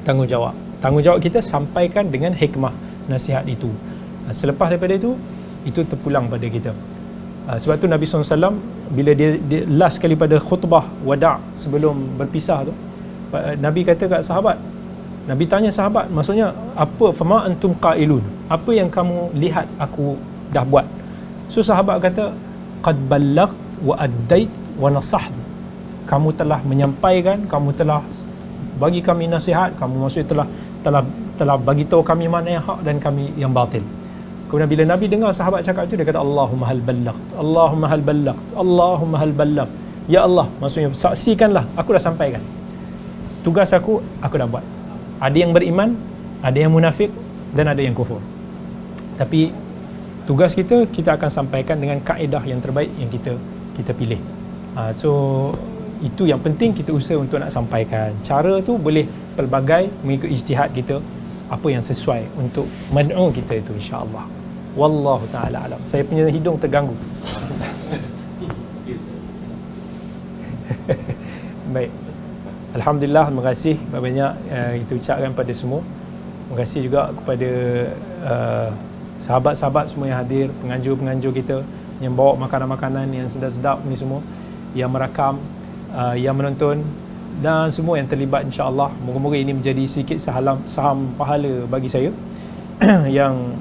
tanggungjawab. Tanggungjawab kita sampaikan dengan hikmah nasihat itu. Selepas daripada itu terpulang pada kita. Sebab tu Nabi SAW bila dia last kali pada khutbah wada' sebelum berpisah tu, Nabi kata kat sahabat, Nabi tanya sahabat, maksudnya apa, fama antum qailun, apa yang kamu lihat aku dah buat? So sahabat kata, qad ballagt wa addait wa nasaht, kamu telah menyampaikan, kamu telah bagi kami nasihat, kamu maksudnya telah bagi tahu kami mana yang hak dan kami yang batil. Kemudian bila Nabi dengar sahabat cakap itu, dia kata, Allahumma hal ballagt, Allahumma hal ballagt, Allahumma hal ballagt. Ya Allah, maksudnya saksikanlah aku dah sampaikan. Tugas aku dah buat. Ada yang beriman, ada yang munafik, dan ada yang kufur. Tapi tugas kita akan sampaikan dengan kaedah yang terbaik yang kita pilih. So itu yang penting, kita usaha untuk nak sampaikan. Cara tu boleh pelbagai, mengikut ijtihad kita, apa yang sesuai untuk mad'u kita itu, insya-Allah. Wallahu ta'ala alam. Saya punya hidung terganggu. Baik. Alhamdulillah, terima kasih banyak kita ucapkan pada semua. Terima kasih juga kepada sahabat-sahabat semua yang hadir, penganjur-penganjur kita yang bawa makanan-makanan yang sedap-sedap ni semua, yang merakam, yang menonton, dan semua yang terlibat, insya-Allah. Moga-moga ini menjadi sikit saham pahala bagi saya yang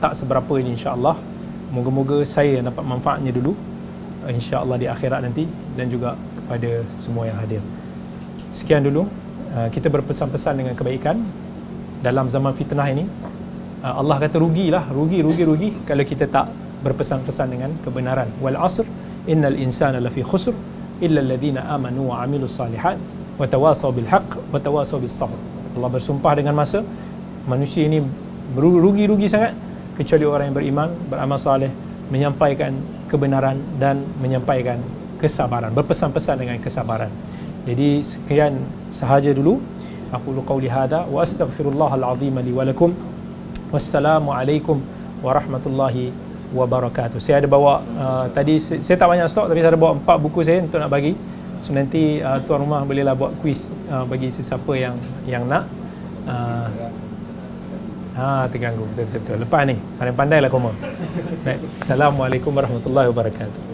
tak seberapa ini, insya-Allah. Moga-moga saya yang dapat manfaatnya dulu, insya-Allah, di akhirat nanti, dan juga kepada semua yang hadir. Sekian dulu. Kita berpesan-pesan dengan kebaikan dalam zaman fitnah ini. Allah kata rugi kalau kita tak berpesan-pesan dengan kebenaran. Wal asr innal insana lafi khusr illa alladhina amanu wa amilus salihat wa tawasaw bil haqq wa tawasaw bis sabr. Allah bersumpah dengan masa, manusia ini rugi sangat kecuali orang yang beriman, beramal soleh, menyampaikan kebenaran dan menyampaikan kesabaran, berpesan-pesan dengan kesabaran. Jadi sekian sahaja dulu. Aku qauli hadza wa astaghfirullahal azim li wa lakum. Wassalamu alaikum warahmatullahi wabarakatuh. Saya ada bawa tadi saya tak banyak stok, tapi saya ada bawa 4 buku saya untuk nak bagi. So nanti tuan rumah bolehlah buat kuis bagi sesiapa yang nak. Terganggu betul. Lepas ni pandai-pandailah koma. Baik. Assalamualaikum warahmatullahi wabarakatuh.